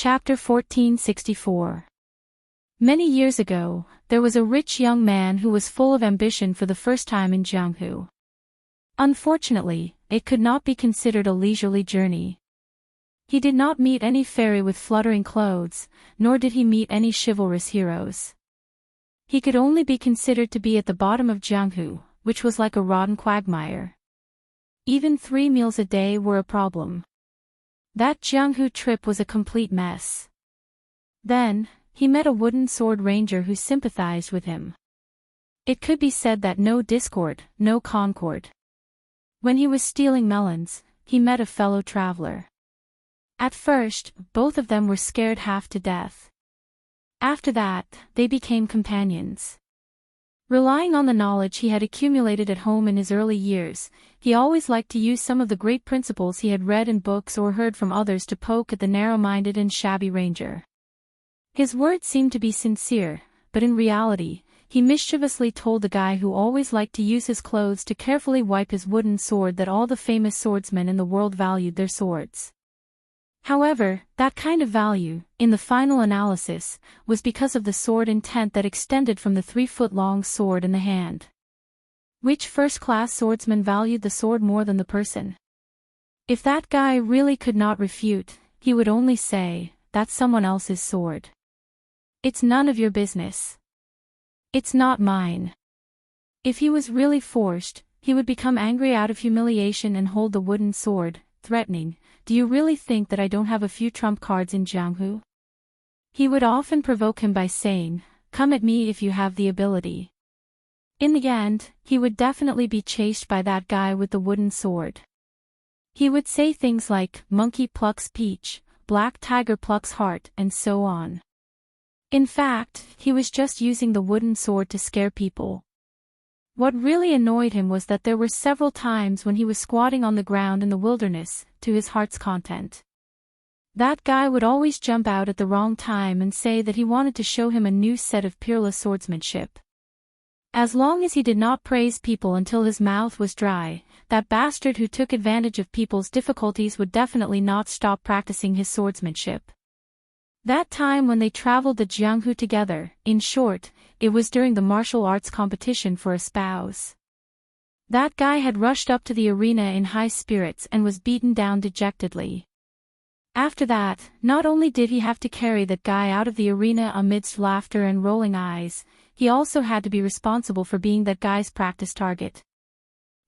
Chapter 1464. Many years ago, there was a rich young man who was full of ambition for the first time in Jianghu. Unfortunately, it could not be considered a leisurely journey. He did not meet any fairy with fluttering clothes, nor did he meet any chivalrous heroes. He could only be considered to be at the bottom of Jianghu, which was like a rotten quagmire. Even 3 meals a day were a problem. That Jianghu trip was a complete mess. Then, he met a wooden sword ranger who sympathized with him. It could be said that no discord, no concord. When he was stealing melons, he met a fellow traveler. At first, both of them were scared half to death. After that, they became companions. Relying on the knowledge he had accumulated at home in his early years, he always liked to use some of the great principles he had read in books or heard from others to poke at the narrow-minded and shabby ranger. His words seemed to be sincere, but in reality, he mischievously told the guy who always liked to use his clothes to carefully wipe his wooden sword that all the famous swordsmen in the world valued their swords. However, that kind of value, in the final analysis, was because of the sword intent that extended from the 3-foot-long sword in the hand. Which first-class swordsman valued the sword more than the person? If that guy really could not refute, he would only say, "That's someone else's sword. It's none of your business. It's not mine." If he was really forced, he would become angry out of humiliation and hold the wooden sword, threatening, "Do you really think that I don't have a few trump cards in Jianghu?" He would often provoke him by saying, "Come at me if you have the ability." In the end, he would definitely be chased by that guy with the wooden sword. He would say things like, "Monkey plucks peach, black tiger plucks heart," and so on. In fact, he was just using the wooden sword to scare people. What really annoyed him was that there were several times when he was squatting on the ground in the wilderness, to his heart's content. That guy would always jump out at the wrong time and say that he wanted to show him a new set of peerless swordsmanship. As long as he did not praise people until his mouth was dry, that bastard who took advantage of people's difficulties would definitely not stop practicing his swordsmanship. That time when they traveled the Jianghu together, in short, it was during the martial arts competition for a spouse. That guy had rushed up to the arena in high spirits and was beaten down dejectedly. After that, not only did he have to carry that guy out of the arena amidst laughter and rolling eyes, he also had to be responsible for being that guy's practice target.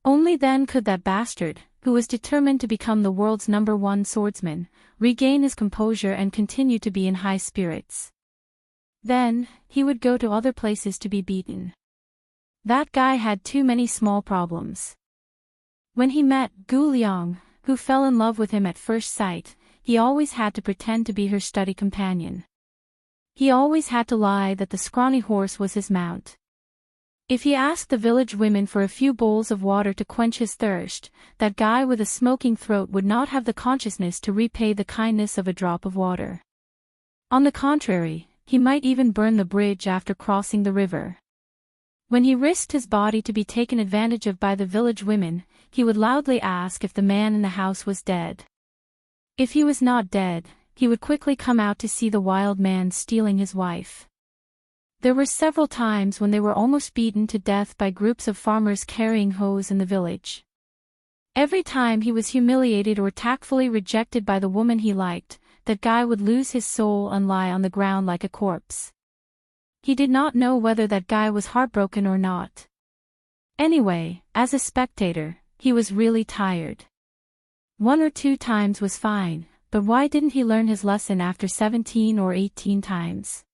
Only then could that bastard, who was determined to become the world's #1 swordsman, regain his composure and continue to be in high spirits. Then, he would go to other places to be beaten. That guy had too many small problems. When he met Gu Liang, who fell in love with him at first sight, he always had to pretend to be her study companion. He always had to lie that the scrawny horse was his mount. If he asked the village women for a few bowls of water to quench his thirst, that guy with a smoking throat would not have the consciousness to repay the kindness of a drop of water. On the contrary, he might even burn the bridge after crossing the river. When he risked his body to be taken advantage of by the village women, he would loudly ask if the man in the house was dead. If he was not dead, he would quickly come out to see the wild man stealing his wife. There were several times when they were almost beaten to death by groups of farmers carrying hoes in the village. Every time he was humiliated or tactfully rejected by the woman he liked, that guy would lose his soul and lie on the ground like a corpse. He did not know whether that guy was heartbroken or not. Anyway, as a spectator, he was really tired. 1 or 2 times was fine, but why didn't he learn his lesson after 17 or 18 times?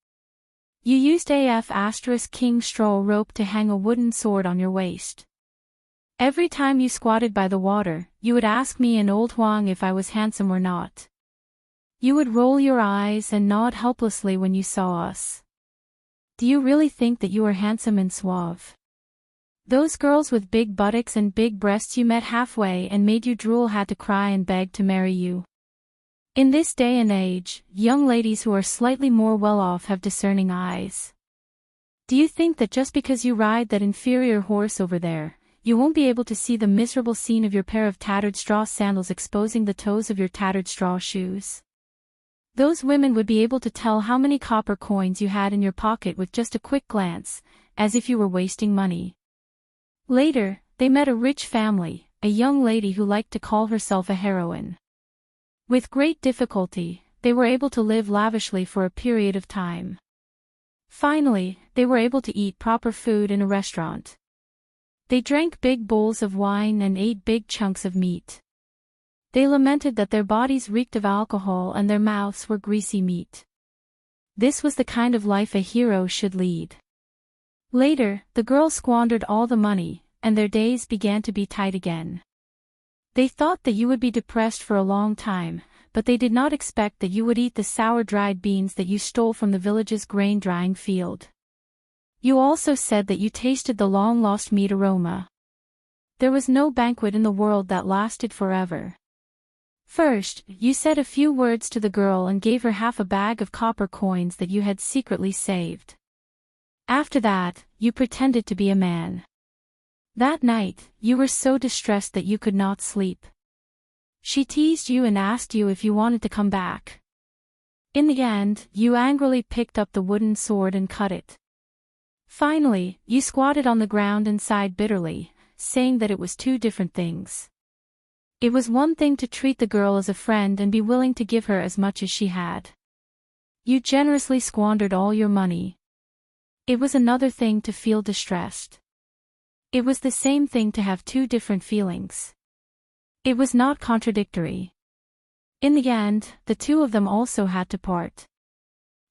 You used king straw rope to hang a wooden sword on your waist. Every time you squatted by the water, you would ask me and old Huang if I was handsome or not. You would roll your eyes and nod helplessly when you saw us. Do you really think that you are handsome and suave? Those girls with big buttocks and big breasts you met halfway and made you drool had to cry and beg to marry you. In this day and age, young ladies who are slightly more well-off have discerning eyes. Do you think that just because you ride that inferior horse over there, you won't be able to see the miserable scene of your pair of tattered straw sandals exposing the toes of your tattered straw shoes? Those women would be able to tell how many copper coins you had in your pocket with just a quick glance, as if you were wasting money. Later, they met a rich family, a young lady who liked to call herself a heroine. With great difficulty, they were able to live lavishly for a period of time. Finally, they were able to eat proper food in a restaurant. They drank big bowls of wine and ate big chunks of meat. They lamented that their bodies reeked of alcohol and their mouths were greasy meat. This was the kind of life a hero should lead. Later, the girls squandered all the money, and their days began to be tight again. They thought that you would be depressed for a long time, but they did not expect that you would eat the sour dried beans that you stole from the village's grain drying field. You also said that you tasted the long-lost meat aroma. There was no banquet in the world that lasted forever. First, you said a few words to the girl and gave her half a bag of copper coins that you had secretly saved. After that, you pretended to be a man. That night, you were so distressed that you could not sleep. She teased you and asked you if you wanted to come back. In the end, you angrily picked up the wooden sword and cut it. Finally, you squatted on the ground and sighed bitterly, saying that it was two different things. It was one thing to treat the girl as a friend and be willing to give her as much as she had. You generously squandered all your money. It was another thing to feel distressed. It was the same thing to have two different feelings. It was not contradictory. In the end, the two of them also had to part.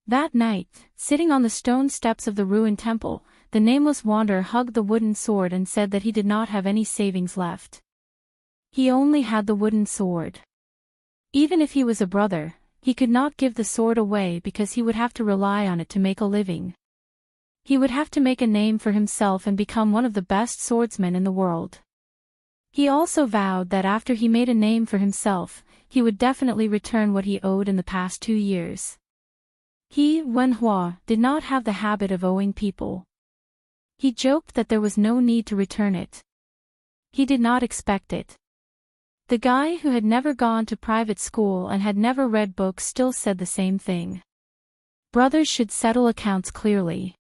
That night, sitting on the stone steps of the ruined temple, the nameless wanderer hugged the wooden sword and said that he did not have any savings left. He only had the wooden sword. Even if he was a brother, he could not give the sword away because he would have to rely on it to make a living. He would have to make a name for himself and become one of the best swordsmen in the world. He also vowed that after he made a name for himself, he would definitely return what he owed in the past 2 years. He, Wenhua, did not have the habit of owing people. He joked that there was no need to return it. He did not expect it. The guy who had never gone to private school and had never read books still said the same thing. Brothers should settle accounts clearly.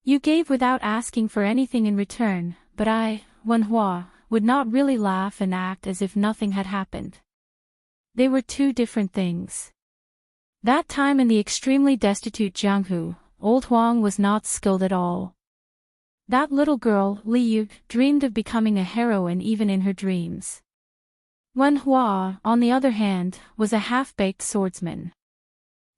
You gave without asking for anything in return, but I, Wenhua, would not really laugh and act as if nothing had happened. They were two different things. That time in the extremely destitute Jianghu, old Huang was not skilled at all. That little girl, Liu, dreamed of becoming a heroine even in her dreams. Wenhua, on the other hand, was a half-baked swordsman.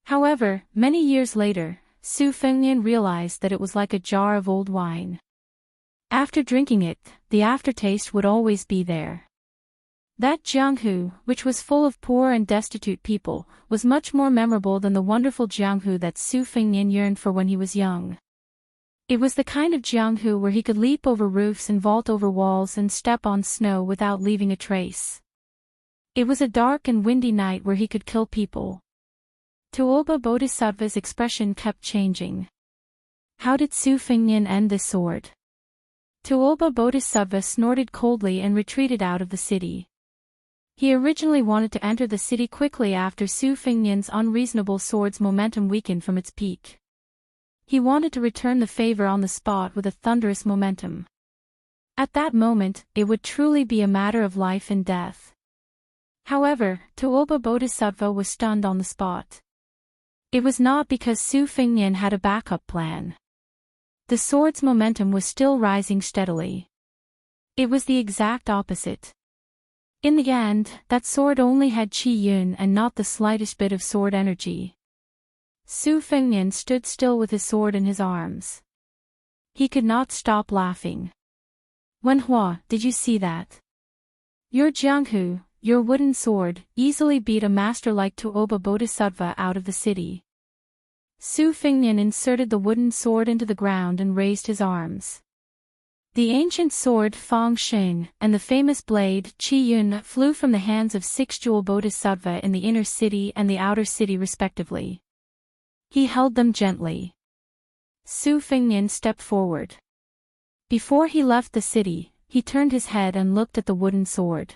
However, many years later, Su Fengnian realized that it was like a jar of old wine. After drinking it, the aftertaste would always be there. That Jianghu, which was full of poor and destitute people, was much more memorable than the wonderful Jianghu that Su Fengnian yearned for when he was young. It was the kind of Jianghu where he could leap over roofs and vault over walls and step on snow without leaving a trace. It was a dark and windy night where he could kill people. Tuoba Bodhisattva's expression kept changing. How did Su Fengnian end this sword? Tuoba Bodhisattva snorted coldly and retreated out of the city. He originally wanted to enter the city quickly after Su Fengnian's unreasonable sword's momentum weakened from its peak. He wanted to return the favor on the spot with a thunderous momentum. At that moment, it would truly be a matter of life and death. However, Tuoba Bodhisattva was stunned on the spot. It was not because Su Fengnian had a backup plan. The sword's momentum was still rising steadily. It was the exact opposite. In the end, that sword only had Qi Yun and not the slightest bit of sword energy. Su Fengnian stood still with his sword in his arms. He could not stop laughing. Wenhua, did you see that? Your Jianghu, your wooden sword, easily beat a master like Tuoba Bodhisattva out of the city. Su Fengnian inserted the wooden sword into the ground and raised his arms. The ancient sword Fang Sheng and the famous blade Qi Yun flew from the hands of 6 jewel Bodhisattva in the inner city and the outer city respectively. He held them gently. Su Fengnian stepped forward. Before he left the city, he turned his head and looked at the wooden sword.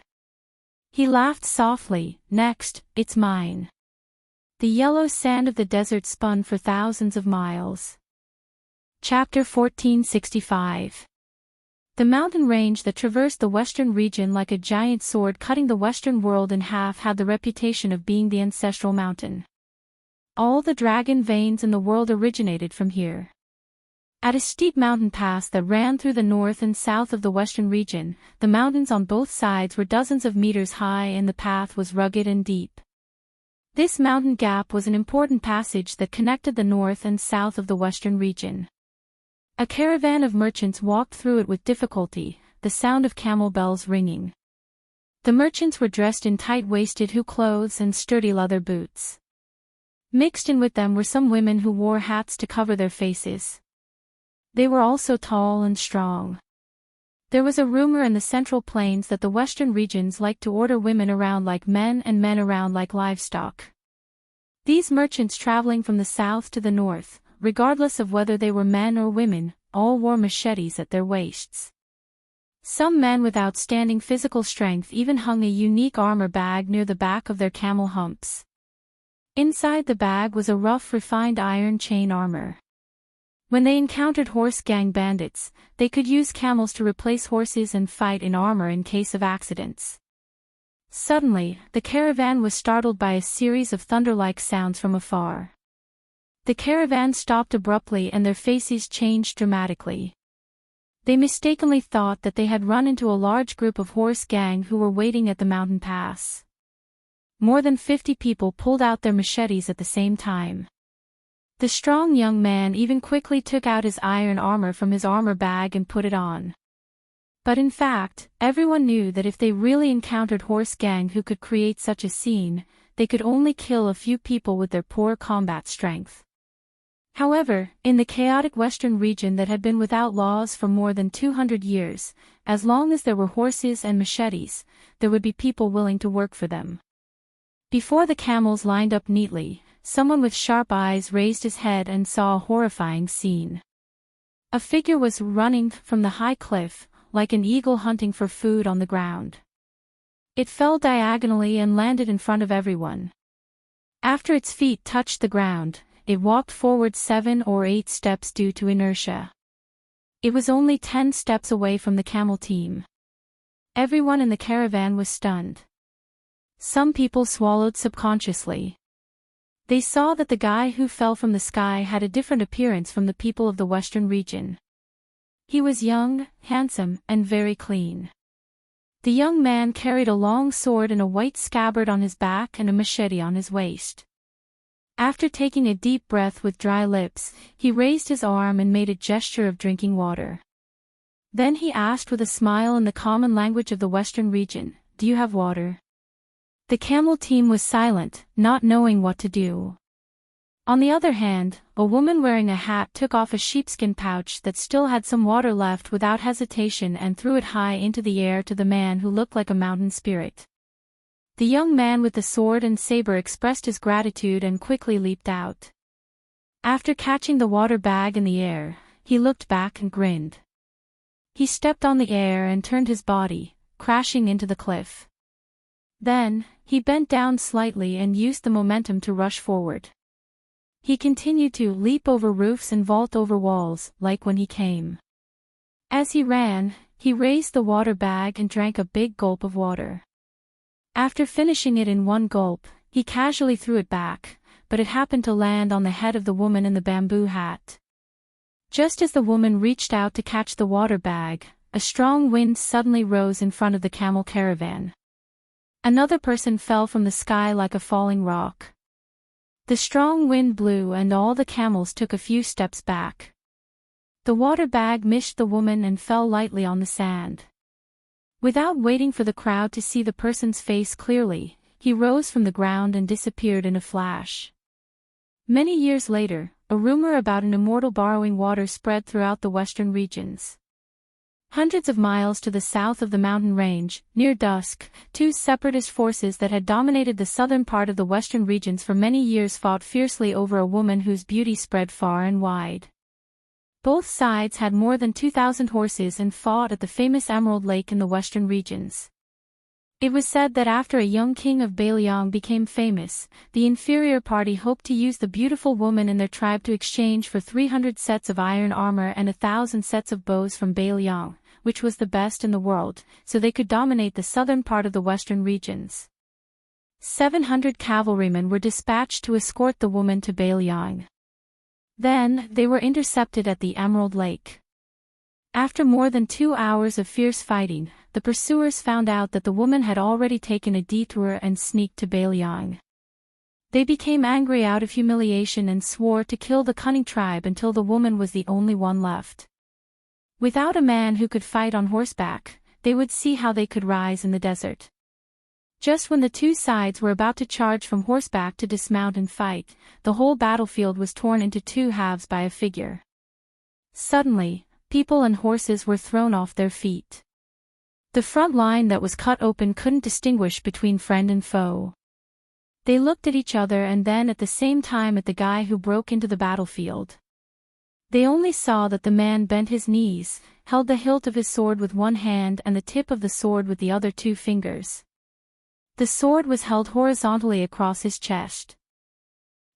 He laughed softly. Next, it's mine. The yellow sand of the desert spun for thousands of miles. Chapter 1465. The mountain range that traversed the western region like a giant sword cutting the western world in half had the reputation of being the ancestral mountain. All the dragon veins in the world originated from here. At a steep mountain pass that ran through the north and south of the western region, the mountains on both sides were dozens of meters high and the path was rugged and deep. This mountain gap was an important passage that connected the north and south of the western region. A caravan of merchants walked through it with difficulty, the sound of camel bells ringing. The merchants were dressed in tight-waisted hoop clothes and sturdy leather boots. Mixed in with them were some women who wore hats to cover their faces. They were also tall and strong. There was a rumor in the central plains that the western regions liked to order women around like men and men around like livestock. These merchants traveling from the south to the north, regardless of whether they were men or women, all wore machetes at their waists. Some men with outstanding physical strength even hung a unique armor bag near the back of their camel humps. Inside the bag was a rough refined iron chain armor. When they encountered horse gang bandits, they could use camels to replace horses and fight in armor in case of accidents. Suddenly, the caravan was startled by a series of thunder-like sounds from afar. The caravan stopped abruptly and their faces changed dramatically. They mistakenly thought that they had run into a large group of horse gang who were waiting at the mountain pass. More than 50 people pulled out their machetes at the same time. The strong young man even quickly took out his iron armor from his armor bag and put it on. But in fact, everyone knew that if they really encountered horse gang who could create such a scene, they could only kill a few people with their poor combat strength. However, in the chaotic western region that had been without laws for more than 200 years, as long as there were horses and machetes, there would be people willing to work for them. Before the camels lined up neatly, someone with sharp eyes raised his head and saw a horrifying scene. A figure was running from the high cliff, like an eagle hunting for food on the ground. It fell diagonally and landed in front of everyone. After its feet touched the ground, it walked forward 7 or 8 steps due to inertia. It was only 10 steps away from the camel team. Everyone in the caravan was stunned. Some people swallowed subconsciously. They saw that the guy who fell from the sky had a different appearance from the people of the western region. He was young, handsome, and very clean. The young man carried a long sword in a white scabbard on his back and a machete on his waist. After taking a deep breath with dry lips, he raised his arm and made a gesture of drinking water. Then he asked with a smile in the common language of the western region, "Do you have water?" The camel team was silent, not knowing what to do. On the other hand, a woman wearing a hat took off a sheepskin pouch that still had some water left without hesitation and threw it high into the air to the man who looked like a mountain spirit. The young man with the sword and saber expressed his gratitude and quickly leaped out. After catching the water bag in the air, he looked back and grinned. He stepped on the air and turned his body, crashing into the cliff. Then, he bent down slightly and used the momentum to rush forward. He continued to leap over roofs and vault over walls, like when he came. As he ran, he raised the water bag and drank a big gulp of water. After finishing it in one gulp, he casually threw it back, but it happened to land on the head of the woman in the bamboo hat. Just as the woman reached out to catch the water bag, a strong wind suddenly rose in front of the camel caravan. Another person fell from the sky like a falling rock. The strong wind blew and all the camels took a few steps back. The water bag missed the woman and fell lightly on the sand. Without waiting for the crowd to see the person's face clearly, he rose from the ground and disappeared in a flash. Many years later, a rumor about an immortal borrowing water spread throughout the western regions. Hundreds of miles to the south of the mountain range, near dusk, two separatist forces that had dominated the southern part of the western regions for many years fought fiercely over a woman whose beauty spread far and wide. Both sides had more than 2,000 horses and fought at the famous Emerald Lake in the western regions. It was said that after a young king of Bailiang became famous, the inferior party hoped to use the beautiful woman in their tribe to exchange for 300 sets of iron armor and 1,000 sets of bows from Bailiang, which was the best in the world, so they could dominate the southern part of the western regions. 700 cavalrymen were dispatched to escort the woman to Bailiang. Then, they were intercepted at the Emerald Lake. After more than 2 hours of fierce fighting, the pursuers found out that the woman had already taken a detour and sneaked to Bailiang. They became angry out of humiliation and swore to kill the cunning tribe until the woman was the only one left. Without a man who could fight on horseback, they would see how they could rise in the desert. Just when the two sides were about to charge from horseback to dismount and fight, the whole battlefield was torn into two halves by a figure. Suddenly, people and horses were thrown off their feet. The front line that was cut open couldn't distinguish between friend and foe. They looked at each other and then at the same time at the guy who broke into the battlefield. They only saw that the man bent his knees, held the hilt of his sword with one hand and the tip of the sword with the other 2 fingers. The sword was held horizontally across his chest.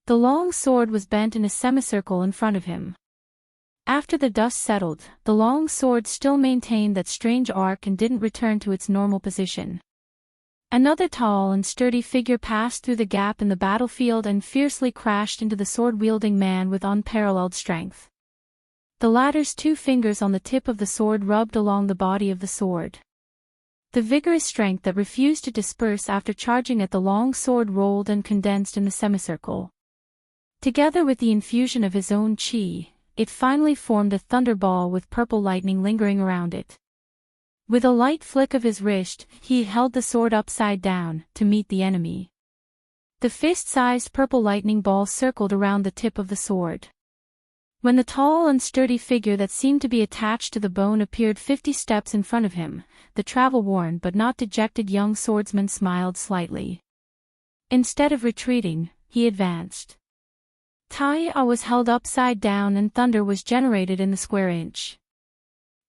The long sword was bent in a semicircle in front of him. After the dust settled, the long sword still maintained that strange arc and didn't return to its normal position. Another tall and sturdy figure passed through the gap in the battlefield and fiercely crashed into the sword-wielding man with unparalleled strength. The latter's 2 fingers on the tip of the sword rubbed along the body of the sword. The vigorous strength that refused to disperse after charging at the long sword rolled and condensed in the semicircle. Together with the infusion of his own chi, it finally formed a thunderball with purple lightning lingering around it. With a light flick of his wrist, he held the sword upside down, to meet the enemy. The fist-sized purple lightning ball circled around the tip of the sword. When the tall and sturdy figure that seemed to be attached to the bone appeared 50 steps in front of him, the travel-worn but not dejected young swordsman smiled slightly. Instead of retreating, he advanced. Tai was held upside down and thunder was generated in the square inch.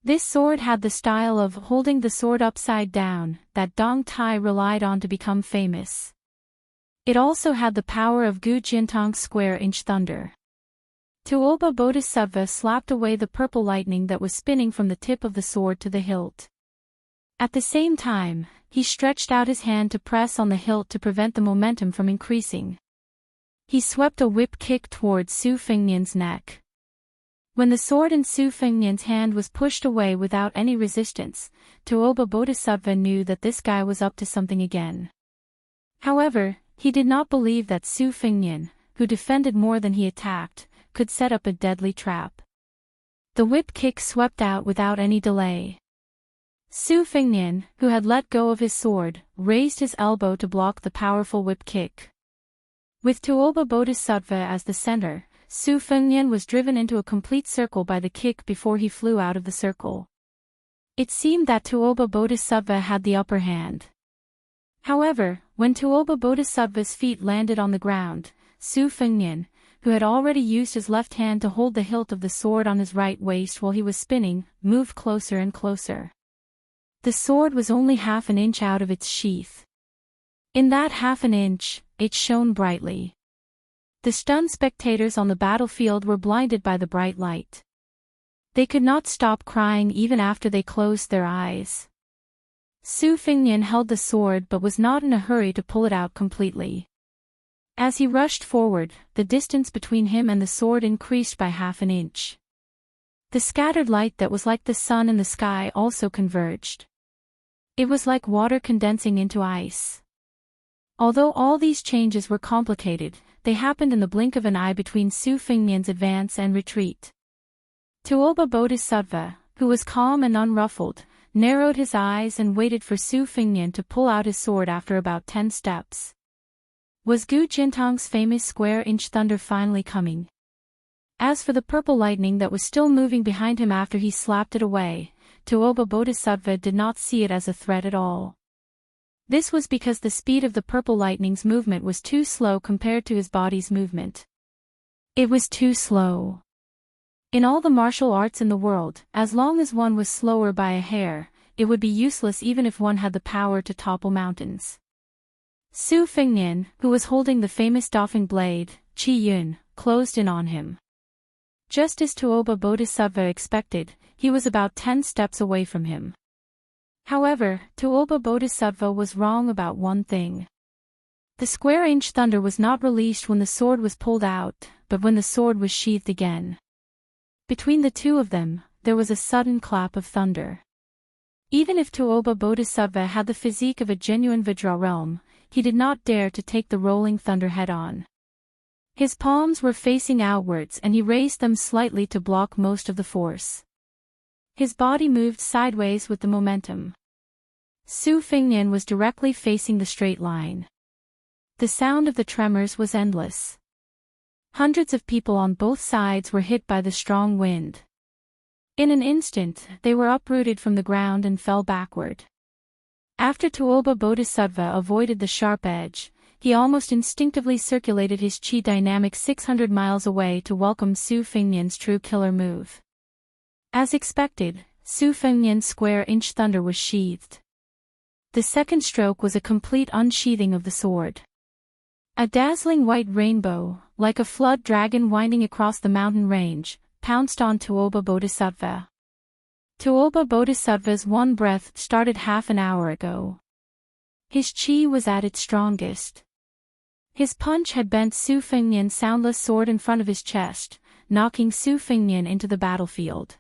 This sword had the style of holding the sword upside down that Dong Tai relied on to become famous. It also had the power of Gu Jintang's square inch thunder. Tuoba Bodhisattva slapped away the purple lightning that was spinning from the tip of the sword to the hilt. At the same time, he stretched out his hand to press on the hilt to prevent the momentum from increasing. He swept a whip kick towards Su Fengnian's neck. When the sword in Su Fengnian's hand was pushed away without any resistance, Tuoba Bodhisattva knew that this guy was up to something again. However, he did not believe that Su Fengnian, who defended more than he attacked, could set up a deadly trap. The whip kick swept out without any delay. Su Fengnian, who had let go of his sword, raised his elbow to block the powerful whip kick. With Tuoba Bodhisattva as the center, Su Fengnian was driven into a complete circle by the kick before he flew out of the circle. It seemed that Tuoba Bodhisattva had the upper hand. However, when Tuoba Bodhisattva's feet landed on the ground, Su Fengnian, who had already used his left hand to hold the hilt of the sword on his right waist while he was spinning, moved closer and closer. The sword was only half an inch out of its sheath. In that half an inch, it shone brightly. The stunned spectators on the battlefield were blinded by the bright light. They could not stop crying even after they closed their eyes. Su Fengnian held the sword but was not in a hurry to pull it out completely. As he rushed forward, the distance between him and the sword increased by half an inch. The scattered light that was like the sun in the sky also converged. It was like water condensing into ice. Although all these changes were complicated, they happened in the blink of an eye between Su Fengnian's advance and retreat. Tuoba Bodhisattva, who was calm and unruffled, narrowed his eyes and waited for Su Fengnian to pull out his sword after about 10 steps. Was Gu Jintang's famous square-inch thunder finally coming? As for the purple lightning that was still moving behind him after he slapped it away, Tuoba Bodhisattva did not see it as a threat at all. This was because the speed of the purple lightning's movement was too slow compared to his body's movement. It was too slow. In all the martial arts in the world, as long as one was slower by a hair, it would be useless even if one had the power to topple mountains. Su Fengnian, who was holding the famous doffing blade, Qi Yun, closed in on him. Just as Tuoba Bodhisattva expected, he was about 10 steps away from him. However, Tuoba Bodhisattva was wrong about one thing. The square-inch thunder was not released when the sword was pulled out, but when the sword was sheathed again. Between the two of them, there was a sudden clap of thunder. Even if Tuoba Bodhisattva had the physique of a genuine Vajra realm, he did not dare to take the rolling thunder head-on. His palms were facing outwards and he raised them slightly to block most of the force. His body moved sideways with the momentum. Su Fengnian was directly facing the straight line. The sound of the tremors was endless. Hundreds of people on both sides were hit by the strong wind. In an instant, they were uprooted from the ground and fell backward. After Tuoba Bodhisattva avoided the sharp edge, he almost instinctively circulated his chi dynamic 600 miles away to welcome Su Fengnian's true killer move. As expected, Su Fengnian's square-inch thunder was sheathed. The second stroke was a complete unsheathing of the sword. A dazzling white rainbow, like a flood dragon winding across the mountain range, pounced on Tuoba Bodhisattva. Tuoba Bodhisattva's one breath started half an hour ago. His chi was at its strongest. His punch had bent Su Fengnian's soundless sword in front of his chest, knocking Su Fengnian into the battlefield.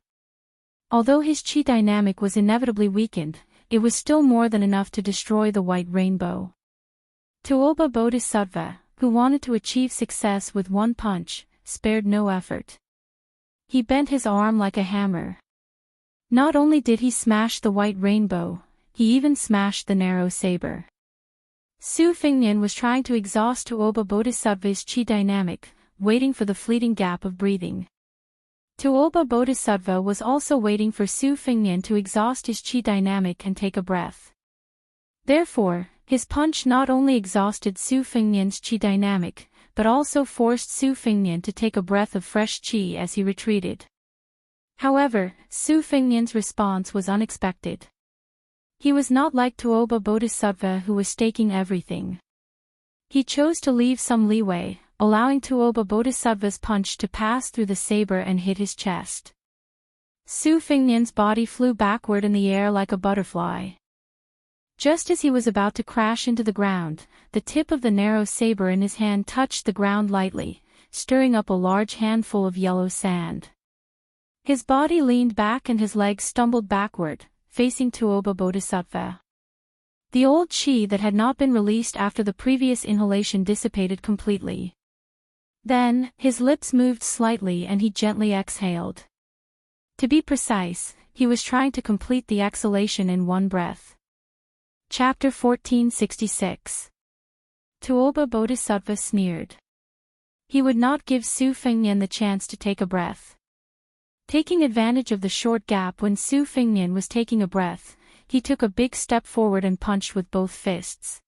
Although his chi dynamic was inevitably weakened, it was still more than enough to destroy the white rainbow. Tuoba Bodhisattva, who wanted to achieve success with one punch, spared no effort. He bent his arm like a hammer. Not only did he smash the white rainbow, he even smashed the narrow saber. Su Fengnian was trying to exhaust Tuoba Bodhisattva's chi dynamic, waiting for the fleeting gap of breathing. Tuoba Bodhisattva was also waiting for Su Fengnian to exhaust his chi dynamic and take a breath. Therefore, his punch not only exhausted Su Fengnian's chi dynamic, but also forced Su Fengnian to take a breath of fresh chi as he retreated. However, Su Fengnian's response was unexpected. He was not like Tuoba Bodhisattva, who was staking everything. He chose to leave some leeway, allowing Tuoba Bodhisattva's punch to pass through the saber and hit his chest. Su Fengnian's body flew backward in the air like a butterfly. Just as he was about to crash into the ground, the tip of the narrow saber in his hand touched the ground lightly, stirring up a large handful of yellow sand. His body leaned back and his legs stumbled backward, facing Tuoba Bodhisattva. The old chi that had not been released after the previous inhalation dissipated completely. Then, his lips moved slightly and he gently exhaled. To be precise, he was trying to complete the exhalation in one breath. Chapter 1466. Tuoba Bodhisattva sneered. He would not give Su Fengnian the chance to take a breath. Taking advantage of the short gap when Su Fengnian was taking a breath, he took a big step forward and punched with both fists.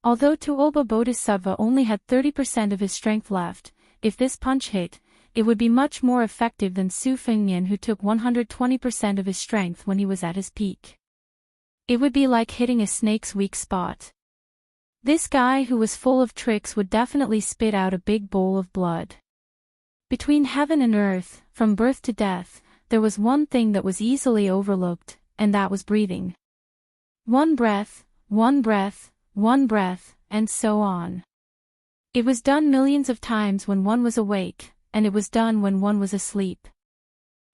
Although Tuoba Bodhisattva only had 30% of his strength left, if this punch hit, it would be much more effective than Su Fengnian, who took 120% of his strength when he was at his peak. It would be like hitting a snake's weak spot. This guy who was full of tricks would definitely spit out a big bowl of blood. Between heaven and earth, from birth to death, there was one thing that was easily overlooked, and that was breathing. One breath, one breath, one breath, and so on. It was done millions of times when one was awake, and it was done when one was asleep.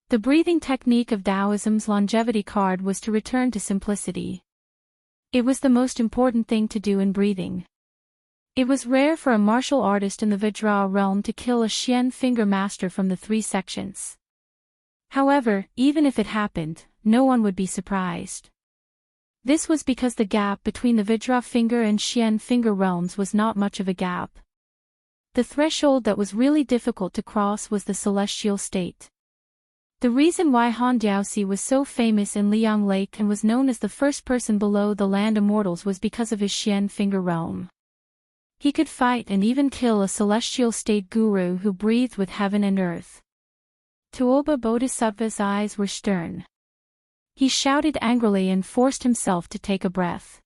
The breathing technique of Taoism's longevity card was to return to simplicity. It was the most important thing to do in breathing. It was rare for a martial artist in the Vajra realm to kill a Xian finger master from the 3 sections. However, even if it happened, no one would be surprised. This was because the gap between the Vajra finger and Xian finger realms was not much of a gap. The threshold that was really difficult to cross was the celestial state. The reason why Han Diaoxi was so famous in Liang Lake and was known as the first person below the land immortals was because of his Xian finger realm. He could fight and even kill a celestial state guru who breathed with heaven and earth. Tuoba Bodhisattva's eyes were stern. He shouted angrily and forced himself to take a breath.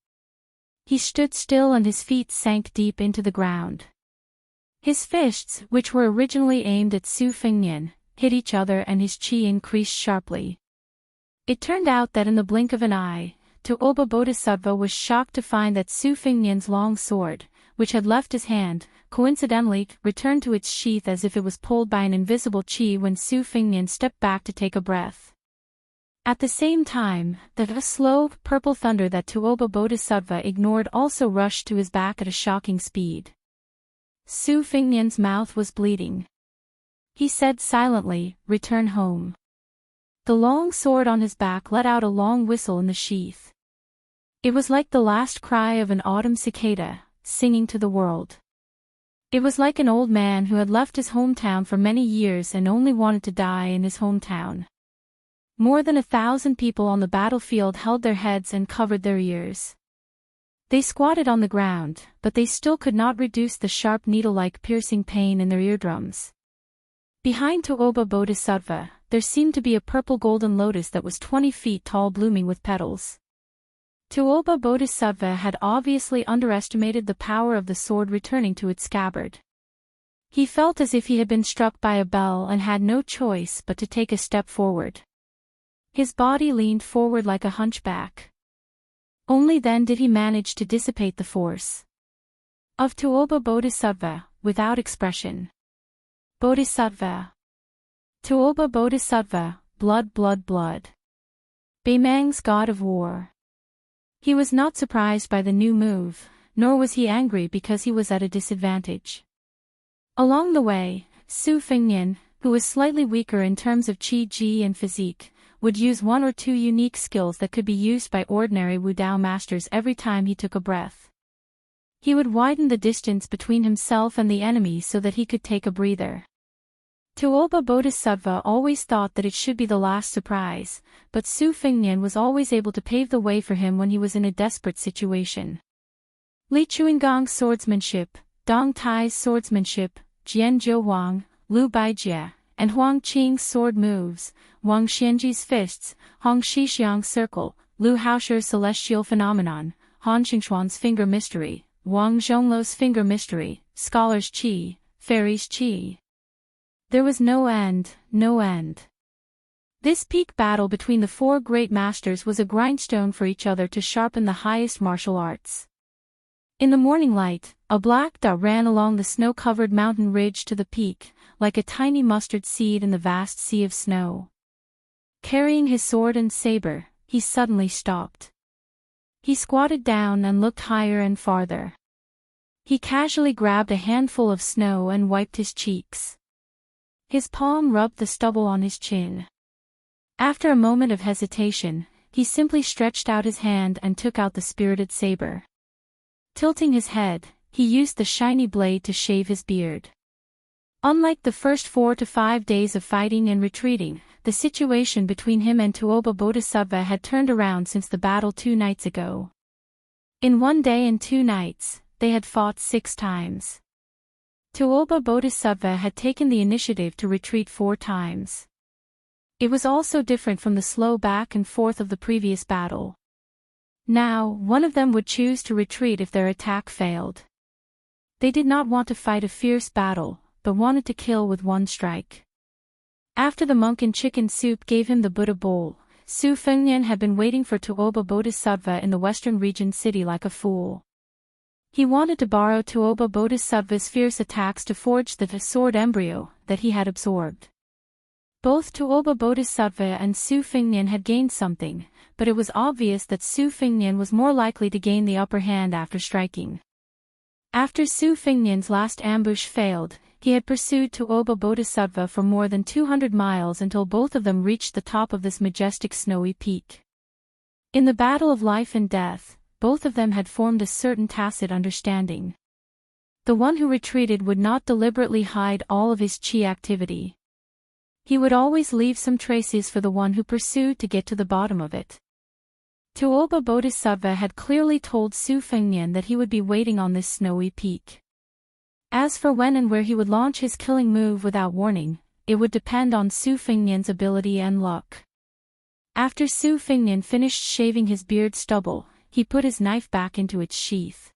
He stood still and his feet sank deep into the ground. His fists, which were originally aimed at Su Fengnian, hit each other and his chi increased sharply. It turned out that in the blink of an eye, Tuoba Bodhisattva was shocked to find that Su Fengnian's long sword, which had left his hand, coincidentally, returned to its sheath as if it was pulled by an invisible chi when Su Fengnian stepped back to take a breath. At the same time, the slow, purple thunder that Tuoba Bodhisattva ignored also rushed to his back at a shocking speed. Su Fengnian's mouth was bleeding. He said silently, "Return home." The long sword on his back let out a long whistle in the sheath. It was like the last cry of an autumn cicada, singing to the world. It was like an old man who had left his hometown for many years and only wanted to die in his hometown. More than 1,000 people on the battlefield held their heads and covered their ears. They squatted on the ground, but they still could not reduce the sharp needle-like piercing pain in their eardrums. Behind Tuoba Bodhisattva, there seemed to be a purple golden lotus that was 20 feet tall blooming with petals. Tuoba Bodhisattva had obviously underestimated the power of the sword returning to its scabbard. He felt as if he had been struck by a bell and had no choice but to take a step forward. His body leaned forward like a hunchback. Only then did he manage to dissipate the force of Tuoba Bodhisattva, without expression. Bodhisattva. Tuoba Bodhisattva, blood blood blood. Beimang's god of war. He was not surprised by the new move, nor was he angry because he was at a disadvantage. Along the way, Su Fengnian, who was slightly weaker in terms of chi and physique, would use one or two unique skills that could be used by ordinary Wudao masters every time he took a breath. He would widen the distance between himself and the enemy so that he could take a breather. Tuoba Bodhisattva always thought that it should be the last surprise, but Su Fengnian was always able to pave the way for him when he was in a desperate situation. Li Chuingong's swordsmanship, Dong Tai's swordsmanship, Jian Zhouhuang, Lu Baijie, and Huang Qing's sword moves, Wang Xianji's fists, Hong Shixiang's circle, Lu Haosher's celestial phenomenon, Han Xingxuan's finger mystery, Wang Zhongluo's finger mystery, scholar's qi, fairy's qi. There was no end, no end. This peak battle between the four great masters was a grindstone for each other to sharpen the highest martial arts. In the morning light, a black dot ran along the snow-covered mountain ridge to the peak, like a tiny mustard seed in the vast sea of snow. Carrying his sword and saber, he suddenly stopped. He squatted down and looked higher and farther. He casually grabbed a handful of snow and wiped his cheeks. His palm rubbed the stubble on his chin. After a moment of hesitation, he simply stretched out his hand and took out the spirited saber. Tilting his head, he used the shiny blade to shave his beard. Unlike the first 4 to 5 days of fighting and retreating, the situation between him and Tuoba Bodhisattva had turned around since the battle 2 nights ago. In 1 day and 2 nights, they had fought 6 times. Tuoba Bodhisattva had taken the initiative to retreat 4 times. It was also different from the slow back and forth of the previous battle. Now, one of them would choose to retreat if their attack failed. They did not want to fight a fierce battle, but wanted to kill with 1 strike. After the monk in chicken soup gave him the Buddha bowl, Su Fengnian had been waiting for Tuoba Bodhisattva in the western region city like a fool. He wanted to borrow Tuoba Bodhisattva's fierce attacks to forge the sword embryo that he had absorbed. Both Tuoba Bodhisattva and Su Fengnian had gained something, but it was obvious that Su Fengnian was more likely to gain the upper hand after striking. After Su Fengnian's last ambush failed, he had pursued Tuoba Bodhisattva for more than 200 miles until both of them reached the top of this majestic snowy peak. In the battle of life and death, both of them had formed a certain tacit understanding. The one who retreated would not deliberately hide all of his chi activity. He would always leave some traces for the one who pursued to get to the bottom of it. Tuoba Bodhisattva had clearly told Su Fengnian that he would be waiting on this snowy peak. As for when and where he would launch his killing move without warning, it would depend on Su Fengnian's ability and luck. After Su Fengnian finished shaving his beard stubble, he put his knife back into its sheath.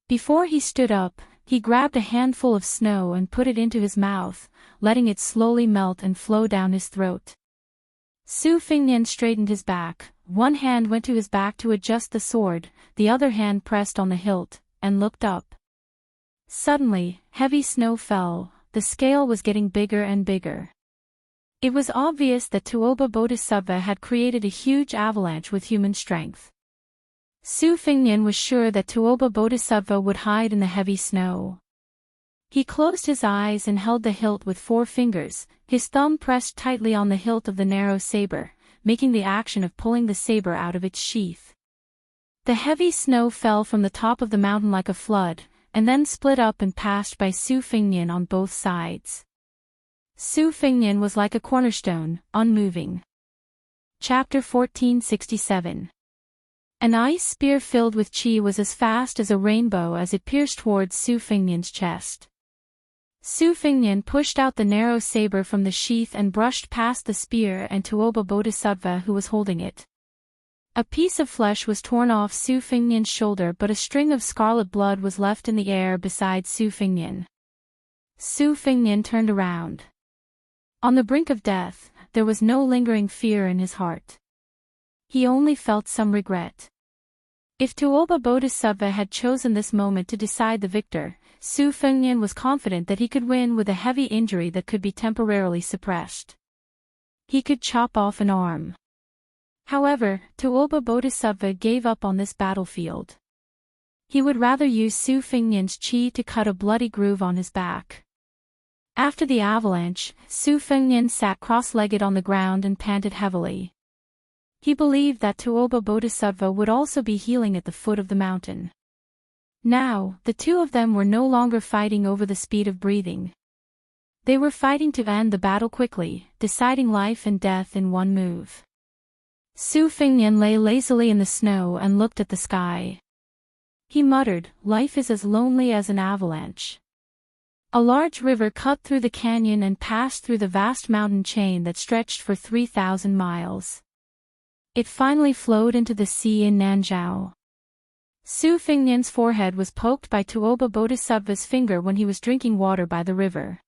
Before he stood up, he grabbed a handful of snow and put it into his mouth, letting it slowly melt and flow down his throat. Su Fengnian straightened his back, one hand went to his back to adjust the sword, the other hand pressed on the hilt, and looked up. Suddenly, heavy snow fell, the scale was getting bigger and bigger. It was obvious that Tuoba Bodhisattva had created a huge avalanche with human strength. Su Fengnian was sure that Tuoba Bodhisattva would hide in the heavy snow. He closed his eyes and held the hilt with 4 fingers, his thumb pressed tightly on the hilt of the narrow saber, making the action of pulling the saber out of its sheath. The heavy snow fell from the top of the mountain like a flood, and then split up and passed by Su Fengnian on both sides. Su Fengnian was like a cornerstone, unmoving. Chapter 1467. An ice spear filled with chi was as fast as a rainbow as it pierced towards Su Fengnian's chest. Su Fengnian pushed out the narrow saber from the sheath and brushed past the spear and Tuoba Bodhisattva who was holding it. A piece of flesh was torn off Su Fengnian's shoulder, but a string of scarlet blood was left in the air beside Su Fengnian. Su Fengnian turned around. On the brink of death, there was no lingering fear in his heart. He only felt some regret. If Tuoba Bodhisattva had chosen this moment to decide the victor, Su Fengnian was confident that he could win with a heavy injury that could be temporarily suppressed. He could chop off an arm. However, Tuoba Bodhisattva gave up on this battlefield. He would rather use Su Fengnian's chi to cut a bloody groove on his back. After the avalanche, Su Fengnian sat cross-legged on the ground and panted heavily. He believed that Tuoba Bodhisattva would also be healing at the foot of the mountain. Now, the two of them were no longer fighting over the speed of breathing. They were fighting to end the battle quickly, deciding life and death in one move. Su Fengnian lay lazily in the snow and looked at the sky. He muttered, "Life is as lonely as an avalanche." A large river cut through the canyon and passed through the vast mountain chain that stretched for 3,000 miles. It finally flowed into the sea in Nanzhao. Su Fengnian's forehead was poked by Tuoba Bodhisattva's finger when he was drinking water by the river.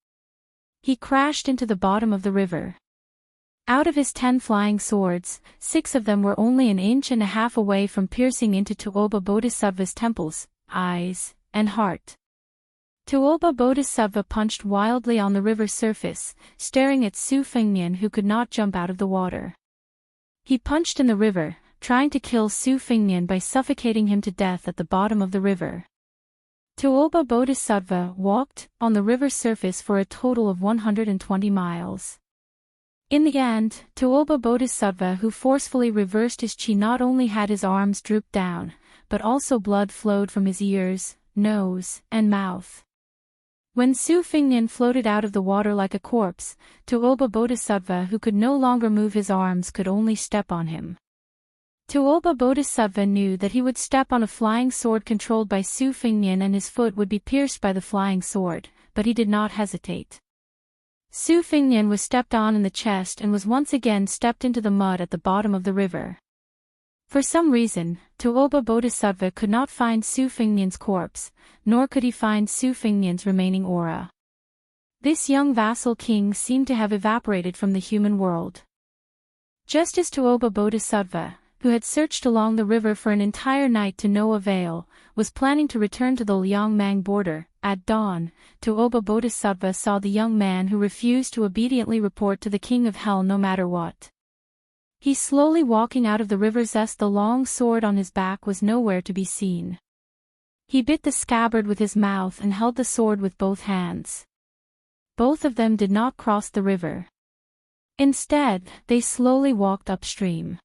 He crashed into the bottom of the river. Out of his 10 flying swords, 6 of them were only an inch and a half away from piercing into Tuoba Bodhisattva's temples, eyes, and heart. Tuoba Bodhisattva punched wildly on the river surface, staring at Su Fengnian who could not jump out of the water. He punched in the river, trying to kill Su Fengnian by suffocating him to death at the bottom of the river. Tuoba Bodhisattva walked on the river surface for a total of 120 miles. In the end, Tuoba Bodhisattva who forcefully reversed his chi not only had his arms droop down, but also blood flowed from his ears, nose, and mouth. When Su Fengnian floated out of the water like a corpse, Tuoba Bodhisattva who could no longer move his arms could only step on him. Tuoba Bodhisattva knew that he would step on a flying sword controlled by Su Fengnian and his foot would be pierced by the flying sword, but he did not hesitate. Su Fengnian was stepped on in the chest and was once again stepped into the mud at the bottom of the river. For some reason, Tuoba Bodhisattva could not find Su Fengnian's corpse, nor could he find Su Fengnian's remaining aura. This young vassal king seemed to have evaporated from the human world. Just as Tuoba Bodhisattva, who had searched along the river for an entire night to no avail, was planning to return to the Liangmang border, at dawn, Tuoba Bodhisattva saw the young man who refused to obediently report to the king of hell no matter what. He slowly walking out of the river zest, the long sword on his back was nowhere to be seen. He bit the scabbard with his mouth and held the sword with both hands. Both of them did not cross the river. Instead, they slowly walked upstream.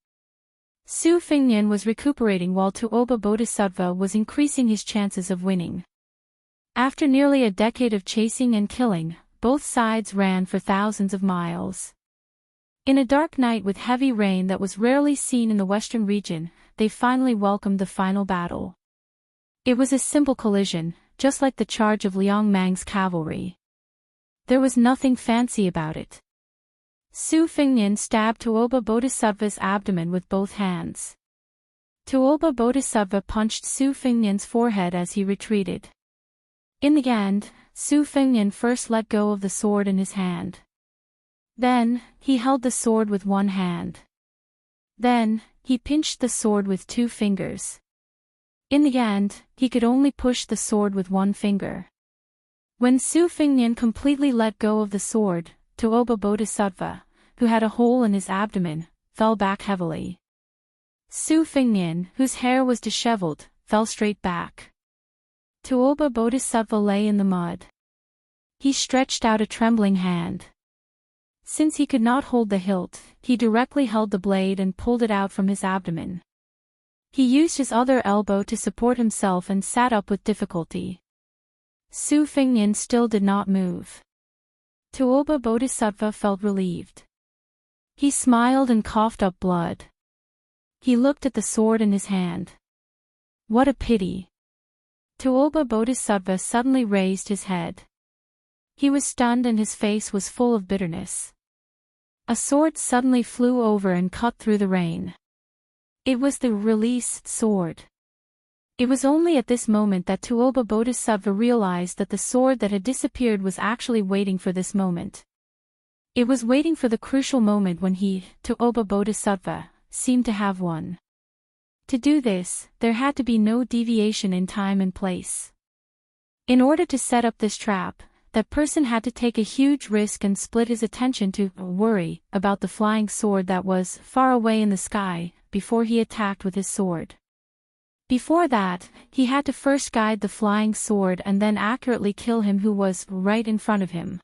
Su Fengnian was recuperating while Tuoba Bodhisattva was increasing his chances of winning. After nearly a decade of chasing and killing, both sides ran for thousands of miles. In a dark night with heavy rain that was rarely seen in the western region, they finally welcomed the final battle. It was a simple collision, just like the charge of Liangmang's cavalry. There was nothing fancy about it. Su Fengnian stabbed Tuoba Bodhisattva's abdomen with both hands. Tuoba Bodhisattva punched Su Fengnian's forehead as he retreated. In the end, Su Fengnian first let go of the sword in his hand. Then, he held the sword with one hand. Then, he pinched the sword with 2 fingers. In the end, he could only push the sword with 1 finger. When Su Fengnian completely let go of the sword, Tuoba Bodhisattva, who had a hole in his abdomen, fell back heavily. Su Fengnian, whose hair was disheveled, fell straight back. Tuoba Bodhisattva lay in the mud. He stretched out a trembling hand. Since he could not hold the hilt, he directly held the blade and pulled it out from his abdomen. He used his other elbow to support himself and sat up with difficulty. Su Fengnian still did not move. Tuoba Bodhisattva felt relieved. He smiled and coughed up blood. He looked at the sword in his hand. What a pity. Tuoba Bodhisattva suddenly raised his head. He was stunned and his face was full of bitterness. A sword suddenly flew over and cut through the rain. It was the released sword. It was only at this moment that Tuoba Bodhisattva realized that the sword that had disappeared was actually waiting for this moment. It was waiting for the crucial moment when he, Tuoba Bodhisattva, seemed to have won. To do this, there had to be no deviation in time and place. In order to set up this trap, that person had to take a huge risk and split his attention to worry about the flying sword that was far away in the sky, before he attacked with his sword. Before that, he had to first guide the flying sword and then accurately kill him who was right in front of him.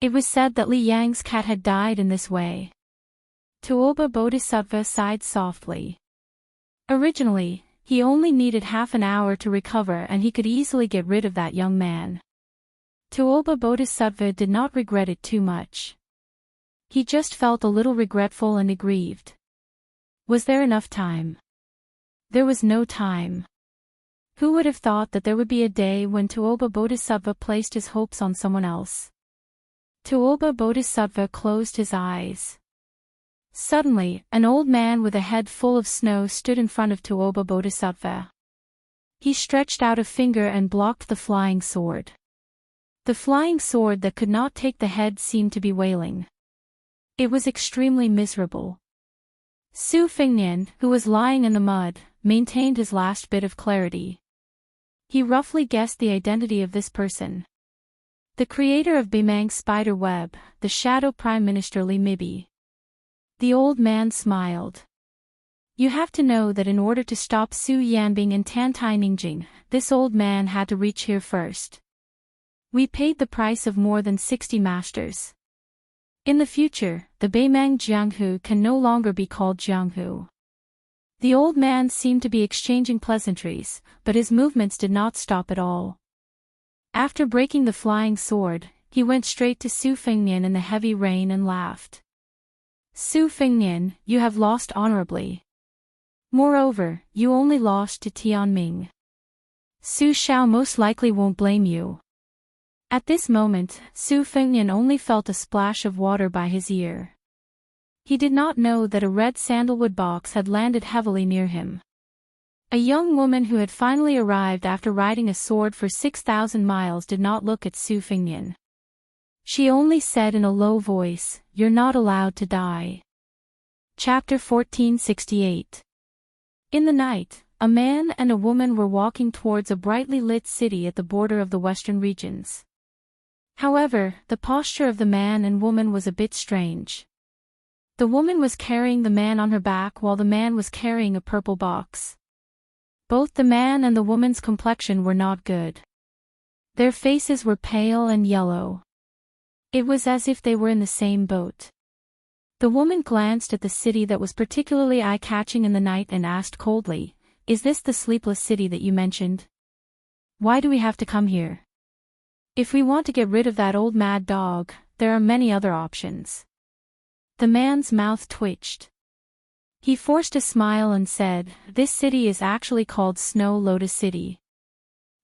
It was said that Li Yang's cat had died in this way. Tuoba Bodhisattva sighed softly. Originally, he only needed half an hour to recover and he could easily get rid of that young man. Tuoba Bodhisattva did not regret it too much. He just felt a little regretful and aggrieved. Was there enough time? There was no time. Who would have thought that there would be a day when Tuoba Bodhisattva placed his hopes on someone else? Tuoba Bodhisattva closed his eyes. Suddenly, an old man with a head full of snow stood in front of Tuoba Bodhisattva. He stretched out a finger and blocked the flying sword. The flying sword that could not take the head seemed to be wailing. It was extremely miserable. Su Fengnian, who was lying in the mud, maintained his last bit of clarity. He roughly guessed the identity of this person. The creator of Beimang's spider web, the Shadow Prime Minister Li Mibi. The old man smiled. You have to know that in order to stop Su Yanbing and Tantai Ningjing, this old man had to reach here first. We paid the price of more than 60 masters. In the future, the Beimang Jianghu can no longer be called Jianghu. The old man seemed to be exchanging pleasantries, but his movements did not stop at all. After breaking the flying sword, he went straight to Su Fengnian in the heavy rain and laughed. Su Fengnian, you have lost honorably. Moreover, you only lost to Tianming. Su Xiao most likely won't blame you. At this moment, Su Fengnian only felt a splash of water by his ear. He did not know that a red sandalwood box had landed heavily near him. A young woman who had finally arrived after riding a sword for 6,000 miles did not look at Su Fengnian. She only said in a low voice, "You're not allowed to die." Chapter 1468. In the night, a man and a woman were walking towards a brightly lit city at the border of the western regions. However, the posture of the man and woman was a bit strange. The woman was carrying the man on her back while the man was carrying a purple box. Both the man and the woman's complexion were not good. Their faces were pale and yellow. It was as if they were in the same boat. The woman glanced at the city that was particularly eye-catching in the night and asked coldly, "Is this the sleepless city that you mentioned? Why do we have to come here? If we want to get rid of that old mad dog, there are many other options." The man's mouth twitched. He forced a smile and said, "This city is actually called Snow Lotus City.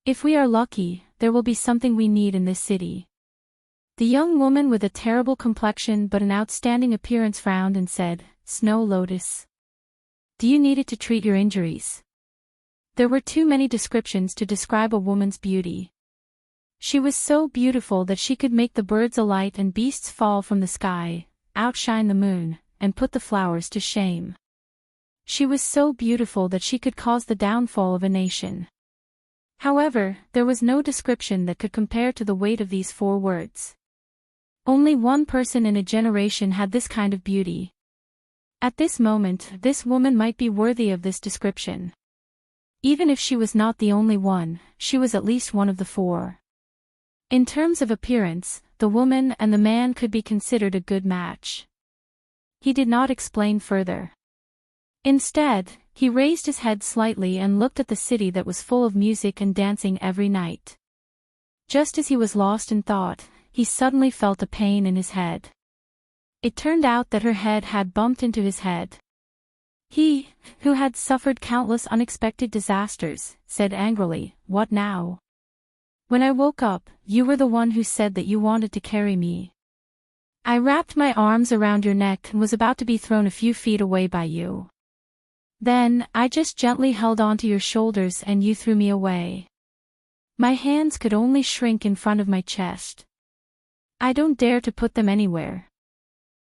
If we are lucky, there will be something we need in this city." The young woman with a terrible complexion but an outstanding appearance frowned and said, "Snow Lotus. Do you need it to treat your injuries?" There were too many descriptions to describe a woman's beauty. She was so beautiful that she could make the birds alight and beasts fall from the sky, outshine the moon, and put the flowers to shame. She was so beautiful that she could cause the downfall of a nation. However, there was no description that could compare to the weight of these 4 words. Only one person in a generation had this kind of beauty. At this moment, this woman might be worthy of this description. Even if she was not the only one, she was at least one of the 4. In terms of appearance, the woman and the man could be considered a good match. He did not explain further. Instead, he raised his head slightly and looked at the city that was full of music and dancing every night. Just as he was lost in thought, he suddenly felt a pain in his head. It turned out that her head had bumped into his head. He, who had suffered countless unexpected disasters, said angrily, "What now? When I woke up, you were the one who said that you wanted to carry me. I wrapped my arms around your neck and was about to be thrown a few feet away by you. Then, I just gently held onto your shoulders and you threw me away. My hands could only shrink in front of my chest. I don't dare to put them anywhere.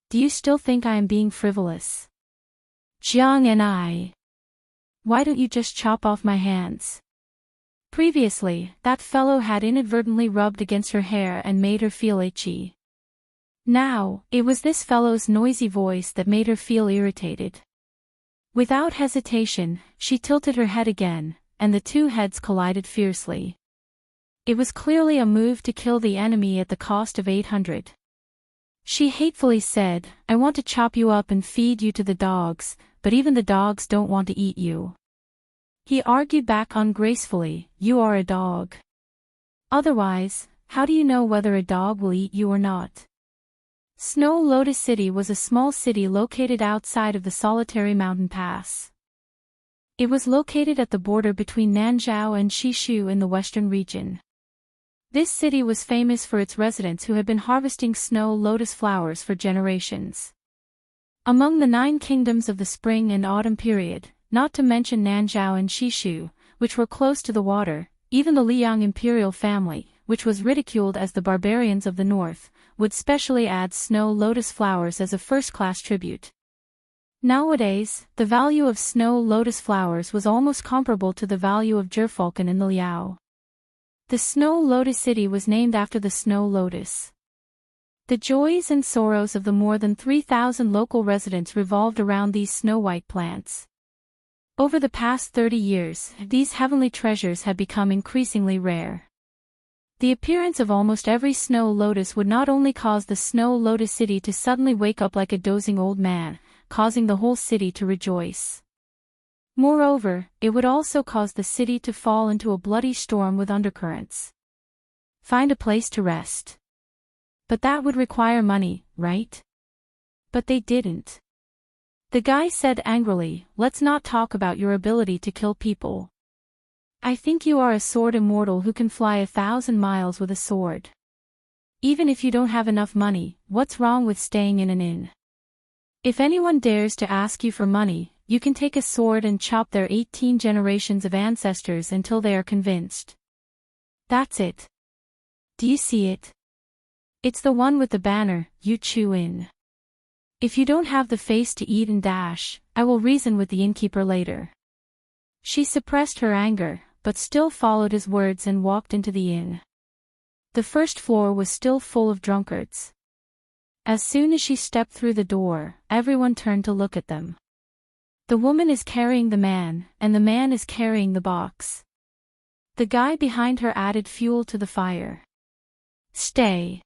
Do you still think I am being frivolous? Jiang and I. Why don't you just chop off my hands?" Previously, that fellow had inadvertently rubbed against her hair and made her feel itchy. Now, it was this fellow's noisy voice that made her feel irritated. Without hesitation, she tilted her head again, and the 2 heads collided fiercely. It was clearly a move to kill the enemy at the cost of 800. She hatefully said, "I want to chop you up and feed you to the dogs, but even the dogs don't want to eat you." He argued back ungracefully, "You are a dog. Otherwise, how do you know whether a dog will eat you or not?" Snow Lotus City was a small city located outside of the solitary mountain pass. It was located at the border between Nanzhao and Shishu in the western region. This city was famous for its residents who had been harvesting snow lotus flowers for generations. Among the 9 kingdoms of the spring and autumn period, not to mention Nanzhao and Shishu, which were close to the water, even the Liang imperial family, which was ridiculed as the barbarians of the north, would specially add snow lotus flowers as a first-class tribute. Nowadays, the value of snow lotus flowers was almost comparable to the value of gerfalcon in the Liao. The Snow Lotus City was named after the snow lotus. The joys and sorrows of the more than 3,000 local residents revolved around these snow-white plants. Over the past 30 years, these heavenly treasures had become increasingly rare. The appearance of almost every snow lotus would not only cause the Snow Lotus City to suddenly wake up like a dozing old man, causing the whole city to rejoice. Moreover, it would also cause the city to fall into a bloody storm with undercurrents. Find a place to rest. But that would require money, right? But they didn't. The guy said angrily, "Let's not talk about your ability to kill people. I think you are a sword immortal who can fly 1,000 miles with a sword. Even if you don't have enough money, what's wrong with staying in an inn? If anyone dares to ask you for money, you can take a sword and chop their 18 generations of ancestors until they are convinced. That's it. Do you see it? It's the one with the banner, you chew in. If you don't have the face to eat and dash, I will reason with the innkeeper later." She suppressed her anger, but still followed his words and walked into the inn. The first floor was still full of drunkards. As soon as she stepped through the door, everyone turned to look at them. The woman is carrying the man, and the man is carrying the box. The guy behind her added fuel to the fire. "Stay.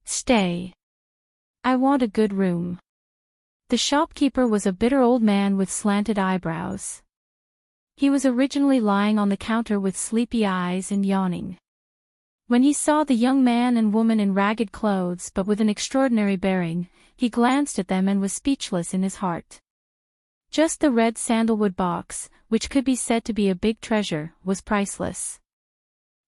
Stay. I want a good room." The shopkeeper was a bitter old man with slanted eyebrows. He was originally lying on the counter with sleepy eyes and yawning. When he saw the young man and woman in ragged clothes but with an extraordinary bearing, he glanced at them and was speechless in his heart. Just the red sandalwood box, which could be said to be a big treasure, was priceless.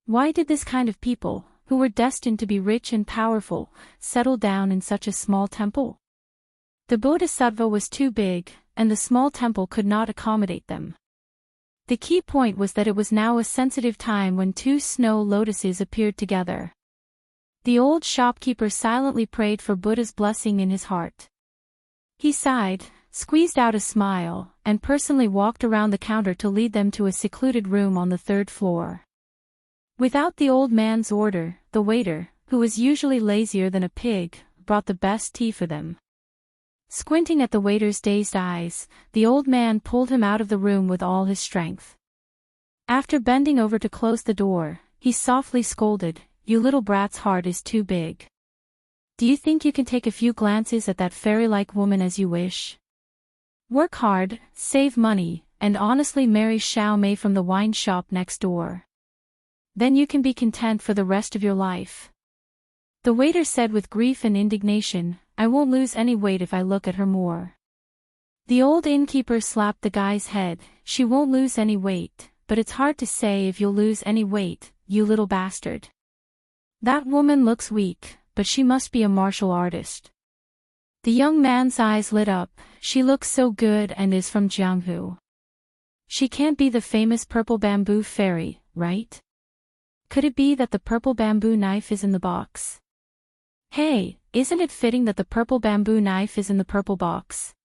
Why did this kind of people, who were destined to be rich and powerful, settle down in such a small temple? The bodhisattva was too big, and the small temple could not accommodate them. The key point was that it was now a sensitive time when two snow lotuses appeared together. The old shopkeeper silently prayed for Buddha's blessing in his heart. He sighed, squeezed out a smile, and personally walked around the counter to lead them to a secluded room on the third floor. Without the old man's order, the waiter, who was usually lazier than a pig, brought the best tea for them. Squinting at the waiter's dazed eyes, the old man pulled him out of the room with all his strength. After bending over to close the door, he softly scolded, "You little brat's heart is too big. Do you think you can take a few glances at that fairy-like woman as you wish? Work hard, save money, and honestly marry Xiao Mei from the wine shop next door. Then you can be content for the rest of your life." The waiter said with grief and indignation, "I won't lose any weight if I look at her more." The old innkeeper slapped the guy's head, "She won't lose any weight, but it's hard to say if you'll lose any weight, you little bastard. That woman looks weak, but she must be a martial artist." The young man's eyes lit up, "She looks so good and is from Jianghu. She can't be the famous purple bamboo fairy, right? Could it be that the purple bamboo knife is in the box? Hey, isn't it fitting that the purple bamboo knife is in the purple box?"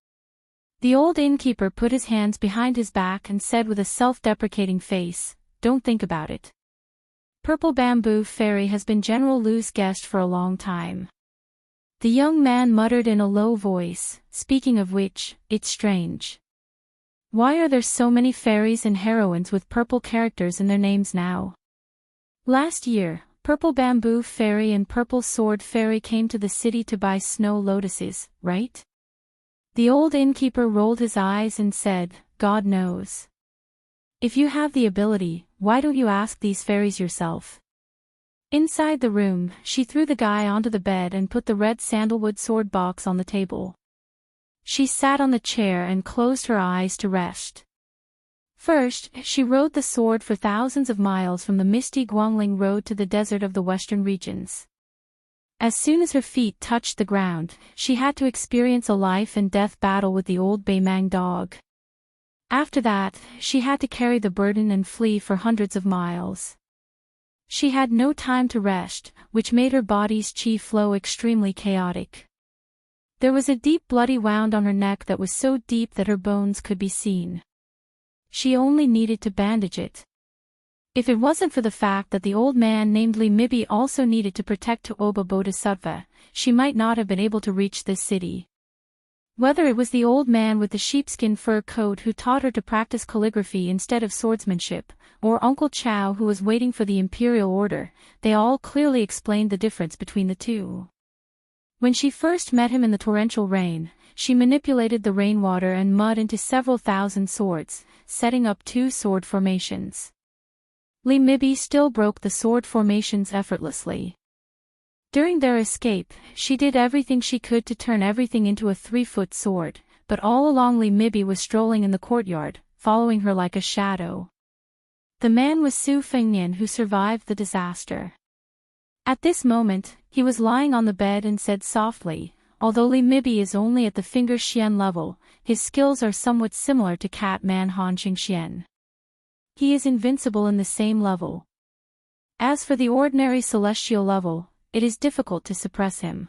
The old innkeeper put his hands behind his back and said with a self-deprecating face, "Don't think about it. Purple bamboo fairy has been General Lu's guest for a long time." The young man muttered in a low voice, "Speaking of which, it's strange. Why are there so many fairies and heroines with purple characters in their names now? Last year, Purple Bamboo Fairy and Purple Sword Fairy came to the city to buy snow lotuses, right?" The old innkeeper rolled his eyes and said, "God knows. If you have the ability, why don't you ask these fairies yourself?" Inside the room, she threw the guy onto the bed and put the red sandalwood sword box on the table. She sat on the chair and closed her eyes to rest. First, she rode the sword for thousands of miles from the misty Guangling Road to the desert of the western regions. As soon as her feet touched the ground, she had to experience a life and death battle with the old Beimang dog. After that, she had to carry the burden and flee for hundreds of miles. She had no time to rest, which made her body's qi flow extremely chaotic. There was a deep bloody wound on her neck that was so deep that her bones could be seen. She only needed to bandage it. If it wasn't for the fact that the old man named Li Mibi also needed to protect Tuoba Bodhisattva, she might not have been able to reach this city. Whether it was the old man with the sheepskin fur coat who taught her to practice calligraphy instead of swordsmanship, or Uncle Chow who was waiting for the imperial order, they all clearly explained the difference between the two. When she first met him in the torrential rain, she manipulated the rainwater and mud into several thousand swords, setting up 2 sword formations. Li Mibi still broke the sword formations effortlessly. During their escape, she did everything she could to turn everything into a 3-foot sword, but all along Li Mibi was strolling in the courtyard, following her like a shadow. The man was Su Fengnian who survived the disaster. At this moment, he was lying on the bed and said softly, "Although Li Mibi is only at the finger xian level, his skills are somewhat similar to Cat Man Han Qingxian. He is invincible in the same level. As for the ordinary celestial level, it is difficult to suppress him.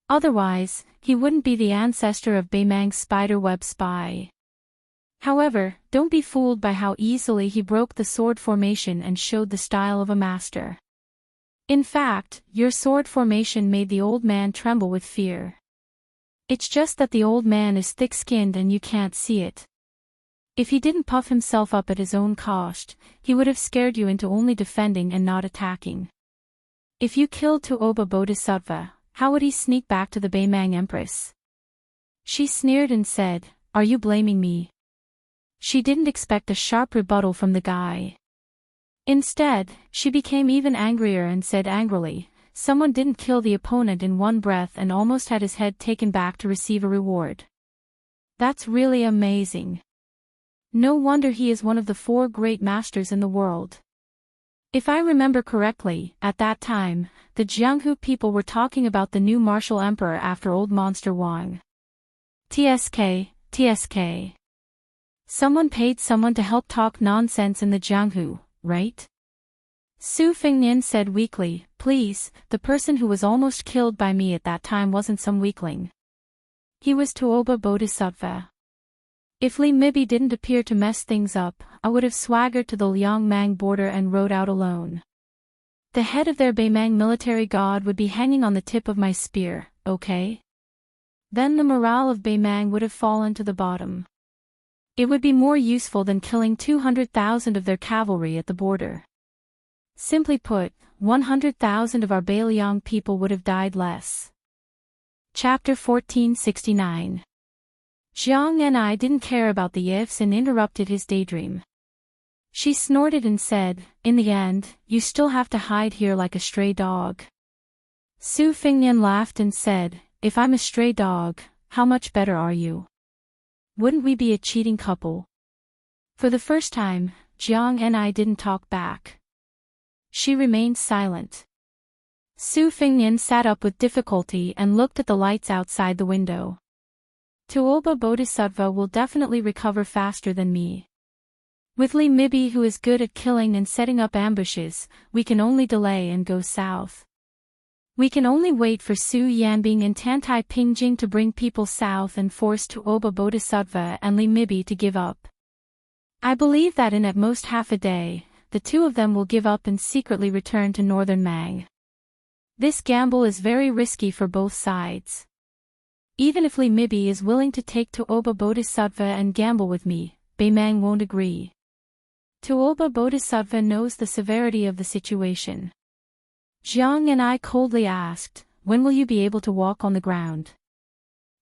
Otherwise, he wouldn't be the ancestor of Beimang's spiderweb spy. However, don't be fooled by how easily he broke the sword formation and showed the style of a master. In fact, your sword formation made the old man tremble with fear. It's just that the old man is thick-skinned and you can't see it. If he didn't puff himself up at his own cost, he would have scared you into only defending and not attacking. If you killed Tuoba Bodhisattva, how would he sneak back to the Beimang Empress?" She sneered and said, "Are you blaming me?" She didn't expect a sharp rebuttal from the guy. Instead, she became even angrier and said angrily, "Someone didn't kill the opponent in one breath and almost had his head taken back to receive a reward. That's really amazing. No wonder he is one of the 4 great masters in the world. If I remember correctly, at that time, the Jianghu people were talking about the new martial emperor after old monster Wang. TSK. Someone paid someone to help talk nonsense in the Jianghu, right? Su Fengnian said weakly, please, the person who was almost killed by me at that time wasn't some weakling. He was Tuoba Bodhisattva. If Li Mibi didn't appear to mess things up, I would have swaggered to the Liangmang border and rode out alone. The head of their Beimang military god would be hanging on the tip of my spear, okay? Then the morale of Beimang would have fallen to the bottom. It would be more useful than killing 200,000 of their cavalry at the border. Simply put, 100,000 of our Beiliang people would have died less. Chapter 1469. Jiang and I didn't care about the ifs and interrupted his daydream. She snorted and said, in the end, you still have to hide here like a stray dog. Su Fengnian laughed and said, if I'm a stray dog, how much better are you? Wouldn't we be a cheating couple? For the first time, Jiang and I didn't talk back. She remained silent. Su Fengnian sat up with difficulty and looked at the lights outside the window. Tuoba Bodhisattva will definitely recover faster than me. With Li Mibi who is good at killing and setting up ambushes, we can only delay and go south. We can only wait for Su Yanbing and Tantai Pingjing to bring people south and force Tuoba Bodhisattva and Li Mibi to give up. I believe that in at most half a day, the two of them will give up and secretly return to northern Mang. This gamble is very risky for both sides. Even if Li Mibi is willing to take Tuoba Bodhisattva and gamble with me, Beimang won't agree. Tuoba Bodhisattva knows the severity of the situation. Jiang and I coldly asked, when will you be able to walk on the ground?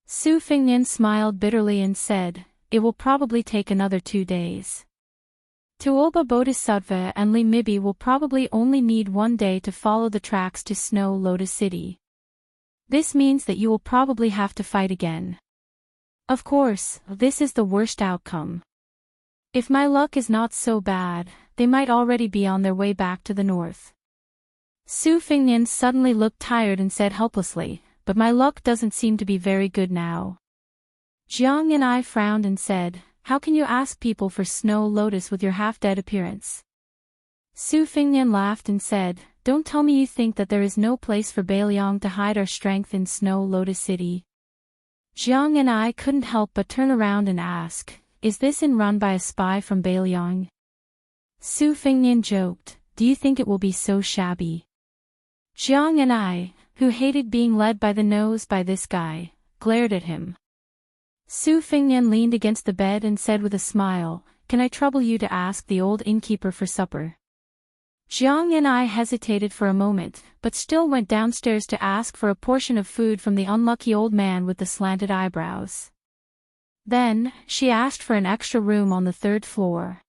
Su Fengnian smiled bitterly and said, it will probably take another 2 days. Tuoba Bodhisattva and Li Mibi will probably only need 1 day to follow the tracks to Snow Lotus City. This means that you will probably have to fight again. Of course, this is the worst outcome. If my luck is not so bad, they might already be on their way back to the north. Su Fengnian suddenly looked tired and said helplessly, but my luck doesn't seem to be very good now. Jiang and I frowned and said, how can you ask people for Snow Lotus with your half-dead appearance? Su Fengnian laughed and said, don't tell me you think that there is no place for Beiliang to hide our strength in Snow Lotus City. Jiang and I couldn't help but turn around and ask, is this inn run by a spy from Beiliang? Su Fengnian joked, do you think it will be so shabby? Jiang and I, who hated being led by the nose by this guy, glared at him. Su Fengnian leaned against the bed and said with a smile, can I trouble you to ask the old innkeeper for supper? Jiang and I hesitated for a moment, but still went downstairs to ask for a portion of food from the unlucky old man with the slanted eyebrows. Then, she asked for an extra room on the 3rd floor.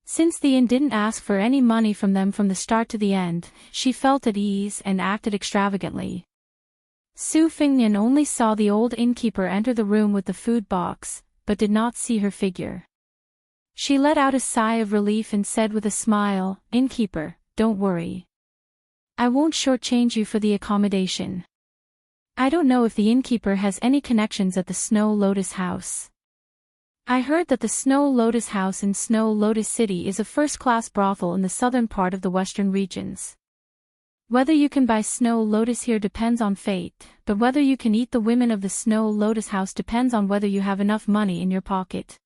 Since the inn didn't ask for any money from them from the start to the end, she felt at ease and acted extravagantly. Su Fengnian only saw the old innkeeper enter the room with the food box, but did not see her figure. She let out a sigh of relief and said with a smile, innkeeper, don't worry. I won't shortchange you for the accommodation. I don't know if the innkeeper has any connections at the Snow Lotus House. I heard that the Snow Lotus House in Snow Lotus City is a first-class brothel in the southern part of the western regions. Whether you can buy Snow Lotus here depends on fate, but whether you can eat the women of the Snow Lotus House depends on whether you have enough money in your pocket.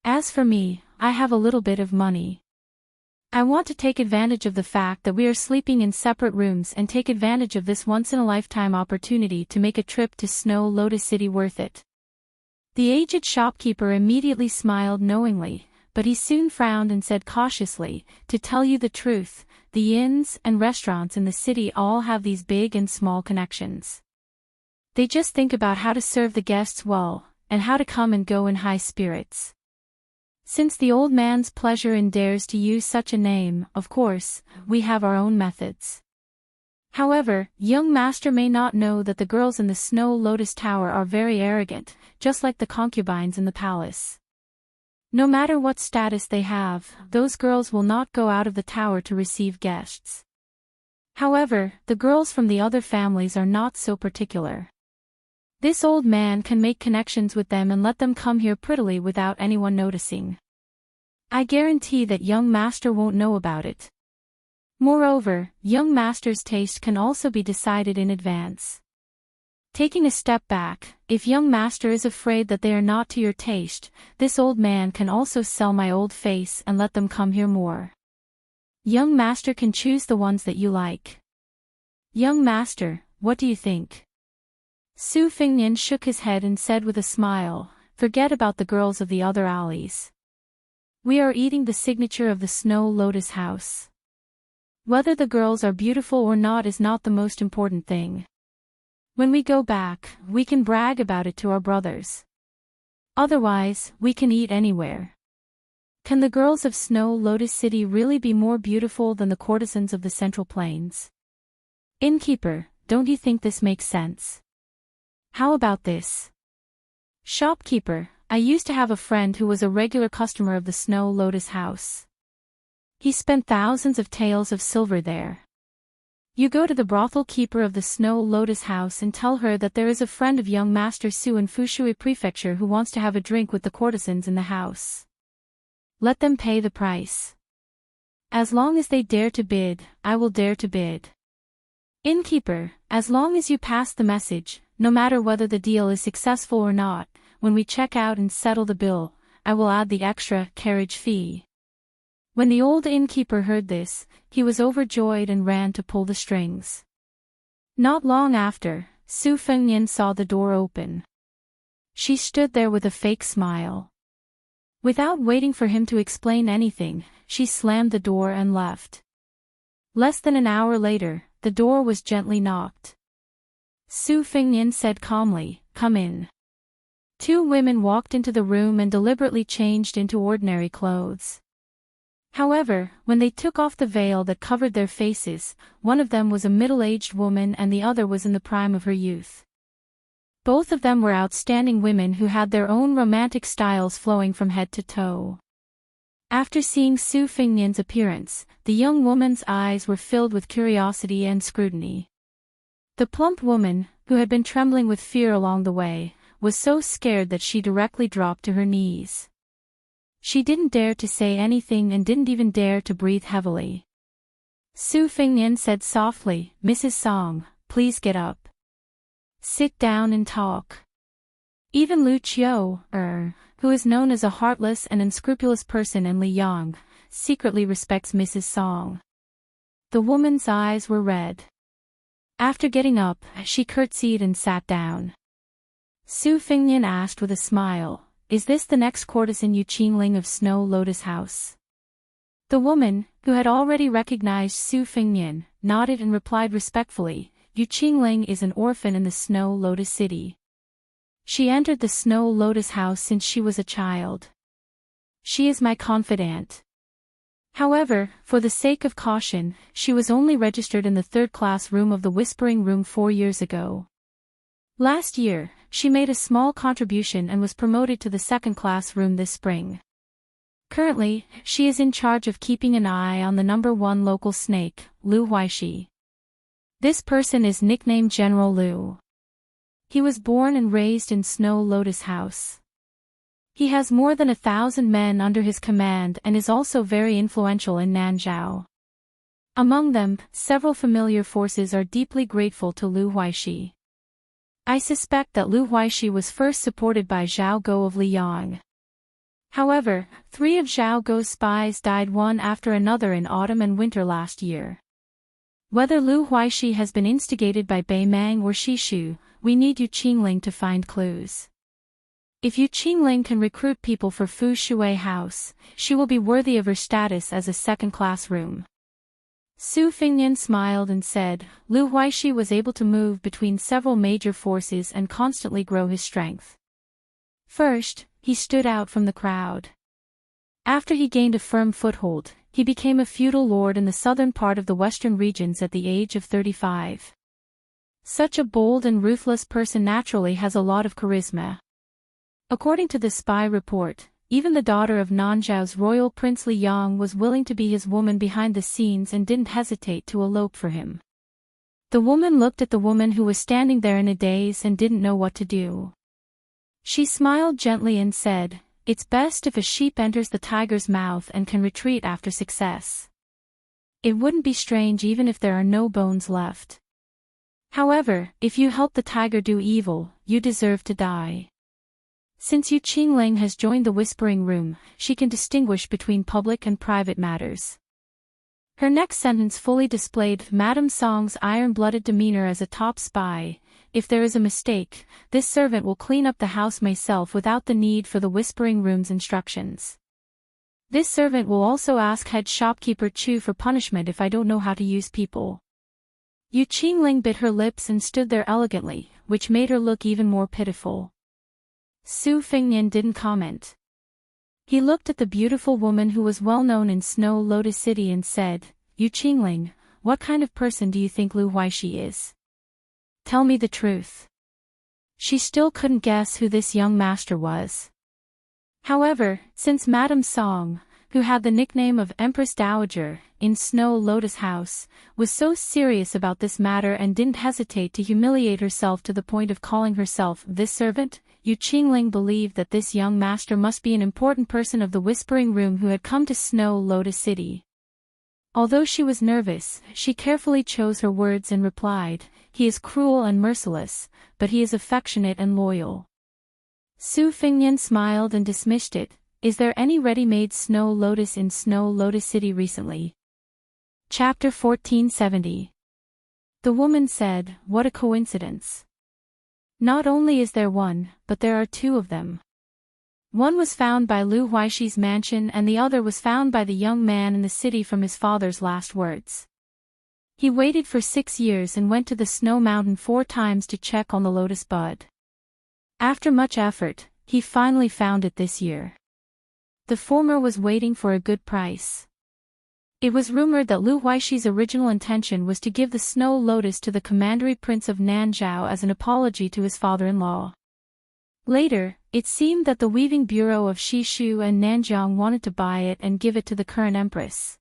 As for me, I have a little bit of money. I want to take advantage of the fact that we are sleeping in separate rooms and take advantage of this once-in-a-lifetime opportunity to make a trip to Snow Lotus City worth it. The aged shopkeeper immediately smiled knowingly, but he soon frowned and said cautiously, to tell you the truth, the inns and restaurants in the city all have these big and small connections. They just think about how to serve the guests well, and how to come and go in high spirits. Since the old man's pleasure in dares to use such a name, of course, we have our own methods. However, young master may not know that the girls in the Snow Lotus Tower are very arrogant, just like the concubines in the palace. No matter what status they have, those girls will not go out of the tower to receive guests. However, the girls from the other families are not so particular. This old man can make connections with them and let them come here prettily without anyone noticing. I guarantee that young master won't know about it. Moreover, young master's taste can also be decided in advance. Taking a step back, if young master is afraid that they are not to your taste, this old man can also sell my old face and let them come here more. Young master can choose the ones that you like. Young master, what do you think? Su Fengnian shook his head and said with a smile, forget about the girls of the other alleys. We are eating the signature of the Snow Lotus House. Whether the girls are beautiful or not is not the most important thing. When we go back, we can brag about it to our brothers. Otherwise, we can eat anywhere. Can the girls of Snow Lotus City really be more beautiful than the courtesans of the Central Plains? Innkeeper, don't you think this makes sense? How about this? Shopkeeper, I used to have a friend who was a regular customer of the Snow Lotus House. He spent thousands of taels of silver there. You go to the brothel keeper of the Snow Lotus House and tell her that there is a friend of young Master Su in Fushui Prefecture who wants to have a drink with the courtesans in the house. Let them pay the price. As long as they dare to bid, I will dare to bid. Innkeeper, as long as you pass the message, no matter whether the deal is successful or not, when we check out and settle the bill, I will add the extra carriage fee. When the old innkeeper heard this, he was overjoyed and ran to pull the strings. Not long after, Su Fengnian saw the door open. She stood there with a fake smile. Without waiting for him to explain anything, she slammed the door and left. Less than an hour later, the door was gently knocked. Su Fengnian said calmly, "Come in." Two women walked into the room and deliberately changed into ordinary clothes. However, when they took off the veil that covered their faces, one of them was a middle-aged woman and the other was in the prime of her youth. Both of them were outstanding women who had their own romantic styles flowing from head to toe. After seeing Su Fengnian's appearance, the young woman's eyes were filled with curiosity and scrutiny. The plump woman, who had been trembling with fear along the way, was so scared that she directly dropped to her knees. She didn't dare to say anything and didn't even dare to breathe heavily. Su Fengnian said softly, "Mrs. Song, please get up. Sit down and talk." Even Lu Qiu, who is known as a heartless and unscrupulous person in Liyang, secretly respects Mrs. Song. The woman's eyes were red. After getting up, she curtsied and sat down. Su Fengnian asked with a smile, "Is this the next courtesan Yu Qingling of Snow Lotus House?" The woman, who had already recognized Su Fengnian, nodded and replied respectfully, "Yu Qingling is an orphan in the Snow Lotus City. She entered the Snow Lotus House since she was a child. She is my confidant. However, for the sake of caution, she was only registered in the third-class room of the Whispering Room 4 years ago. Last year, she made a small contribution and was promoted to the second-class room this spring. Currently, she is in charge of keeping an eye on the number 1 local snake, Lu Huaishi. This person is nicknamed General Lu. He was born and raised in Snow Lotus House. He has more than 1,000 men under his command and is also very influential in Nanzhao. Among them, several familiar forces are deeply grateful to Lu Huaishi. I suspect that Lu Huaishi was first supported by Zhao Go of Liyang. However, 3 of Zhao Go's spies died one after another in autumn and winter last year. Whether Lu Huaishi has been instigated by Bei Mang or Shishu, we need Yu Qingling to find clues. If Yu Qingling can recruit people for Fu Shui House, she will be worthy of her status as a second-class room. Su Fengnian smiled and said, Lu Huaishi was able to move between several major forces and constantly grow his strength. First, he stood out from the crowd. After he gained a firm foothold, he became a feudal lord in the southern part of the western regions at the age of 35. Such a bold and ruthless person naturally has a lot of charisma. According to the spy report, even the daughter of Nanzhao's royal Prince Liang was willing to be his woman behind the scenes and didn't hesitate to elope for him. The woman looked at the woman who was standing there in a daze and didn't know what to do. She smiled gently and said, "It's best if a sheep enters the tiger's mouth and can retreat after success. It wouldn't be strange even if there are no bones left. However, if you help the tiger do evil, you deserve to die." Since Yu Qingling has joined the Whispering Room, she can distinguish between public and private matters. Her next sentence fully displayed Madame Song's iron-blooded demeanor as a top spy. "If there is a mistake, this servant will clean up the house myself without the need for the Whispering Room's instructions. This servant will also ask head shopkeeper Chu for punishment if I don't know how to use people." Yu Qingling bit her lips and stood there elegantly, which made her look even more pitiful. Su Fengnian didn't comment. He looked at the beautiful woman who was well known in Snow Lotus City and said, "Yu Qingling, what kind of person do you think Lu Huaishi is? Tell me the truth." She still couldn't guess who this young master was. However, since Madame Song, who had the nickname of Empress Dowager, in Snow Lotus House, was so serious about this matter and didn't hesitate to humiliate herself to the point of calling herself this servant, Yu Qingling believed that this young master must be an important person of the Whispering Room who had come to Snow Lotus City. Although she was nervous, she carefully chose her words and replied, "He is cruel and merciless, but he is affectionate and loyal." Su Fengnian smiled and dismissed it. "Is there any ready-made Snow Lotus in Snow Lotus City recently?" Chapter 1470. The woman said, "What a coincidence. Not only is there one, but there are two of them. One was found by Lu Huaishi's mansion and the other was found by the young man in the city from his father's last words. He waited for 6 years and went to the Snow Mountain 4 times to check on the lotus bud. After much effort, he finally found it this year. The former was waiting for a good price. It was rumored that Lu Huaishi's original intention was to give the Snow Lotus to the Commandery Prince of Nanzhao as an apology to his father-in-law. Later, it seemed that the Weaving Bureau of Shishu and Nanjiang wanted to buy it and give it to the current empress.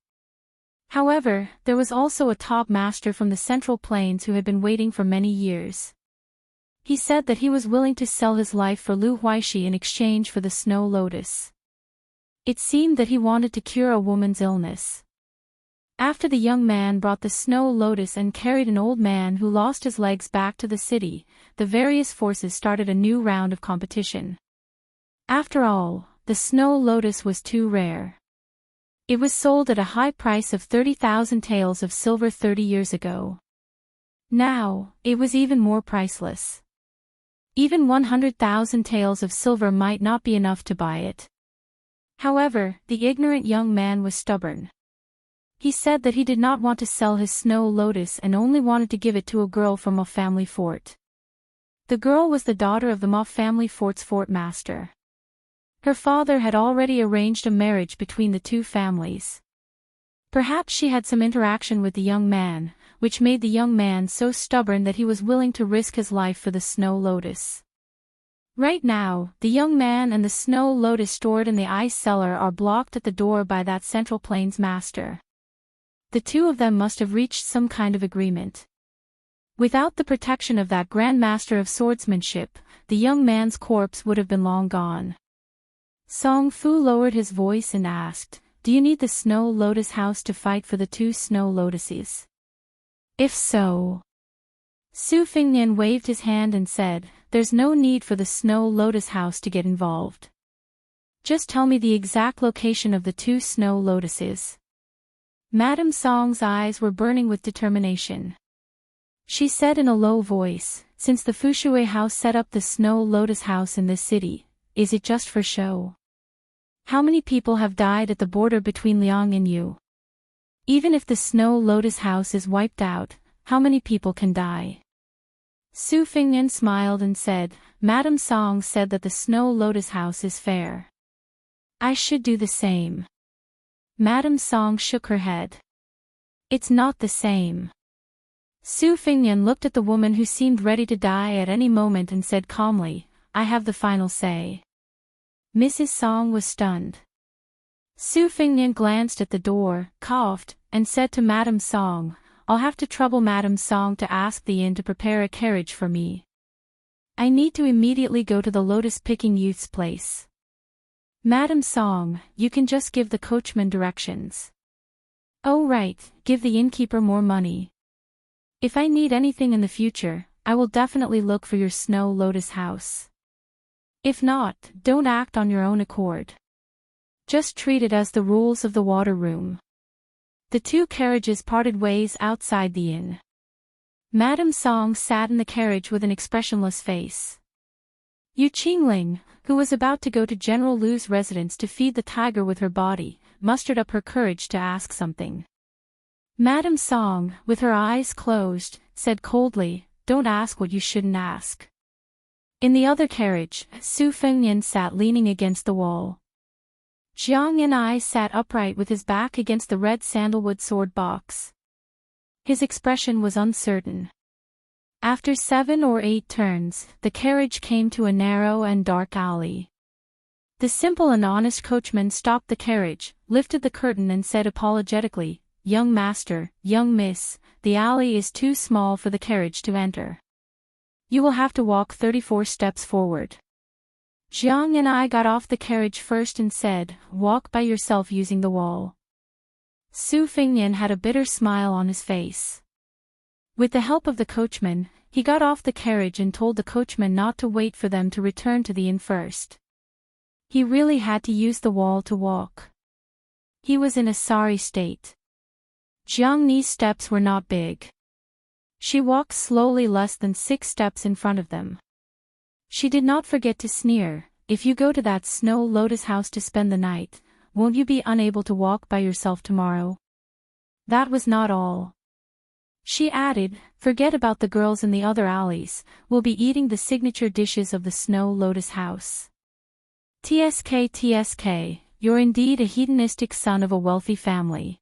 However, there was also a top master from the Central Plains who had been waiting for many years. He said that he was willing to sell his life for Lu Huaishi in exchange for the Snow Lotus. It seemed that he wanted to cure a woman's illness. After the young man brought the Snow Lotus and carried an old man who lost his legs back to the city, the various forces started a new round of competition. After all, the Snow Lotus was too rare. It was sold at a high price of 30,000 taels of silver 30 years ago. Now, it was even more priceless. Even 100,000 taels of silver might not be enough to buy it. However, the ignorant young man was stubborn. He said that he did not want to sell his Snow Lotus and only wanted to give it to a girl from a family fort. The girl was the daughter of the Ma family fort's fort master. Her father had already arranged a marriage between the two families. Perhaps she had some interaction with the young man, which made the young man so stubborn that he was willing to risk his life for the Snow Lotus. Right now, the young man and the Snow Lotus stored in the ice cellar are blocked at the door by that Central Plains master. The two of them must have reached some kind of agreement. Without the protection of that Grand Master of Swordsmanship, the young man's corpse would have been long gone. Song Fu lowered his voice and asked, "Do you need the Snow Lotus house to fight for the two Snow Lotuses? If so..." Su Fengnian waved his hand and said, "There's no need for the Snow Lotus house to get involved. Just tell me the exact location of the two Snow Lotuses." Madame Song's eyes were burning with determination. She said in a low voice, "Since the Fushui house set up the Snow Lotus house in this city, is it just for show? How many people have died at the border between Liang and Yu? Even if the Snow Lotus house is wiped out, how many people can die?" Su Fengnian smiled and said, "Madame Song said that the Snow Lotus house is fair. I should do the same." Madame Song shook her head. "It's not the same." Su Fengnian looked at the woman who seemed ready to die at any moment and said calmly, "I have the final say." Mrs. Song was stunned. Su Fengnian glanced at the door, coughed, and said to Madame Song, "I'll have to trouble Madame Song to ask the inn to prepare a carriage for me. I need to immediately go to the lotus-picking youth's place." "Madame Song, you can just give the coachman directions." "Oh right, give the innkeeper more money. If I need anything in the future, I will definitely look for your Snow Lotus house. If not, don't act on your own accord. Just treat it as the rules of the water room." The two carriages parted ways outside the inn. Madame Song sat in the carriage with an expressionless face. Yu Qingling, who was about to go to General Lu's residence to feed the tiger with her body, mustered up her courage to ask something. Madame Song, with her eyes closed, said coldly, "Don't ask what you shouldn't ask." In the other carriage, Su Fengnian sat leaning against the wall. Jiang Yan'ai sat upright with his back against the red sandalwood sword box. His expression was uncertain. After 7 or 8 turns, the carriage came to a narrow and dark alley. The simple and honest coachman stopped the carriage, lifted the curtain and said apologetically, "Young master, young miss, the alley is too small for the carriage to enter. You will have to walk 34 steps forward." Jiang and I got off the carriage first and said, "Walk by yourself using the wall." Su Fengnian had a bitter smile on his face. With the help of the coachman, he got off the carriage and told the coachman not to wait for them to return to the inn first. He really had to use the wall to walk. He was in a sorry state. Jiang Ni's steps were not big. She walked slowly less than 6 steps in front of them. She did not forget to sneer, "If you go to that Snow Lotus house to spend the night, won't you be unable to walk by yourself tomorrow?" That was not all. She added, "Forget about the girls in the other alleys, we'll be eating the signature dishes of the Snow Lotus house. TSK, you're indeed a hedonistic son of a wealthy family."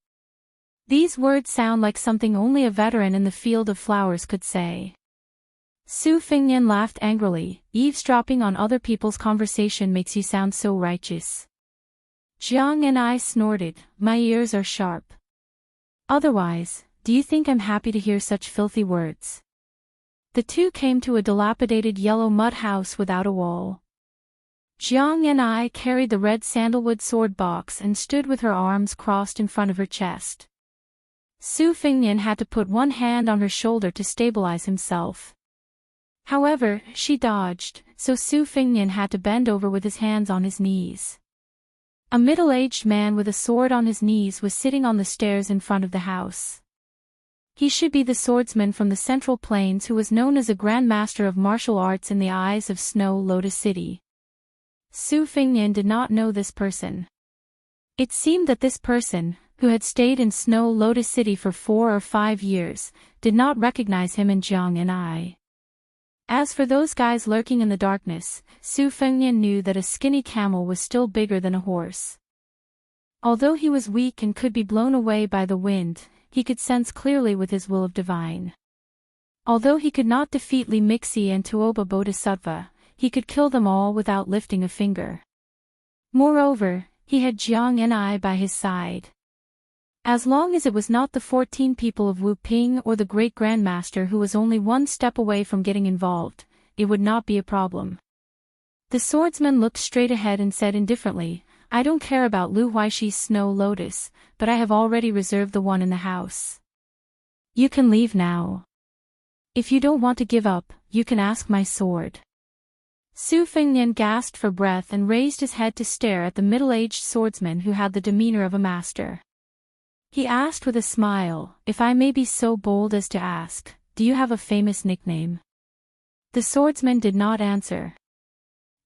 These words sound like something only a veteran in the field of flowers could say. Su Fengnian laughed angrily, "Eavesdropping on other people's conversation makes you sound so righteous." Jiang and I snorted, "My ears are sharp. Otherwise, do you think I'm happy to hear such filthy words?" The two came to a dilapidated yellow mud house without a wall. Jiang and I carried the red sandalwood sword box and stood with her arms crossed in front of her chest. Su Fengnian had to put one hand on her shoulder to stabilize himself. However, she dodged, so Su Fengnian had to bend over with his hands on his knees. A middle-aged man with a sword on his knees was sitting on the stairs in front of the house. He should be the swordsman from the Central Plains who was known as a Grand Master of martial arts in the eyes of Snow Lotus City. Su Fengnian did not know this person. It seemed that this person, who had stayed in Snow Lotus City for 4 or 5 years, did not recognize him in Jiang and I. As for those guys lurking in the darkness, Su Fengnian knew that a skinny camel was still bigger than a horse. Although he was weak and could be blown away by the wind, he could sense clearly with his will of divine. Although he could not defeat Li Mixi and Tuoba Bodhisattva, he could kill them all without lifting a finger. Moreover, he had Jiang and I by his side. As long as it was not the 14 people of Wu Ping or the great grandmaster who was only one step away from getting involved, it would not be a problem. The swordsman looked straight ahead and said indifferently, "I don't care about Lu Huaishi's Snow Lotus, but I have already reserved the one in the house. You can leave now. If you don't want to give up, you can ask my sword." Su Fengnian gasped for breath and raised his head to stare at the middle-aged swordsman who had the demeanor of a master. He asked with a smile, "If I may be so bold as to ask, do you have a famous nickname?" The swordsman did not answer.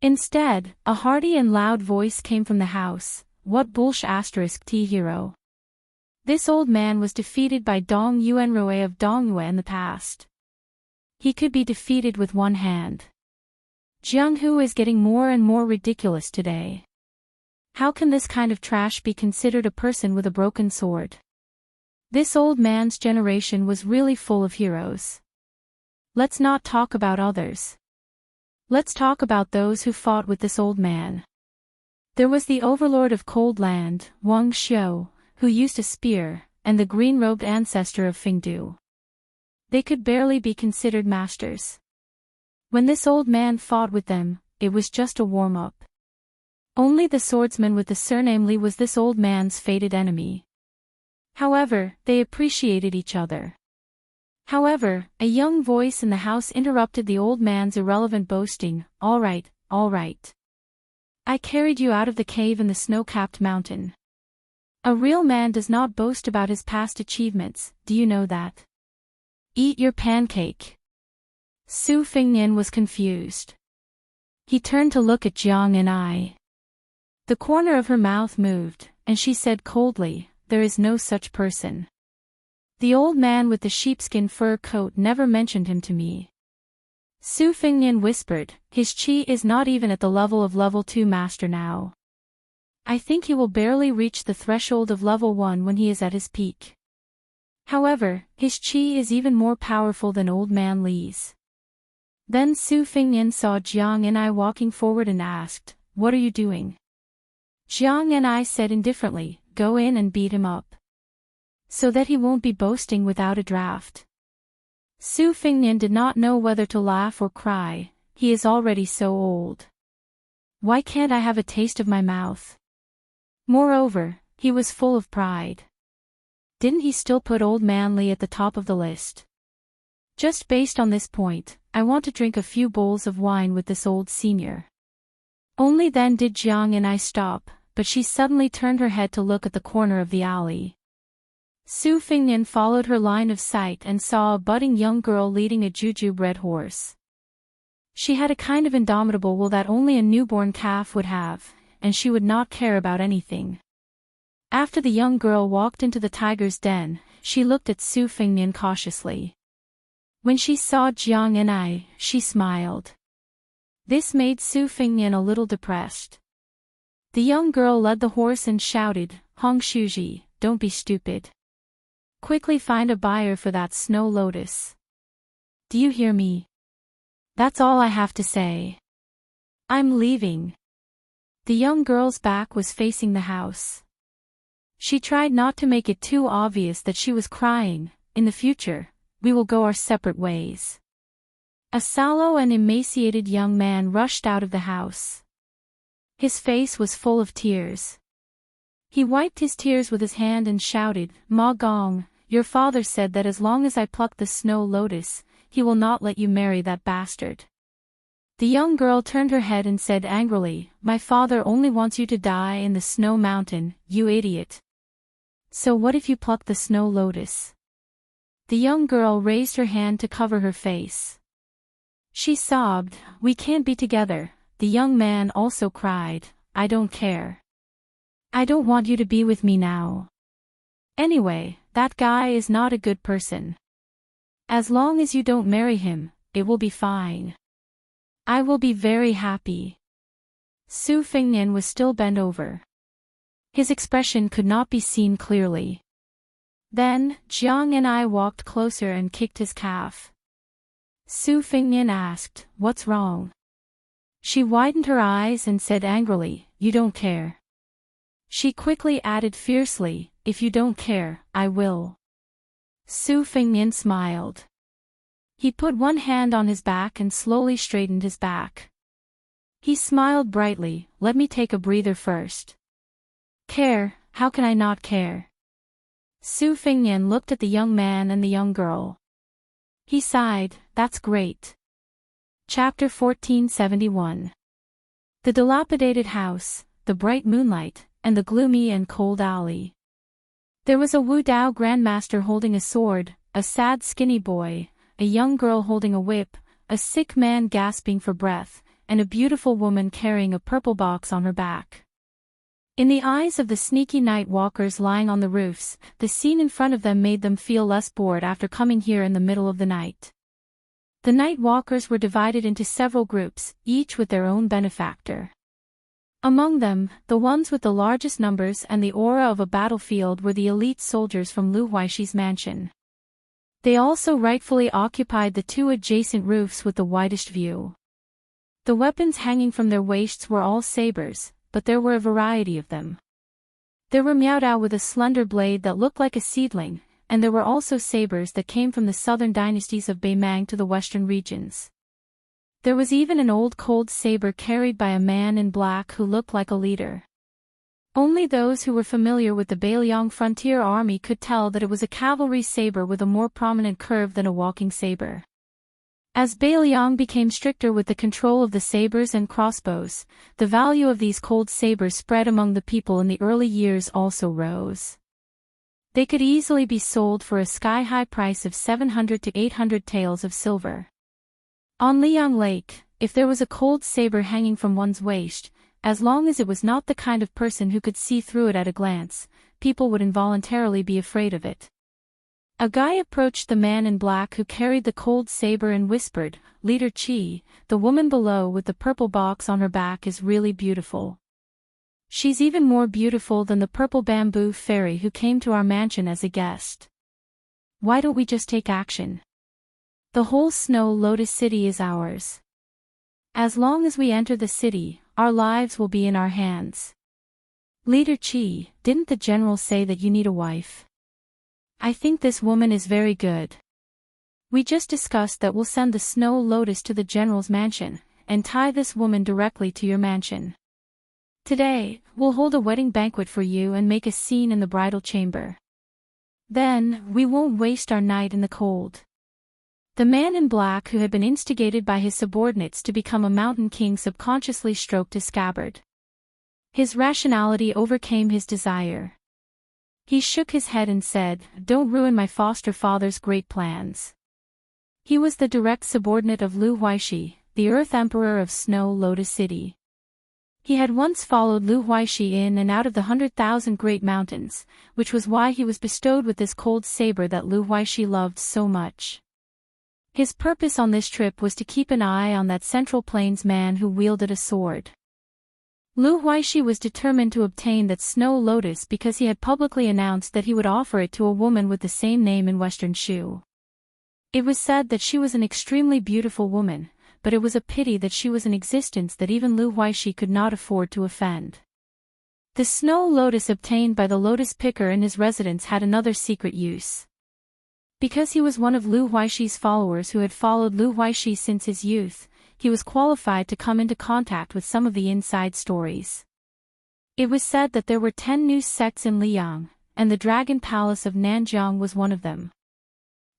Instead, a hearty and loud voice came from the house, "What bullsh** T hero?" This old man was defeated by Dong Yuanrui of Dongyue in the past. He could be defeated with one hand. Jianghu is getting more and more ridiculous today. How can this kind of trash be considered a person with a broken sword? This old man's generation was really full of heroes. Let's not talk about others. Let's talk about those who fought with this old man. There was the overlord of Cold Land, Wuxia, who used a spear, and the green-robed ancestor of Fingdu. They could barely be considered masters. When this old man fought with them, it was just a warm-up. Only the swordsman with the surname Li was this old man's fated enemy. However, they appreciated each other. However, a young voice in the house interrupted the old man's irrelevant boasting. All right, all right. I carried you out of the cave in the snow-capped mountain. A real man does not boast about his past achievements, do you know that? Eat your pancake. Su Fingnian was confused. He turned to look at Jiang and I. The corner of her mouth moved, and she said coldly, there is no such person. The old man with the sheepskin fur coat never mentioned him to me. Su Fingnian whispered, his chi is not even at the level of level 2 master now. I think he will barely reach the threshold of level 1 when he is at his peak. However, his chi is even more powerful than old man Li's. Then Su Fingnian saw Jiang and I walking forward and asked, what are you doing? Jiang and I said indifferently, go in and beat him up. So that he won't be boasting without a draft. Su Fingnian did not know whether to laugh or cry, he is already so old. Why can't I have a taste of my mouth? Moreover, he was full of pride. Didn't he still put old man Li at the top of the list? Just based on this point, I want to drink a few bowls of wine with this old senior. Only then did Jiang and I stop, but she suddenly turned her head to look at the corner of the alley. Su Fingnian followed her line of sight and saw a budding young girl leading a jujube red horse. She had a kind of indomitable will that only a newborn calf would have, and she would not care about anything. After the young girl walked into the tiger's den, she looked at Su Fingnian cautiously. When she saw Jiang and I, she smiled. This made Su Fingnian a little depressed. The young girl led the horse and shouted, Hong Shuji, don't be stupid. Quickly find a buyer for that snow lotus. Do you hear me? That's all I have to say. I'm leaving. The young girl's back was facing the house. She tried not to make it too obvious that she was crying. In the future, we will go our separate ways. A sallow and emaciated young man rushed out of the house. His face was full of tears. He wiped his tears with his hand and shouted, Ma Gong, your father said that as long as I pluck the snow lotus, he will not let you marry that bastard. The young girl turned her head and said angrily, my father only wants you to die in the snow mountain, you idiot. So what if you pluck the snow lotus? The young girl raised her hand to cover her face. She sobbed, we can't be together. The young man also cried, I don't care. I don't want you to be with me now. Anyway, that guy is not a good person. As long as you don't marry him, it will be fine. I will be very happy. Su Fingnian was still bent over. His expression could not be seen clearly. Then, Jiang and I walked closer and kicked his calf. Su Fingnian asked, what's wrong? She widened her eyes and said angrily, you don't care. She quickly added fiercely, if you don't care, I will. Su Fingnian smiled. He put one hand on his back and slowly straightened his back. He smiled brightly, let me take a breather first. Care, how can I not care? Su Fingnian looked at the young man and the young girl. He sighed, that's great. Chapter 1471. The dilapidated house, the bright moonlight, and the gloomy and cold alley. There was a Wu Dao grandmaster holding a sword, a sad skinny boy, a young girl holding a whip, a sick man gasping for breath, and a beautiful woman carrying a purple box on her back. In the eyes of the sneaky night walkers lying on the roofs, the scene in front of them made them feel less bored after coming here in the middle of the night. The night walkers were divided into several groups, each with their own benefactor. Among them, the ones with the largest numbers and the aura of a battlefield were the elite soldiers from Lu Huaishi's mansion. They also rightfully occupied the two adjacent roofs with the widest view. The weapons hanging from their waists were all sabers, but there were a variety of them. There were Miaodao with a slender blade that looked like a seedling, and there were also sabers that came from the southern dynasties of Beimang to the western regions. There was even an old cold saber carried by a man in black who looked like a leader. Only those who were familiar with the Beiliang frontier army could tell that it was a cavalry saber with a more prominent curve than a walking saber. As Beiliang became stricter with the control of the sabers and crossbows, the value of these cold sabers spread among the people in the early years also rose. They could easily be sold for a sky-high price of 700 to 800 taels of silver. On Liang Lake, if there was a cold saber hanging from one's waist, as long as it was not the kind of person who could see through it at a glance, people would involuntarily be afraid of it. A guy approached the man in black who carried the cold saber and whispered, "Leader Qi, the woman below with the purple box on her back is really beautiful. She's even more beautiful than the purple bamboo fairy who came to our mansion as a guest. Why don't we just take action? The whole Snow Lotus City is ours. As long as we enter the city, our lives will be in our hands." "Leader Qi, didn't the general say that you need a wife? I think this woman is very good. We just discussed that we'll send the Snow Lotus to the general's mansion, and tie this woman directly to your mansion. Today, we'll hold a wedding banquet for you and make a scene in the bridal chamber. Then, we won't waste our night in the cold." The man in black who had been instigated by his subordinates to become a mountain king subconsciously stroked his scabbard. His rationality overcame his desire. He shook his head and said, "Don't ruin my foster father's great plans." He was the direct subordinate of Lu Huaishi, the Earth Emperor of Snow Lotus City. He had once followed Lu Huaishi in and out of the 100,000 Great Mountains, which was why he was bestowed with this cold saber that Lu Huaishi loved so much. His purpose on this trip was to keep an eye on that Central Plains man who wielded a sword. Lu Huaishi was determined to obtain that Snow Lotus because he had publicly announced that he would offer it to a woman with the same name in Western Shu. It was said that she was an extremely beautiful woman, but it was a pity that she was in existence that even Lu Huaishi could not afford to offend. The Snow Lotus obtained by the Lotus Picker in his residence had another secret use. Because he was one of Lu Huaishi's followers who had followed Lu Huaishi since his youth, he was qualified to come into contact with some of the inside stories. It was said that there were 10 new sects in Liang, and the Dragon Palace of Nanjiang was one of them.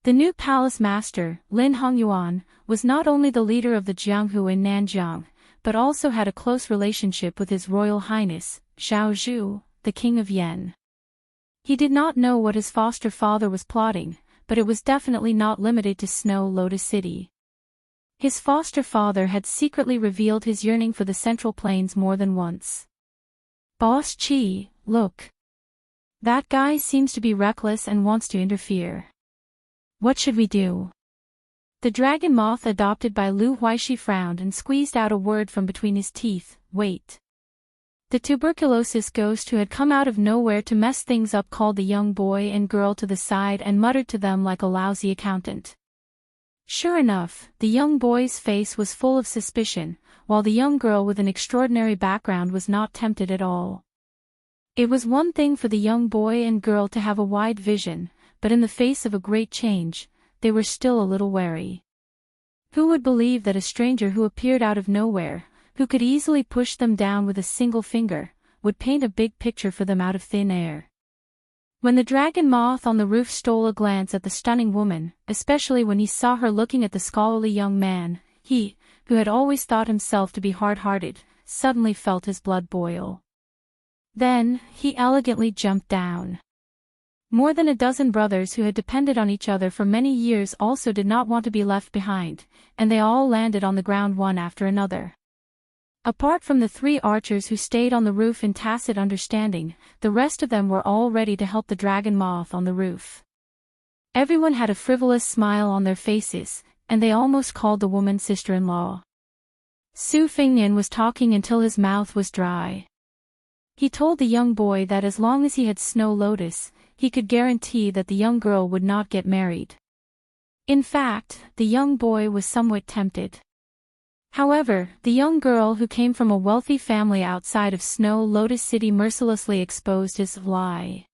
The new palace master, Lin Hongyuan, was not only the leader of the Jianghu in Nanjiang, but also had a close relationship with His Royal Highness, Xiao Zhu, the King of Yen. He did not know what his foster father was plotting, but it was definitely not limited to Snow Lotus City. His foster father had secretly revealed his yearning for the Central Plains more than once. "Boss Qi, look. That guy seems to be reckless and wants to interfere. What should we do?" The dragon moth adopted by Lu Huaishi frowned and squeezed out a word from between his teeth, "Wait." The tuberculosis ghost who had come out of nowhere to mess things up called the young boy and girl to the side and muttered to them like a lousy accountant. Sure enough, the young boy's face was full of suspicion, while the young girl with an extraordinary background was not tempted at all. It was one thing for the young boy and girl to have a wide vision, but in the face of a great change, they were still a little wary. Who would believe that a stranger who appeared out of nowhere, who could easily push them down with a single finger, would paint a big picture for them out of thin air? When the dragon moth on the roof stole a glance at the stunning woman, especially when he saw her looking at the scholarly young man, he, who had always thought himself to be hard-hearted, suddenly felt his blood boil. Then, he elegantly jumped down. More than a dozen brothers who had depended on each other for many years also did not want to be left behind, and they all landed on the ground one after another. Apart from the 3 archers who stayed on the roof in tacit understanding, the rest of them were all ready to help the dragon moth on the roof. Everyone had a frivolous smile on their faces, and they almost called the woman sister-in-law. Su Fingnian was talking until his mouth was dry. He told the young boy that as long as he had Snow Lotus, he could guarantee that the young girl would not get married. In fact, the young boy was somewhat tempted. However, the young girl who came from a wealthy family outside of Snow Lotus City mercilessly exposed his lie.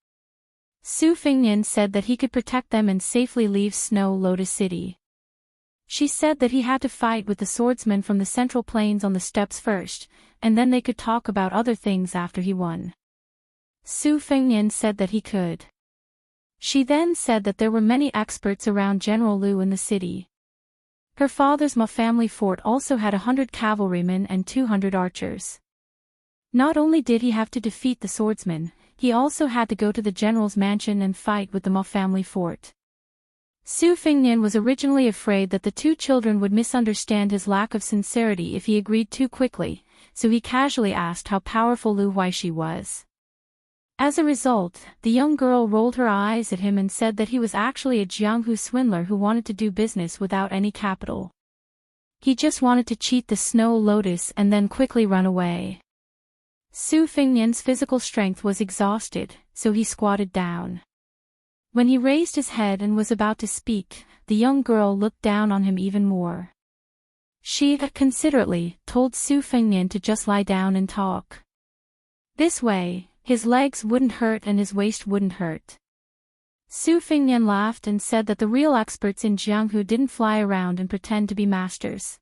Su Fengnian said that he could protect them and safely leave Snow Lotus City. She said that he had to fight with the swordsman from the Central Plains on the steps first, and then they could talk about other things after he won. Su Fengnian said that he could. She then said that there were many experts around General Liu in the city. Her father's Ma family fort also had 100 cavalrymen and 200 archers. Not only did he have to defeat the swordsman, he also had to go to the general's mansion and fight with the Ma family fort. Su Fengnian was originally afraid that the two children would misunderstand his lack of sincerity if he agreed too quickly, so he casually asked how powerful Lu Huixi was. As a result, the young girl rolled her eyes at him and said that he was actually a Jianghu swindler who wanted to do business without any capital. He just wanted to cheat the Snow Lotus and then quickly run away. Su Fengnian's physical strength was exhausted, so he squatted down. When he raised his head and was about to speak, the young girl looked down on him even more. She, considerately, told Su Fengnian to just lie down and talk. This way, his legs wouldn't hurt and his waist wouldn't hurt. Su Fengnian laughed and said that the real experts in Jianghu didn't fly around and pretend to be masters.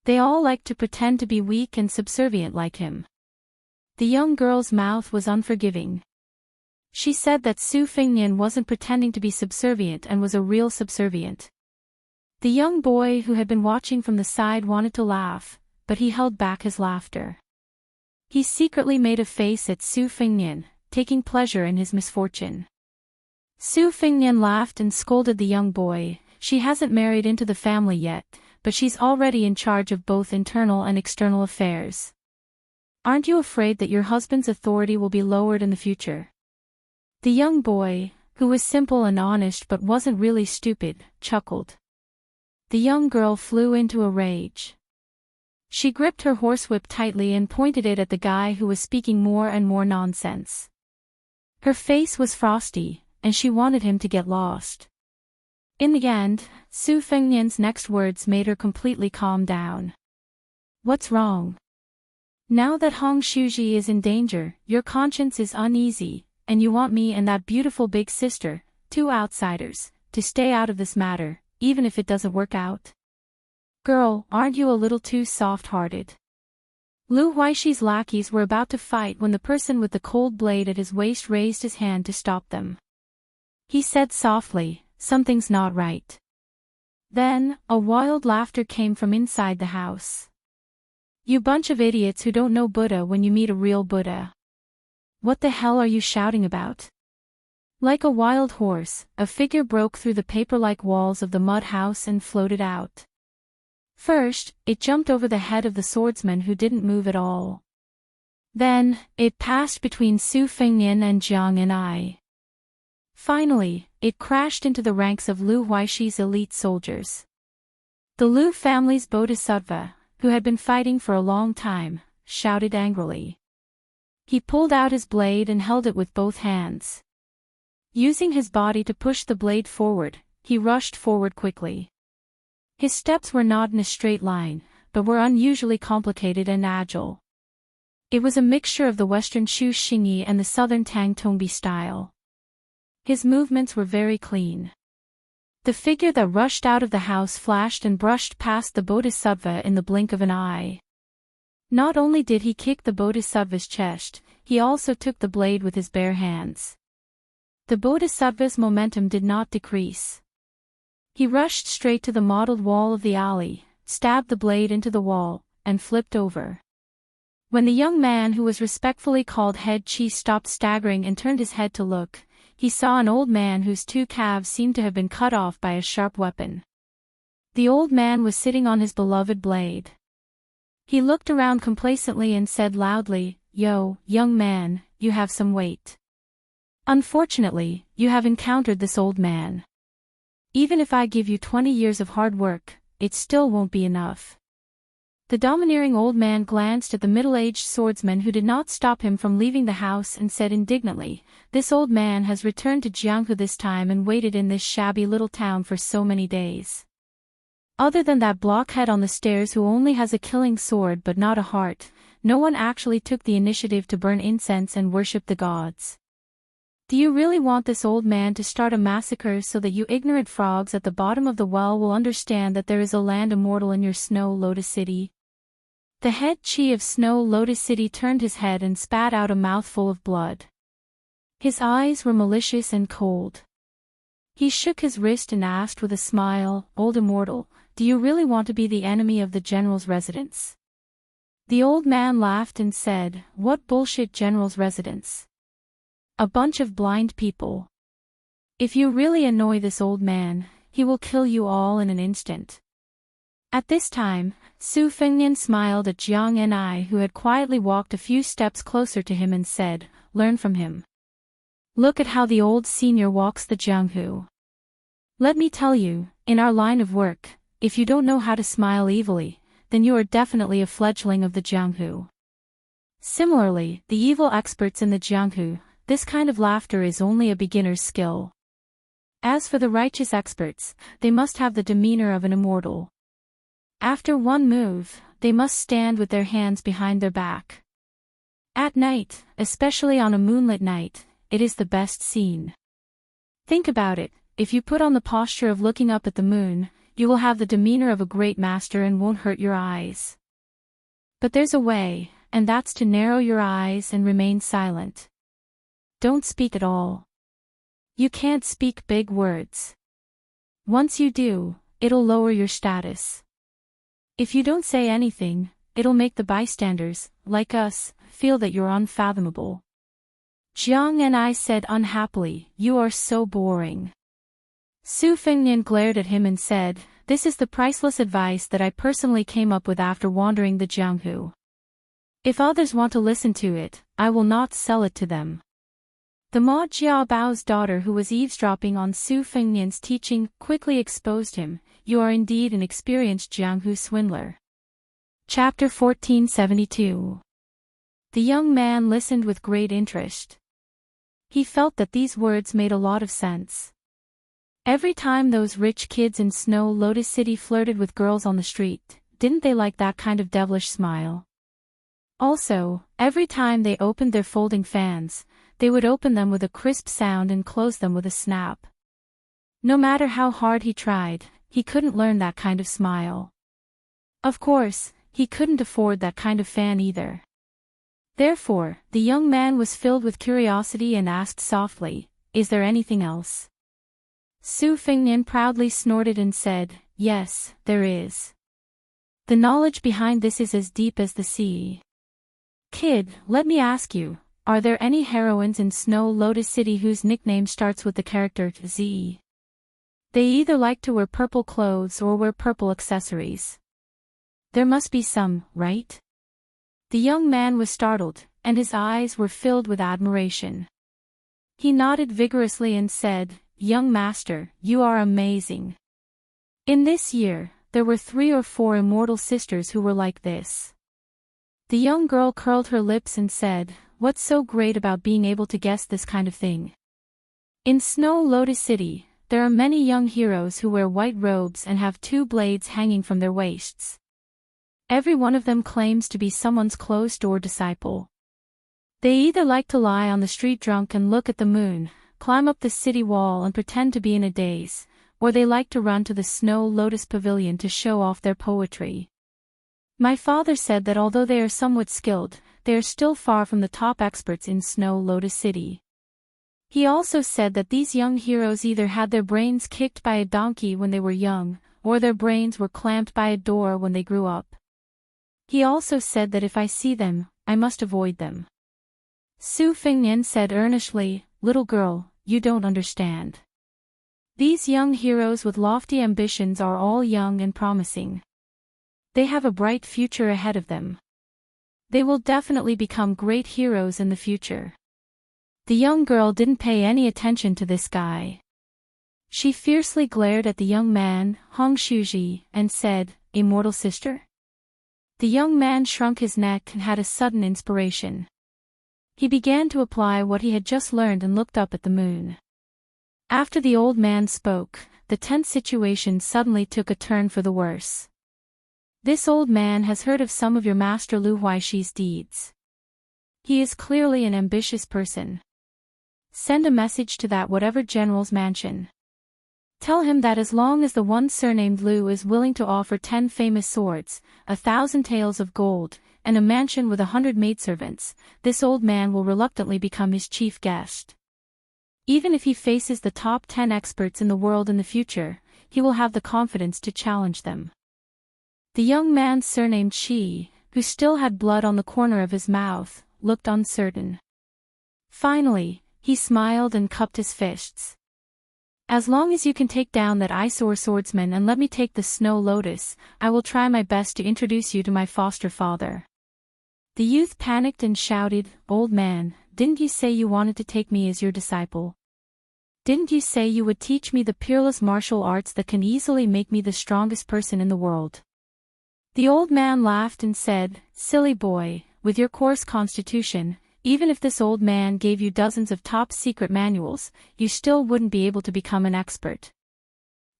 They all liked to pretend to be weak and subservient like him. The young girl's mouth was unforgiving. She said that Su Fengnian wasn't pretending to be subservient and was a real subservient. The young boy who had been watching from the side wanted to laugh, but he held back his laughter. He secretly made a face at Su Fengnian, taking pleasure in his misfortune. Su Fengnian laughed and scolded the young boy. She hasn't married into the family yet, but she's already in charge of both internal and external affairs. Aren't you afraid that your husband's authority will be lowered in the future? The young boy, who was simple and honest but wasn't really stupid, chuckled. The young girl flew into a rage. She gripped her horsewhip tightly and pointed it at the guy who was speaking more and more nonsense. Her face was frosty, and she wanted him to get lost. In the end, Su Fengnian's next words made her completely calm down. What's wrong? Now that Hong Shuji is in danger, your conscience is uneasy, and you want me and that beautiful big sister, two outsiders, to stay out of this matter, even if it doesn't work out? Girl, aren't you a little too soft-hearted? Lu Huixi's lackeys were about to fight when the person with the cold blade at his waist raised his hand to stop them. He said softly, "Something's not right." Then, a wild laughter came from inside the house. You bunch of idiots who don't know Buddha when you meet a real Buddha. What the hell are you shouting about? Like a wild horse, a figure broke through the paper-like walls of the mud house and floated out. First, it jumped over the head of the swordsman who didn't move at all. Then, it passed between Su Fengnian and Jiang and I. Finally, it crashed into the ranks of Lu Huixi's elite soldiers. The Lu family's bodhisattva, who had been fighting for a long time, shouted angrily. He pulled out his blade and held it with both hands. Using his body to push the blade forward, he rushed forward quickly. His steps were not in a straight line, but were unusually complicated and agile. It was a mixture of the Western Shu Xingyi and the Southern Tang Tongbi style. His movements were very clean. The figure that rushed out of the house flashed and brushed past the bodhisattva in the blink of an eye. Not only did he kick the bodhisattva's chest, he also took the blade with his bare hands. The bodhisattva's momentum did not decrease. He rushed straight to the mottled wall of the alley, stabbed the blade into the wall, and flipped over. When the young man who was respectfully called Head Chi stopped staggering and turned his head to look, he saw an old man whose two calves seemed to have been cut off by a sharp weapon. The old man was sitting on his beloved blade. He looked around complacently and said loudly, "Yo, young man, you have some weight. Unfortunately, you have encountered this old man. Even if I give you 20 years of hard work, it still won't be enough." The domineering old man glanced at the middle-aged swordsman who did not stop him from leaving the house and said indignantly, "This old man has returned to Jianghu this time and waited in this shabby little town for so many days. Other than that blockhead on the stairs who only has a killing sword but not a heart, no one actually took the initiative to burn incense and worship the gods. Do you really want this old man to start a massacre so that you ignorant frogs at the bottom of the well will understand that there is a land immortal in your Snow Lotus City? The head chi of Snow Lotus City turned his head and spat out a mouthful of blood. His eyes were malicious and cold. He shook his wrist and asked with a smile, "Old Immortal, do you really want to be the enemy of the general's residence?" The old man laughed and said, "What bullshit general's residence? A bunch of blind people. If you really annoy this old man, he will kill you all in an instant." At this time, Su Fengnian smiled at Jiang Ni, who had quietly walked a few steps closer to him and said, "Learn from him. Look at how the old senior walks the Jianghu. Let me tell you, in our line of work, if you don't know how to smile evilly, then you are definitely a fledgling of the Jianghu. Similarly, the evil experts in the Jianghu, this kind of laughter is only a beginner's skill. As for the righteous experts, they must have the demeanor of an immortal. After one move, they must stand with their hands behind their back. At night, especially on a moonlit night, it is the best scene. Think about it, if you put on the posture of looking up at the moon, you will have the demeanor of a great master and won't hurt your eyes. But there's a way, and that's to narrow your eyes and remain silent. Don't speak at all. You can't speak big words. Once you do, it'll lower your status. If you don't say anything, it'll make the bystanders, like us, feel that you're unfathomable." Jiang Ni said unhappily, "You are so boring." Su Fengnian glared at him and said, "This is the priceless advice that I personally came up with after wandering the Jianghu. If others want to listen to it, I will not sell it to them." The Ma Jiabao's daughter, who was eavesdropping on Su Fengnian's teaching, quickly exposed him. "You are indeed an experienced Jianghu swindler." Chapter 1472. The young man listened with great interest. He felt that these words made a lot of sense. Every time those rich kids in Snow Lotus City flirted with girls on the street, didn't they like that kind of devilish smile? Also, every time they opened their folding fans, they would open them with a crisp sound and close them with a snap. No matter how hard he tried, he couldn't learn that kind of smile. Of course, he couldn't afford that kind of fan either. Therefore, the young man was filled with curiosity and asked softly, "Is there anything else?" Su Fengnian proudly snorted and said, "Yes, there is. The knowledge behind this is as deep as the sea. Kid, let me ask you, are there any heroines in Snow Lotus City whose nickname starts with the character Z? They either like to wear purple clothes or wear purple accessories. There must be some, right?" The young man was startled, and his eyes were filled with admiration. He nodded vigorously and said, "Young master, you are amazing. In this year, there were 3 or 4 immortal sisters who were like this." The young girl curled her lips and said, "What's so great about being able to guess this kind of thing? In Snow Lotus City, there are many young heroes who wear white robes and have 2 blades hanging from their waists. Every one of them claims to be someone's closed-door disciple. They either like to lie on the street drunk and look at the moon, climb up the city wall and pretend to be in a daze, or they like to run to the Snow Lotus Pavilion to show off their poetry. My father said that although they are somewhat skilled, they are still far from the top experts in Snow Lotus City. He also said that these young heroes either had their brains kicked by a donkey when they were young, or their brains were clamped by a door when they grew up. He also said that if I see them, I must avoid them." Su Fengnian said earnestly, "Little girl, you don't understand. These young heroes with lofty ambitions are all young and promising. They have a bright future ahead of them. They will definitely become great heroes in the future." The young girl didn't pay any attention to this guy. She fiercely glared at the young man, Hong Shuji, and said, "Immortal sister?" The young man shrunk his neck and had a sudden inspiration. He began to apply what he had just learned and looked up at the moon. After the old man spoke, the tense situation suddenly took a turn for the worse. This old man has heard of some of your master Lu Huaishi's deeds. He is clearly an ambitious person. Send a message to that whatever general's mansion. Tell him that as long as the one surnamed Lu is willing to offer 10 famous swords, 1,000 taels of gold, and a mansion with 100 maidservants, this old man will reluctantly become his chief guest. Even if he faces the top 10 experts in the world in the future, he will have the confidence to challenge them. The young man surnamed Shi, who still had blood on the corner of his mouth, looked uncertain. Finally, he smiled and cupped his fists. As long as you can take down that eyesore swordsman and let me take the Snow Lotus, I will try my best to introduce you to my foster father. The youth panicked and shouted, "Old man, didn't you say you wanted to take me as your disciple? Didn't you say you would teach me the peerless martial arts that can easily make me the strongest person in the world?" The old man laughed and said, "Silly boy, with your coarse constitution, even if this old man gave you dozens of top-secret manuals, you still wouldn't be able to become an expert.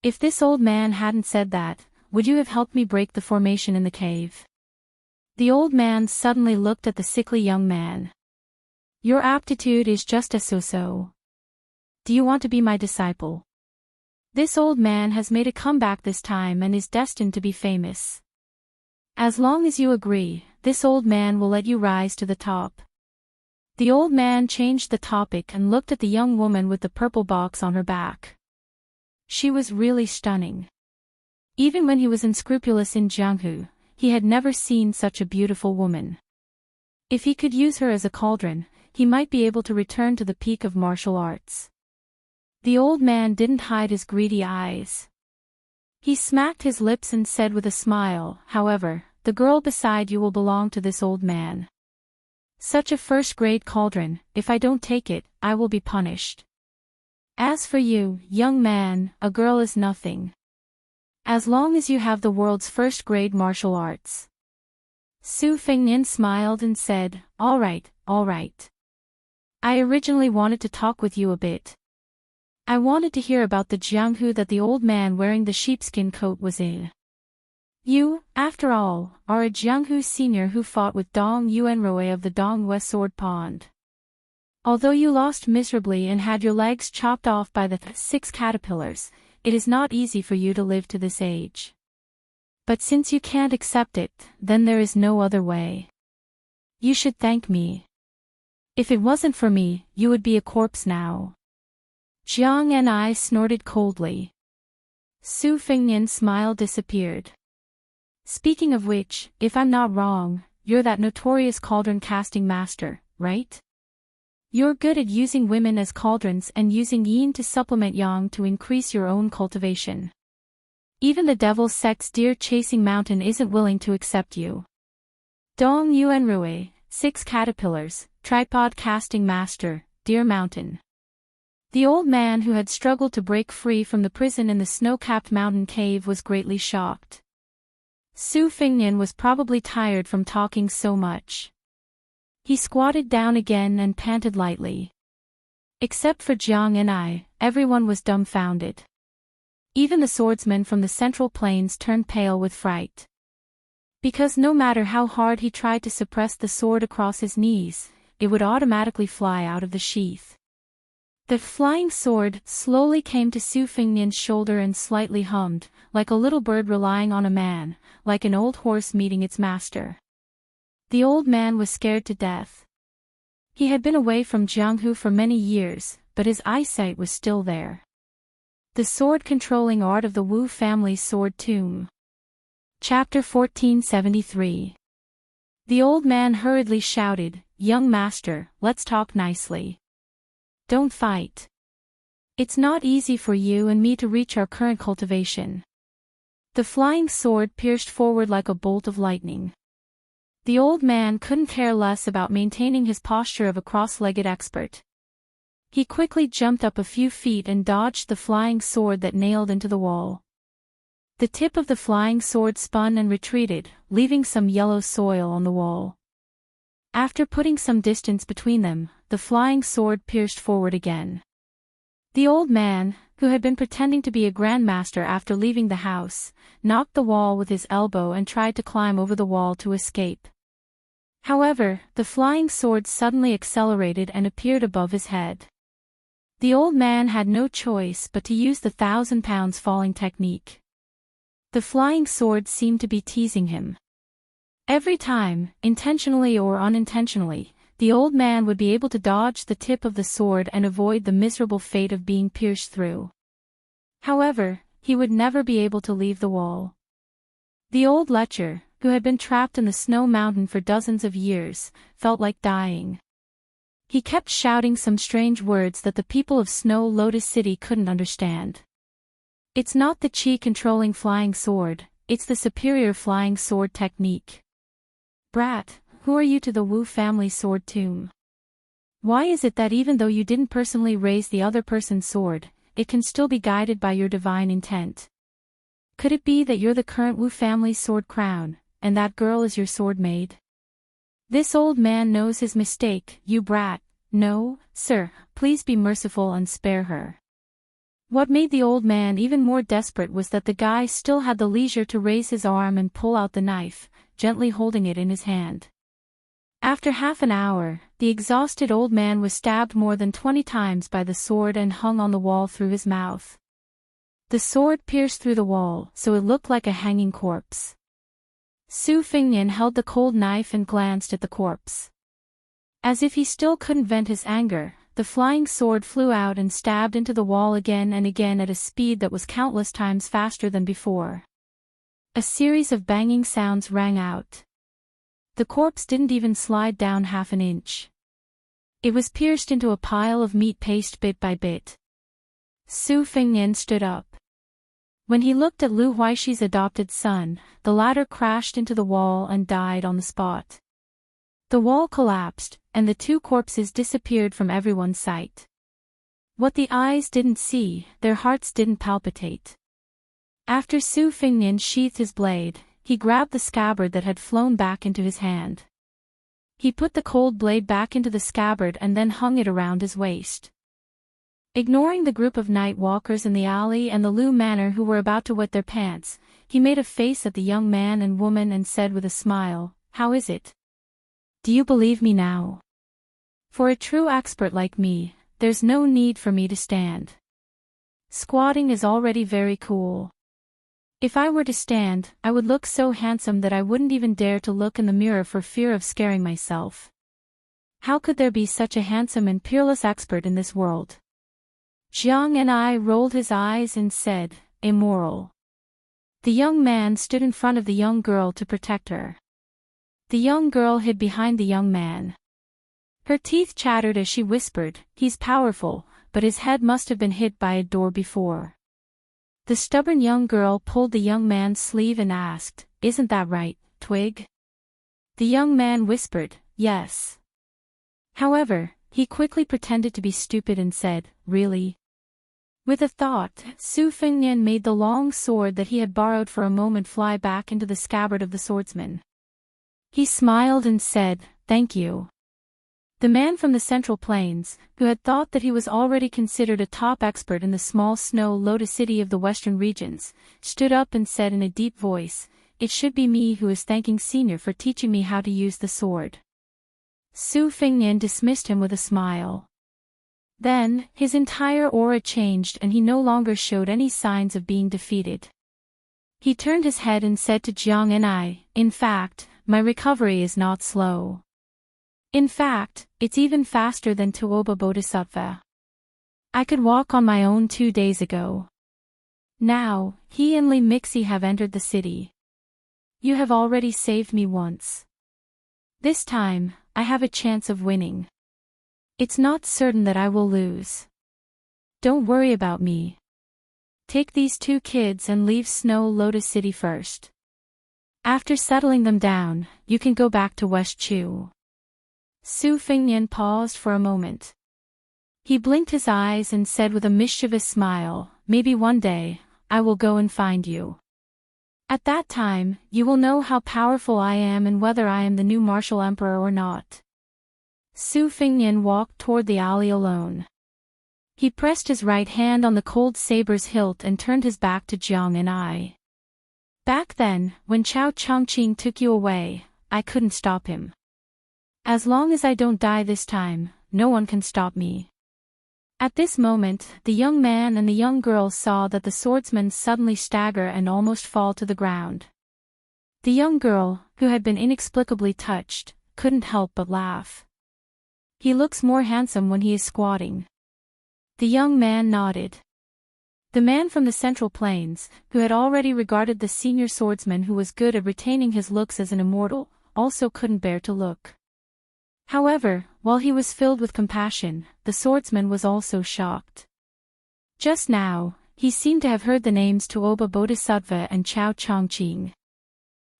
If this old man hadn't said that, would you have helped me break the formation in the cave?" The old man suddenly looked at the sickly young man. "Your aptitude is just a so-so. Do you want to be my disciple? This old man has made a comeback this time and is destined to be famous. As long as you agree, this old man will let you rise to the top." The old man changed the topic and looked at the young woman with the purple box on her back. She was really stunning. Even when he was unscrupulous in Jianghu, he had never seen such a beautiful woman. If he could use her as a cauldron, he might be able to return to the peak of martial arts. The old man didn't hide his greedy eyes. He smacked his lips and said with a smile, "However, the girl beside you will belong to this old man. Such a first-grade cauldron, if I don't take it, I will be punished. As for you, young man, a girl is nothing. As long as you have the world's first-grade martial arts." Su Fengnian smiled and said, all right. I originally wanted to talk with you a bit. I wanted to hear about the Jianghu that the old man wearing the sheepskin coat was in. You, after all, are a Jianghu senior who fought with Dong Yuanrui of the Donghua Sword Pond. Although you lost miserably and had your legs chopped off by the 6 caterpillars, it is not easy for you to live to this age. But since you can't accept it, then there is no other way. You should thank me. If it wasn't for me, you would be a corpse now. Jiang and I snorted coldly. Su Fengnian's smile disappeared. Speaking of which, if I'm not wrong, you're that notorious cauldron casting master, right? You're good at using women as cauldrons and using yin to supplement yang to increase your own cultivation. Even the devil's sect's deer-chasing mountain isn't willing to accept you. Dong Yuanrui, 6 caterpillars, tripod casting master, deer mountain. The old man who had struggled to break free from the prison in the snow-capped mountain cave was greatly shocked. Su Fengnian was probably tired from talking so much. He squatted down again and panted lightly. Except for Jiang and I, everyone was dumbfounded. Even the swordsman from the Central Plains turned pale with fright. Because no matter how hard he tried to suppress the sword across his knees, it would automatically fly out of the sheath. The flying sword slowly came to Su Fengnian's shoulder and slightly hummed, like a little bird relying on a man, like an old horse meeting its master. The old man was scared to death. He had been away from Jianghu for many years, but his eyesight was still there. The sword-controlling art of the Wu family's sword tomb. Chapter 1473. The old man hurriedly shouted, "Young master, let's talk nicely. Don't fight. It's not easy for you and me to reach our current cultivation." The flying sword pierced forward like a bolt of lightning. The old man couldn't care less about maintaining his posture of a cross-legged expert. He quickly jumped up a few feet and dodged the flying sword that nailed into the wall. The tip of the flying sword spun and retreated, leaving some yellow soil on the wall. After putting some distance between them, the flying sword pierced forward again. The old man, who had been pretending to be a grandmaster after leaving the house, knocked the wall with his elbow and tried to climb over the wall to escape. However, the flying sword suddenly accelerated and appeared above his head. The old man had no choice but to use the 1,000-pounds falling technique. The flying sword seemed to be teasing him. Every time, intentionally or unintentionally, the old man would be able to dodge the tip of the sword and avoid the miserable fate of being pierced through. However, he would never be able to leave the wall. The old lecher, who had been trapped in the snow mountain for dozens of years, felt like dying. He kept shouting some strange words that the people of Snow Lotus City couldn't understand. It's not the chi-controlling flying sword, it's the superior flying sword technique. Brat, who are you to the Wu family sword tomb? Why is it that even though you didn't personally raise the other person's sword, it can still be guided by your divine intent? Could it be that you're the current Wu family's sword crown, and that girl is your sword maid? This old man knows his mistake, you brat. No, sir, please be merciful and spare her. What made the old man even more desperate was that the guy still had the leisure to raise his arm and pull out the knife, gently holding it in his hand. After half an hour, the exhausted old man was stabbed more than 20 times by the sword and hung on the wall through his mouth. The sword pierced through the wall, so it looked like a hanging corpse. Su Fingyan held the cold knife and glanced at the corpse. As if he still couldn't vent his anger, the flying sword flew out and stabbed into the wall again and again at a speed that was countless times faster than before. A series of banging sounds rang out. The corpse didn't even slide down half an inch. It was pierced into a pile of meat paste bit by bit. Su Fingyan stood up. When he looked at Lu Huaishi's adopted son, the latter crashed into the wall and died on the spot. The wall collapsed, and the two corpses disappeared from everyone's sight. What the eyes didn't see, their hearts didn't palpitate. After Su Fingyan sheathed his blade, he grabbed the scabbard that had flown back into his hand. He put the cold blade back into the scabbard and then hung it around his waist. Ignoring the group of night walkers in the alley and the Lu Manor who were about to wet their pants, he made a face at the young man and woman and said with a smile, "How is it? Do you believe me now? For a true expert like me, there's no need for me to stand. Squatting is already very cool. If I were to stand, I would look so handsome that I wouldn't even dare to look in the mirror for fear of scaring myself. How could there be such a handsome and peerless expert in this world?" Jiang and I rolled his eyes and said, "Immoral." The young man stood in front of the young girl to protect her. The young girl hid behind the young man. Her teeth chattered as she whispered, "He's powerful, but his head must have been hit by a door before." The stubborn young girl pulled the young man's sleeve and asked, "Isn't that right, Twig?" The young man whispered, "Yes." However, he quickly pretended to be stupid and said, "Really?" With a thought, Su Fingyan made the long sword that he had borrowed for a moment fly back into the scabbard of the swordsman. He smiled and said, "Thank you." The man from the Central Plains, who had thought that he was already considered a top expert in the small Snow Lotus City of the Western regions, stood up and said in a deep voice, "It should be me who is thanking Senior for teaching me how to use the sword." Su Fingyan dismissed him with a smile. Then, his entire aura changed and he no longer showed any signs of being defeated. He turned his head and said to Jiang and I, "In fact, my recovery is not slow. In fact, it's even faster than Tuoba Bodhisattva. I could walk on my own 2 days ago. Now, he and Li Mixi have entered the city. You have already saved me once. This time, I have a chance of winning. It's not certain that I will lose. Don't worry about me. Take these 2 kids and leave Snow Lotus City first. After settling them down, you can go back to West Chu." Su Fingyan paused for a moment. He blinked his eyes and said with a mischievous smile, "Maybe one day, I will go and find you. At that time, you will know how powerful I am and whether I am the new martial emperor or not." Su Fingyan walked toward the alley alone. He pressed his right hand on the cold saber's hilt and turned his back to Jiang and I. Back then, when Chao Chongqing took you away, I couldn't stop him. As long as I don't die this time, no one can stop me. At this moment, the young man and the young girl saw that the swordsman suddenly stagger and almost fall to the ground. The young girl, who had been inexplicably touched, couldn't help but laugh. He looks more handsome when he is squatting. The young man nodded. The man from the Central Plains, who had already regarded the senior swordsman who was good at retaining his looks as an immortal, also couldn't bear to look. However, while he was filled with compassion, the swordsman was also shocked. Just now, he seemed to have heard the names Tuoba Bodhisattva and Chao Chongqing.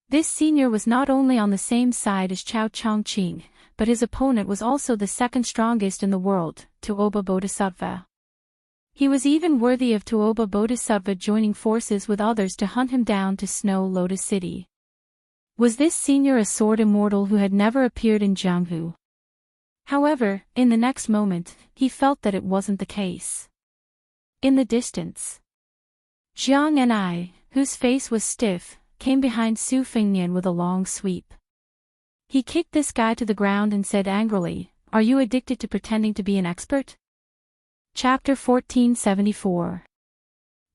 This senior was not only on the same side as Chao Chongqing, but his opponent was also the second strongest in the world, Tuoba Bodhisattva. He was even worthy of Tuoba Bodhisattva joining forces with others to hunt him down to Snow Lotus City. Was this senior a sword immortal who had never appeared in Jianghu? However, in the next moment, he felt that it wasn't the case. In the distance, Jiang and I, whose face was stiff, came behind Su Fengnian with a long sweep. He kicked this guy to the ground and said angrily, "Are you addicted to pretending to be an expert?" Chapter 1474.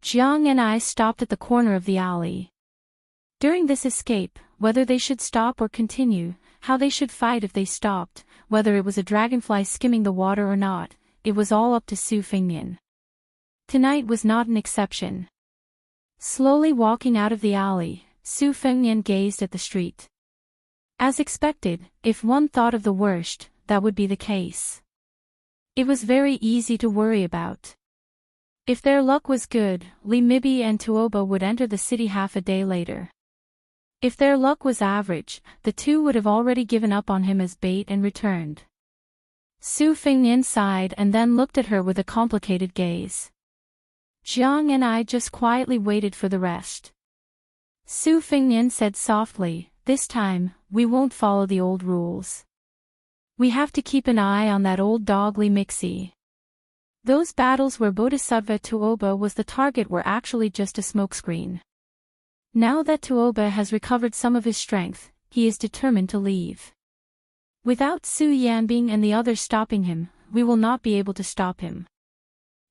Jiang and I stopped at the corner of the alley. During this escape, whether they should stop or continue, how they should fight if they stopped, whether it was a dragonfly skimming the water or not, it was all up to Su Fengnian. Tonight was not an exception. Slowly walking out of the alley, Su Fengnian gazed at the street. As expected, if one thought of the worst, that would be the case. It was very easy to worry about. If their luck was good, Li Mibi and Tuoba would enter the city half a day later. If their luck was average, the two would have already given up on him as bait and returned. Su Fengnian sighed and then looked at her with a complicated gaze. Jiang and I just quietly waited for the rest. Su Fengnian said softly, "This time, we won't follow the old rules. We have to keep an eye on that old dog Li Mixi." Those battles where Bodhisattva Tuoba was the target were actually just a smokescreen. Now that Tuoba has recovered some of his strength, he is determined to leave. Without Su Yanbing and the others stopping him, we will not be able to stop him.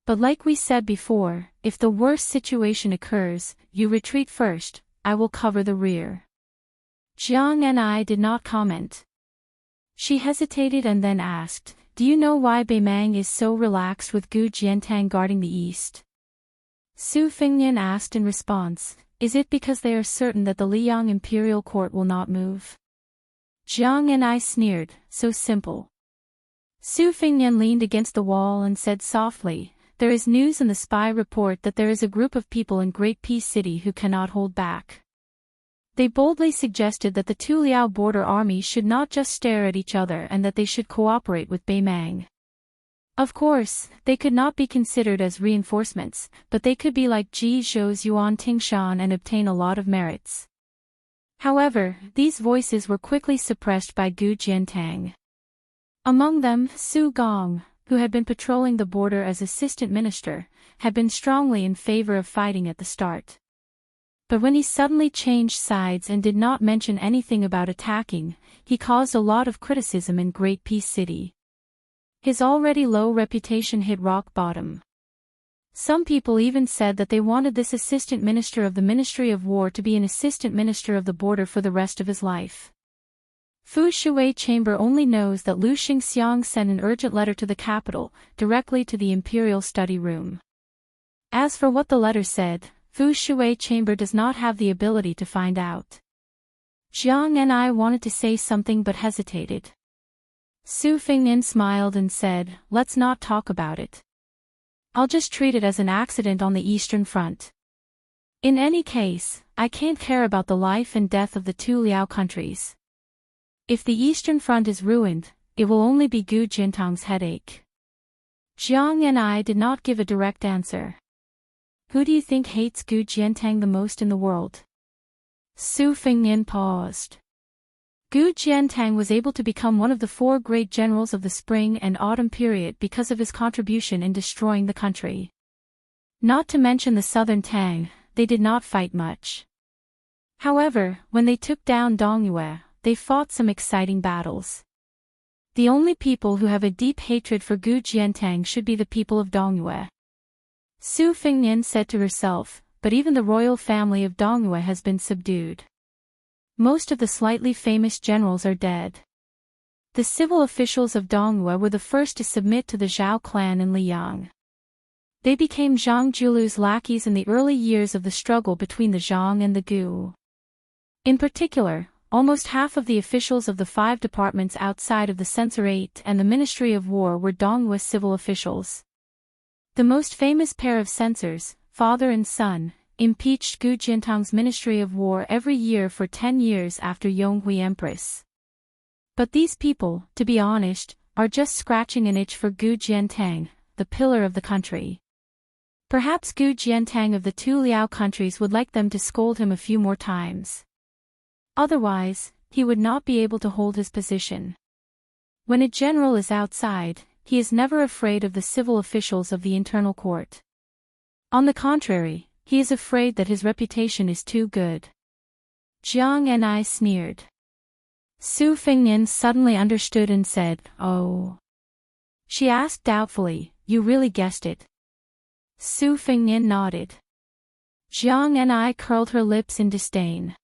But like we said before, if the worst situation occurs, you retreat first, I will cover the rear. Jiang and I did not comment. She hesitated and then asked, "Do you know why Beimang is so relaxed with Gu Jiantang guarding the east?" Su Fengnian asked in response, "Is it because they are certain that the Liang imperial court will not move?" Jiang and I sneered, "So simple." Su Fengnian leaned against the wall and said softly, "There is news in the spy report that there is a group of people in Great Peace City who cannot hold back. They boldly suggested that the two Liao border armies should not just stare at each other and that they should cooperate with Beimang. Of course, they could not be considered as reinforcements, but they could be like Ji Zhou's Yuan Tingshan and obtain a lot of merits." However, these voices were quickly suppressed by Gu Jiantang. Among them, Su Gong, who had been patrolling the border as assistant minister, had been strongly in favor of fighting at the start. But when he suddenly changed sides and did not mention anything about attacking, he caused a lot of criticism in Great Peace City. His already low reputation hit rock bottom. Some people even said that they wanted this assistant minister of the Ministry of War to be an assistant minister of the border for the rest of his life. Fu Shui Chamber only knows that Lu Xingxiang sent an urgent letter to the capital, directly to the Imperial Study Room. As for what the letter said, Fu Shui Chamber does not have the ability to find out. Jiang and I wanted to say something but hesitated. Su Fengnian smiled and said, "Let's not talk about it. I'll just treat it as an accident on the Eastern Front. In any case, I can't care about the life and death of the two Liao countries. If the Eastern Front is ruined, it will only be Gu Jintang's headache." Jiang and I did not give a direct answer. "Who do you think hates Gu Jiantang the most in the world?" Su Fengnian paused. Gu Jiantang was able to become one of the 4 great generals of the spring and autumn period because of his contribution in destroying the country. Not to mention the southern Tang, they did not fight much. However, when they took down Dongyue, they fought some exciting battles. The only people who have a deep hatred for Gu Jiantang should be the people of Dongyue. Su Fengnian said to herself, but even the royal family of Dongyue has been subdued. Most of the slightly famous generals are dead. The civil officials of Dongyue were the first to submit to the Zhao clan in Liang. They became Zhang Julu's lackeys in the early years of the struggle between the Zhang and the Gu. In particular, almost half of the officials of the 5 departments outside of the Censorate and the Ministry of War were Dongyue civil officials. The most famous pair of censors, father and son, impeached Gu Jiantang's Ministry of War every year for 10 years after Yonghui Empress. But these people, to be honest, are just scratching an itch for Gu Jiantang, the pillar of the country. Perhaps Gu Jiantang of the 2 Liao countries would like them to scold him a few more times. Otherwise, he would not be able to hold his position. When a general is outside, he is never afraid of the civil officials of the internal court. On the contrary, he is afraid that his reputation is too good. Jiang and I sneered. Su Fengnian suddenly understood and said, "Oh." She asked doubtfully, "You really guessed it?" Su Fengnian nodded. Jiang and I curled her lips in disdain.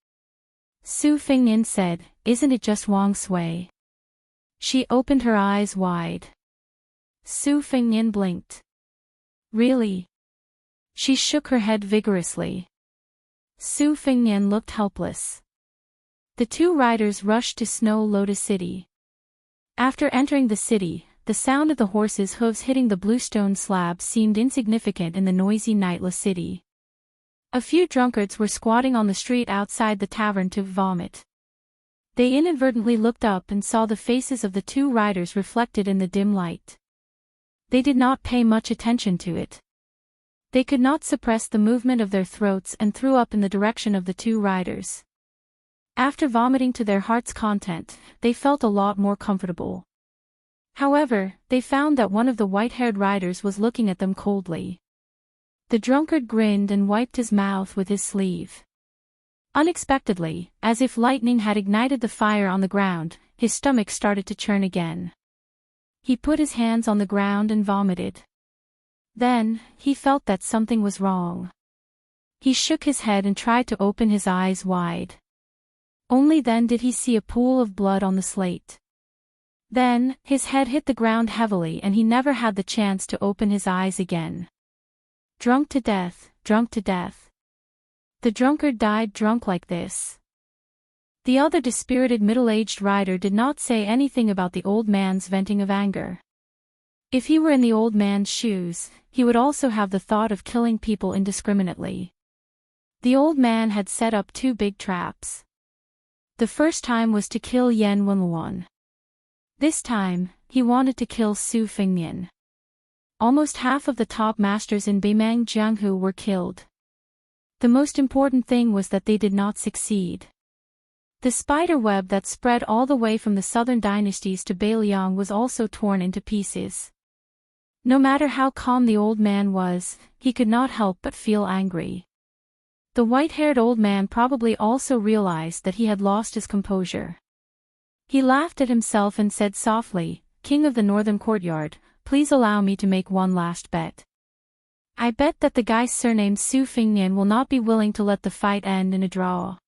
Su Fengnian said, "Isn't it just Wang Sui?" She opened her eyes wide. Su Fengnian blinked. "Really?" She shook her head vigorously. Su Fengnian looked helpless. The 2 riders rushed to Snow Lotus City. After entering the city, the sound of the horses' hooves hitting the bluestone slab seemed insignificant in the noisy nightless city. A few drunkards were squatting on the street outside the tavern to vomit. They inadvertently looked up and saw the faces of the 2 riders reflected in the dim light. They did not pay much attention to it. They could not suppress the movement of their throats and threw up in the direction of the 2 riders. After vomiting to their heart's content, they felt a lot more comfortable. However, they found that one of the white-haired riders was looking at them coldly. The drunkard grinned and wiped his mouth with his sleeve. Unexpectedly, as if lightning had ignited the fire on the ground, his stomach started to churn again. He put his hands on the ground and vomited. Then, he felt that something was wrong. He shook his head and tried to open his eyes wide. Only then did he see a pool of blood on the slate. Then, his head hit the ground heavily and he never had the chance to open his eyes again. Drunk to death, drunk to death. The drunkard died drunk like this. The other dispirited middle-aged rider did not say anything about the old man's venting of anger. If he were in the old man's shoes, he would also have the thought of killing people indiscriminately. The old man had set up 2 big traps. The first time was to kill Yan Wenluan. This time, he wanted to kill Su Fengnian. Almost half of the top masters in Beimang Jianghu were killed. The most important thing was that they did not succeed. The spider web that spread all the way from the southern dynasties to Beiliang was also torn into pieces. No matter how calm the old man was, he could not help but feel angry. The white-haired old man probably also realized that he had lost his composure. He laughed at himself and said softly, "King of the Northern Courtyard, please allow me to make one last bet. I bet that the guy surnamed Su Fengnian will not be willing to let the fight end in a draw.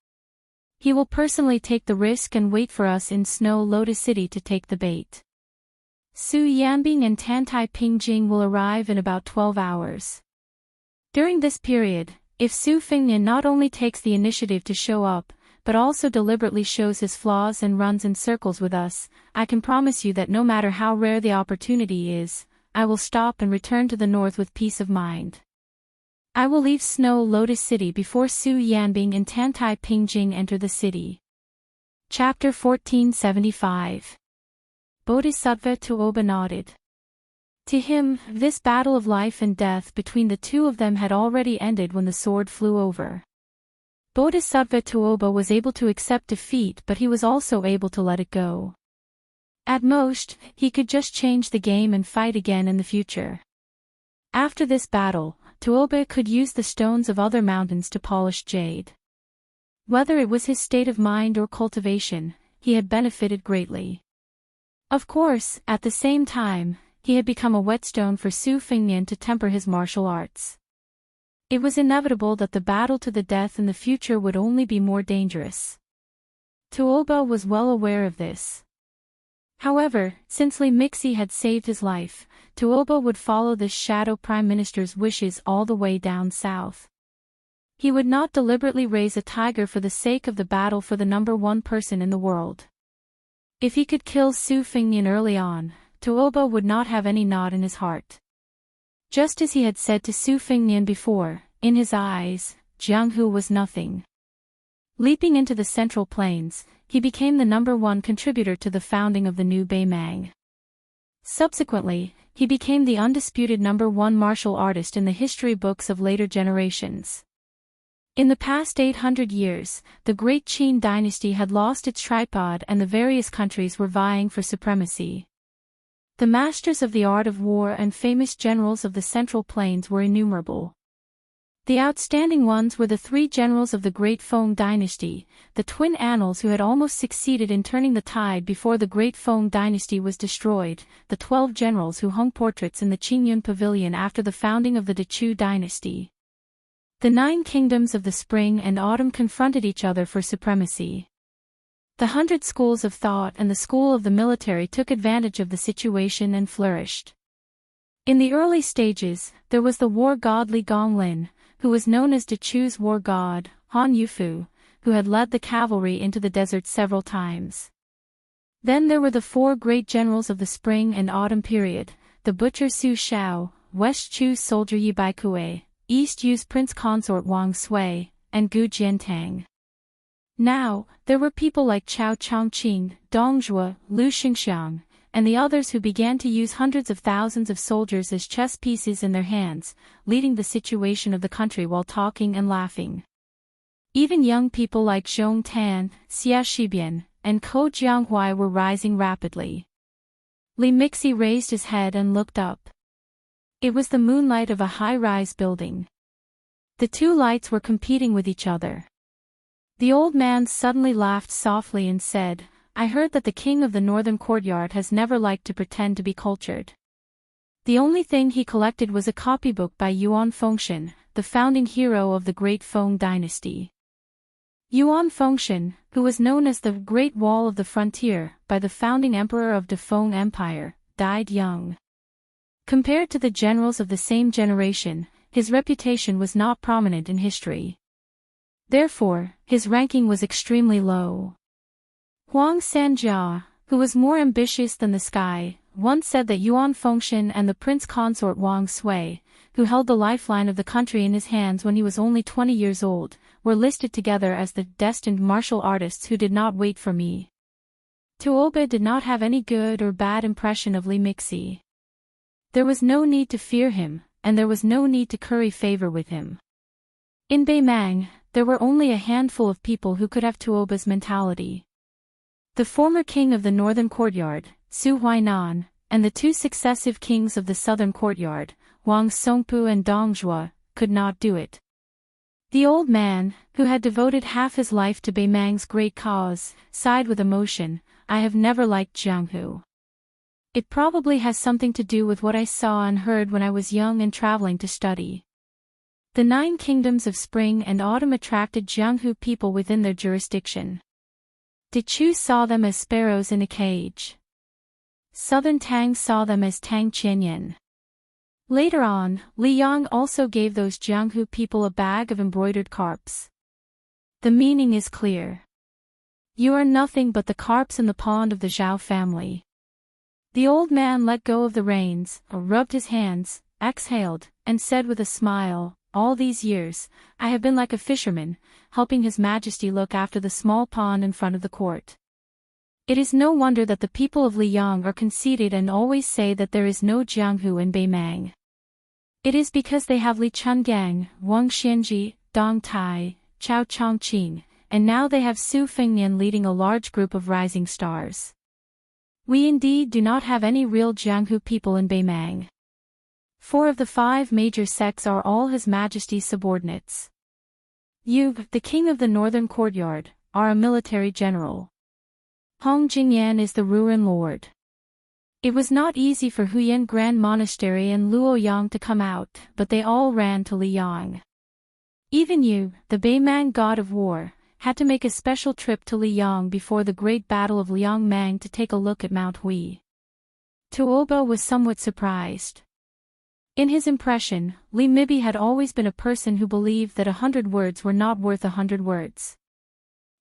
He will personally take the risk and wait for us in Snow Lotus City to take the bait. Su Yanbing and Tantai Pingjing will arrive in about 12 hours. During this period, if Su Fengnian not only takes the initiative to show up, but also deliberately shows his flaws and runs in circles with us, I can promise you that no matter how rare the opportunity is, I will stop and return to the north with peace of mind. I will leave Snow Lotus City before Su Yanbing and Tantai Pingjing enter the city." Chapter 1475. Bodhisattva Tuoba nodded. To him, this battle of life and death between the 2 of them had already ended when the sword flew over. Bodhisattva Tuoba was able to accept defeat, but he was also able to let it go. At most, he could just change the game and fight again in the future. After this battle, Tuoba could use the stones of other mountains to polish jade. Whether it was his state of mind or cultivation, he had benefited greatly. Of course, at the same time, he had become a whetstone for Su Fengnian to temper his martial arts. It was inevitable that the battle to the death in the future would only be more dangerous. Tuoba was well aware of this. However, since Li Mixi had saved his life, Tuoba would follow this shadow prime minister's wishes all the way down south. He would not deliberately raise a tiger for the sake of the battle for the number one person in the world. If he could kill Su Fengnian early on, Tuoba would not have any knot in his heart. Just as he had said to Su Fengnian before, in his eyes, Jiang Hu was nothing. Leaping into the Central Plains, he became the number one contributor to the founding of the new Beimang. Subsequently, he became the undisputed number one martial artist in the history books of later generations. In the past 800 years, the Great Qin dynasty had lost its tripod and the various countries were vying for supremacy. The masters of the art of war and famous generals of the Central Plains were innumerable. The outstanding ones were the three generals of the Great Feng dynasty, the twin annals who had almost succeeded in turning the tide before the Great Feng dynasty was destroyed, the 12 generals who hung portraits in the Qingyun Pavilion after the founding of the Dechu dynasty. The 9 kingdoms of the spring and autumn confronted each other for supremacy. The 100 schools of thought and the school of the military took advantage of the situation and flourished. In the early stages, there was the war god Li Gonglin, who was known as Dechu's war god, Han Yufu, who had led the cavalry into the desert several times. Then there were the 4 great generals of the spring and autumn period, the butcher Su Shao, West Chu's soldier Yi Baikue, East Yu's prince consort Wang Sui, and Gu Jiantang. Now, there were people like Chao Chongqing, Dong Zhuo, Lu Xingxiang, and the others who began to use hundreds of thousands of soldiers as chess pieces in their hands, leading the situation of the country while talking and laughing. Even young people like Zhong Tan, Xia Shibian, and Ko Jianghuai were rising rapidly. Li Mixi raised his head and looked up. It was the moonlight of a high-rise building. The two lights were competing with each other. The old man suddenly laughed softly and said, "I heard that the king of the northern courtyard has never liked to pretend to be cultured. The only thing he collected was a copybook by Yuan Fengshen, the founding hero of the Great Feng dynasty." Yuan Fengshen, who was known as the Great Wall of the Frontier by the founding emperor of the Feng Empire, died young. Compared to the generals of the same generation, his reputation was not prominent in history. Therefore, his ranking was extremely low. Huang Sanjia, who was more ambitious than the sky, once said that Yuan Fengshen and the prince consort Wang Sui, who held the lifeline of the country in his hands when he was only 20 years old, were listed together as the destined martial artists who did not wait for me. Tuoba did not have any good or bad impression of Li Mixi. There was no need to fear him, and there was no need to curry favor with him. In Beimang, there were only a handful of people who could have Tuoba's mentality. The former king of the northern courtyard, Su Huainan, and the 2 successive kings of the southern courtyard, Wang Songpu and Dong Zhuo, could not do it. The old man, who had devoted half his life to Beimang's great cause, sighed with emotion, "I have never liked Jiang Hu. It probably has something to do with what I saw and heard when I was young and traveling to study." The 9 kingdoms of spring and autumn attracted Jianghu people within their jurisdiction. Dechu saw them as sparrows in a cage. Southern Tang saw them as Tang Qianyan. Later on, Li Yang also gave those Jianghu people a bag of embroidered carps. The meaning is clear. You are nothing but the carps in the pond of the Zhao family. The old man let go of the reins, rubbed his hands, exhaled, and said with a smile, "All these years, I have been like a fisherman, helping His Majesty look after the small pond in front of the court. It is no wonder that the people of Liyang are conceited and always say that there is no Jianghu in Beimang. It is because they have Li Chungang, Wang Xianji, Dong Tai, Chao Chongqing, and now they have Su Fengnian leading a large group of rising stars. We indeed do not have any real Jianghu people in Beimang. 4 of the 5 major sects are all His Majesty's subordinates. You, the king of the northern courtyard, are a military general. Hong Jingyan is the Ruin Lord. It was not easy for Huyan Grand Monastery and Luoyang to come out, but they all ran to Liyang. Even you, the Beimang god of war, had to make a special trip to Liyang before the great battle of Liangmang to take a look at Mount Hui. Tuoba was somewhat surprised. In his impression, Li Mibi had always been a person who believed that 100 words were not worth 100 words.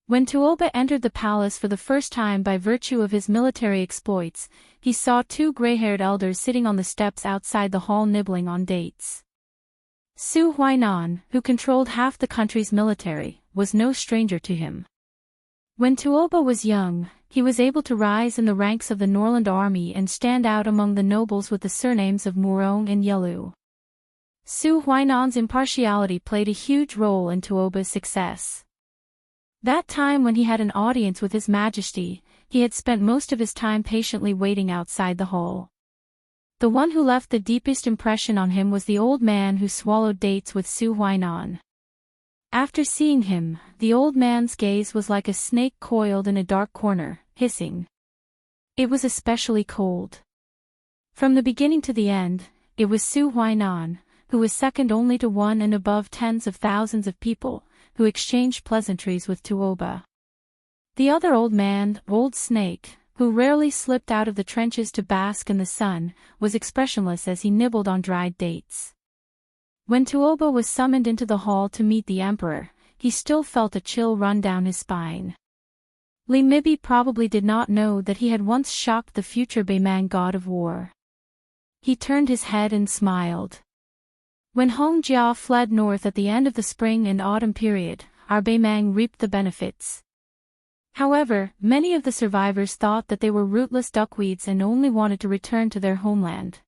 When Tuoba entered the palace for the first time by virtue of his military exploits, he saw 2 gray-haired elders sitting on the steps outside the hall nibbling on dates. Su Huainan, who controlled half the country's military, was no stranger to him. When Tuoba was young, he was able to rise in the ranks of the Norland army and stand out among the nobles with the surnames of Murong and Yelu. Su Huainan's impartiality played a huge role in Tuoba's success. That time when he had an audience with His Majesty, he had spent most of his time patiently waiting outside the hall. The one who left the deepest impression on him was the old man who swallowed dates with Su Huainan. After seeing him, the old man's gaze was like a snake coiled in a dark corner, hissing. It was especially cold. From the beginning to the end, it was Su Huainan, who was second only to one and above tens of thousands of people, who exchanged pleasantries with Tuoba. The other old man, Old Snake, who rarely slipped out of the trenches to bask in the sun, was expressionless as he nibbled on dried dates. When Tuoba was summoned into the hall to meet the emperor, he still felt a chill run down his spine. Li Mibi probably did not know that he had once shocked the future Beimang god of war. He turned his head and smiled. When Hong Jia fled north at the end of the spring and autumn period, our Beimang reaped the benefits. However, many of the survivors thought that they were rootless duckweeds and only wanted to return to their homeland.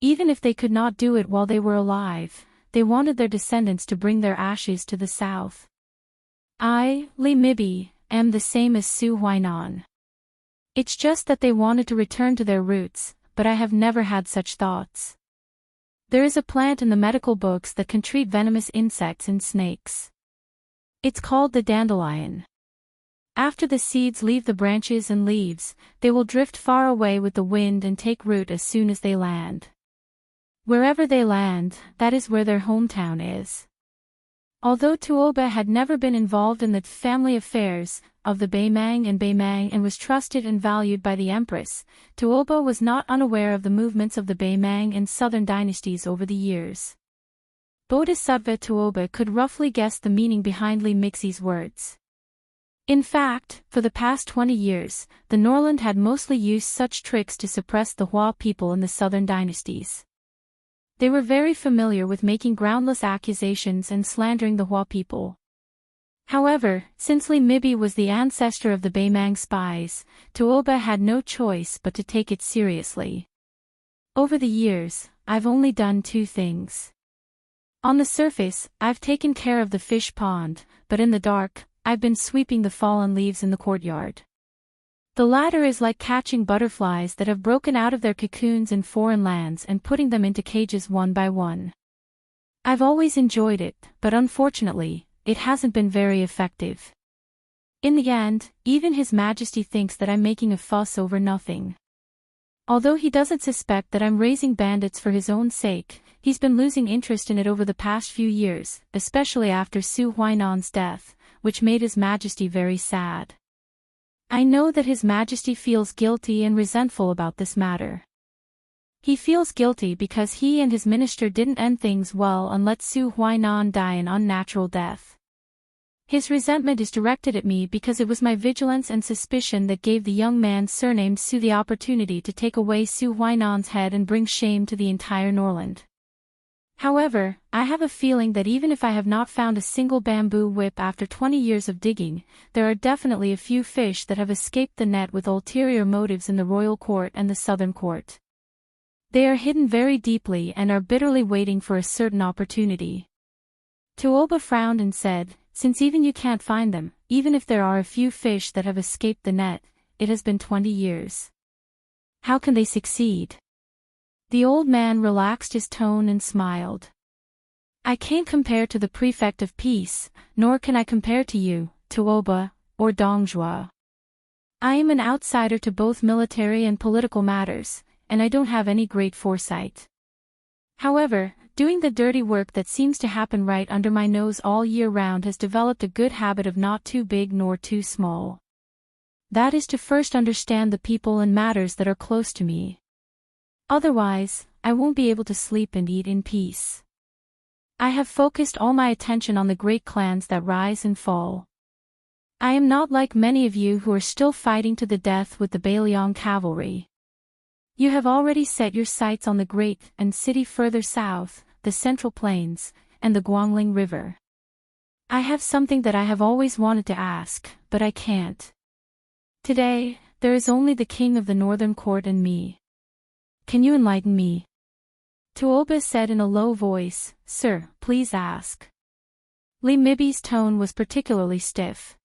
Even if they could not do it while they were alive, they wanted their descendants to bring their ashes to the south. I, Li Mibi, am the same as Su Huainan. It's just that they wanted to return to their roots, but I have never had such thoughts. There is a plant in the medical books that can treat venomous insects and snakes. It's called the dandelion. After the seeds leave the branches and leaves, they will drift far away with the wind and take root as soon as they land. Wherever they land, that is where their hometown is. Although Tuoba had never been involved in the family affairs of the Beimang and was trusted and valued by the empress, Tuoba was not unaware of the movements of the Beimang and southern dynasties over the years. Bodhisattva Tuoba could roughly guess the meaning behind Li Mixi's words. In fact, for the past 20 years, the Norland had mostly used such tricks to suppress the Hua people in the southern dynasties. They were very familiar with making groundless accusations and slandering the Hua people. However, since Li Mibi was the ancestor of the Beimang spies, Tuoba had no choice but to take it seriously. Over the years, I've only done 2 things. On the surface, I've taken care of the fish pond, but in the dark, I've been sweeping the fallen leaves in the courtyard. The latter is like catching butterflies that have broken out of their cocoons in foreign lands and putting them into cages one by one. I've always enjoyed it, but unfortunately, it hasn't been very effective. In the end, even His Majesty thinks that I'm making a fuss over nothing. Although he doesn't suspect that I'm raising bandits for his own sake, he's been losing interest in it over the past few years, especially after Su Huainan's death, which made His Majesty very sad. I know that His Majesty feels guilty and resentful about this matter. He feels guilty because he and his minister didn't end things well and let Su Huainan die an unnatural death. His resentment is directed at me because it was my vigilance and suspicion that gave the young man surnamed Su the opportunity to take away Su Huainan's head and bring shame to the entire Norland. However, I have a feeling that even if I have not found a single bamboo whip after 20 years of digging, there are definitely a few fish that have escaped the net with ulterior motives in the royal court and the southern court. They are hidden very deeply and are bitterly waiting for a certain opportunity. Tuoba frowned and said, since even you can't find them, even if there are a few fish that have escaped the net, it has been 20 years. How can they succeed? The old man relaxed his tone and smiled. I can't compare to the prefect of peace, nor can I compare to you, to Oba, or Dongjua. I am an outsider to both military and political matters, and I don't have any great foresight. However, doing the dirty work that seems to happen right under my nose all year round has developed a good habit of not too big nor too small. That is to first understand the people and matters that are close to me. Otherwise, I won't be able to sleep and eat in peace. I have focused all my attention on the great clans that rise and fall. I am not like many of you who are still fighting to the death with the Bailiang cavalry. You have already set your sights on the great and city further south, the Central Plains, and the Guangling River. I have something that I have always wanted to ask, but I can't. Today, there is only the king of the northern court and me. Can you enlighten me? Tuoba said in a low voice, Sir, please ask. Li Mibi's tone was particularly stiff.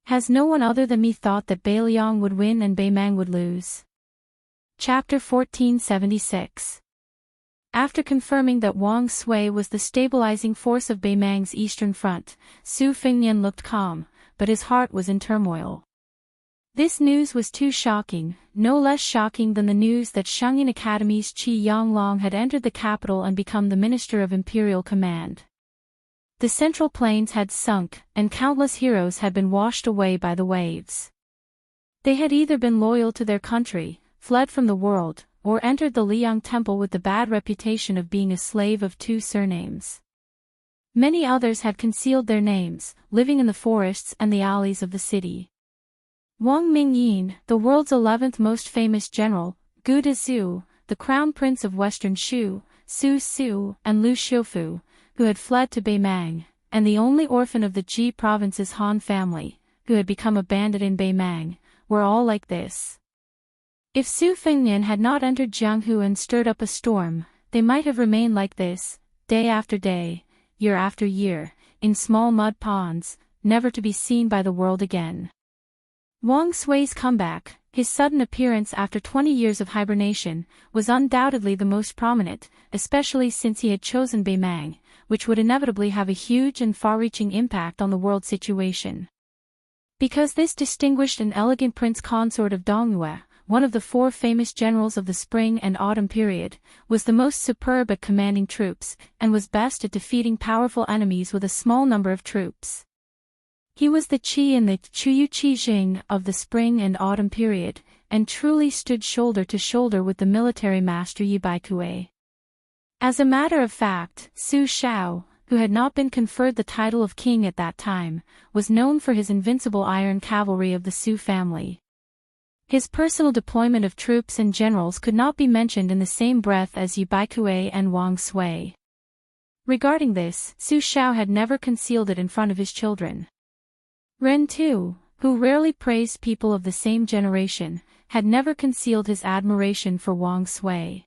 Has no one other than me thought that Bailiang would win and Beimang would lose? Chapter 1476. After confirming that Wang Sui was the stabilizing force of Beimang's eastern front, Su Fengnian looked calm, but his heart was in turmoil. This news was too shocking, no less shocking than the news that Shangyin Academy's Qi Yanglong had entered the capital and become the Minister of Imperial Command. The Central Plains had sunk, and countless heroes had been washed away by the waves. They had either been loyal to their country, fled from the world, or entered the Liang Temple with the bad reputation of being a slave of 2 surnames. Many others had concealed their names, living in the forests and the alleys of the city. Wang Mingyin, the world's 11th most famous general, Gu Dezhu, the crown prince of western Shu, Su Su, and Lu Xiufu, who had fled to Beimang, and the only orphan of the Ji province's Han family, who had become a bandit in Beimang, were all like this. If Su Fengnian had not entered Jianghu and stirred up a storm, they might have remained like this, day after day, year after year, in small mud ponds, never to be seen by the world again. Wang Sui's comeback, his sudden appearance after 20 years of hibernation, was undoubtedly the most prominent, especially since he had chosen Beimang, which would inevitably have a huge and far-reaching impact on the world situation. Because this distinguished and elegant prince consort of Dongyue, one of the 4 famous generals of the spring and autumn period, was the most superb at commanding troops, and was best at defeating powerful enemies with a small number of troops. He was the Qi and the Chuyu Qijing of the spring and autumn period, and truly stood shoulder to shoulder with the military master Yi Baikue. As a matter of fact, Su Shao, who had not been conferred the title of king at that time, was known for his invincible iron cavalry of the Su family. His personal deployment of troops and generals could not be mentioned in the same breath as Yi Baikue and Wang Sui. Regarding this, Su Shao had never concealed it in front of his children. Ren too, who rarely praised people of the same generation, had never concealed his admiration for Wang Sui.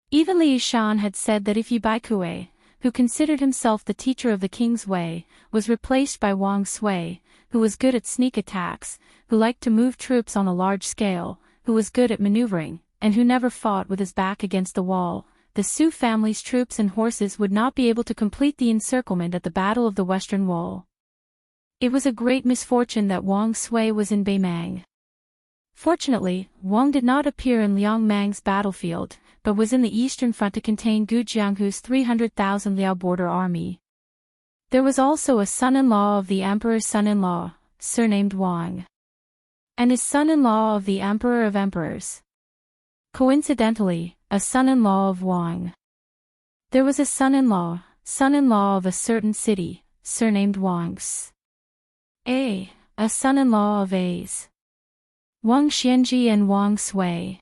Even Li Yishan had said that if Yi Baikue, who considered himself the teacher of the king's way, was replaced by Wang Sui, who was good at sneak attacks, who liked to move troops on a large scale, who was good at maneuvering, and who never fought with his back against the wall, the Su family's troops and horses would not be able to complete the encirclement at the Battle of the Western Wall. It was a great misfortune that Wang Sui was in Beimang. Fortunately, Wang did not appear in Liangmang's battlefield, but was in the eastern front to contain Gu Jianghu's 300,000 Liao border army. There was also a son-in-law of the emperor's son-in-law, surnamed Wang, and his son-in-law of the emperor of emperors. Coincidentally, a son-in-law of Wang. There was a son-in-law of a certain city, surnamed Wangs. A son-in-law of A's. Wang Xianji and Wang Sui.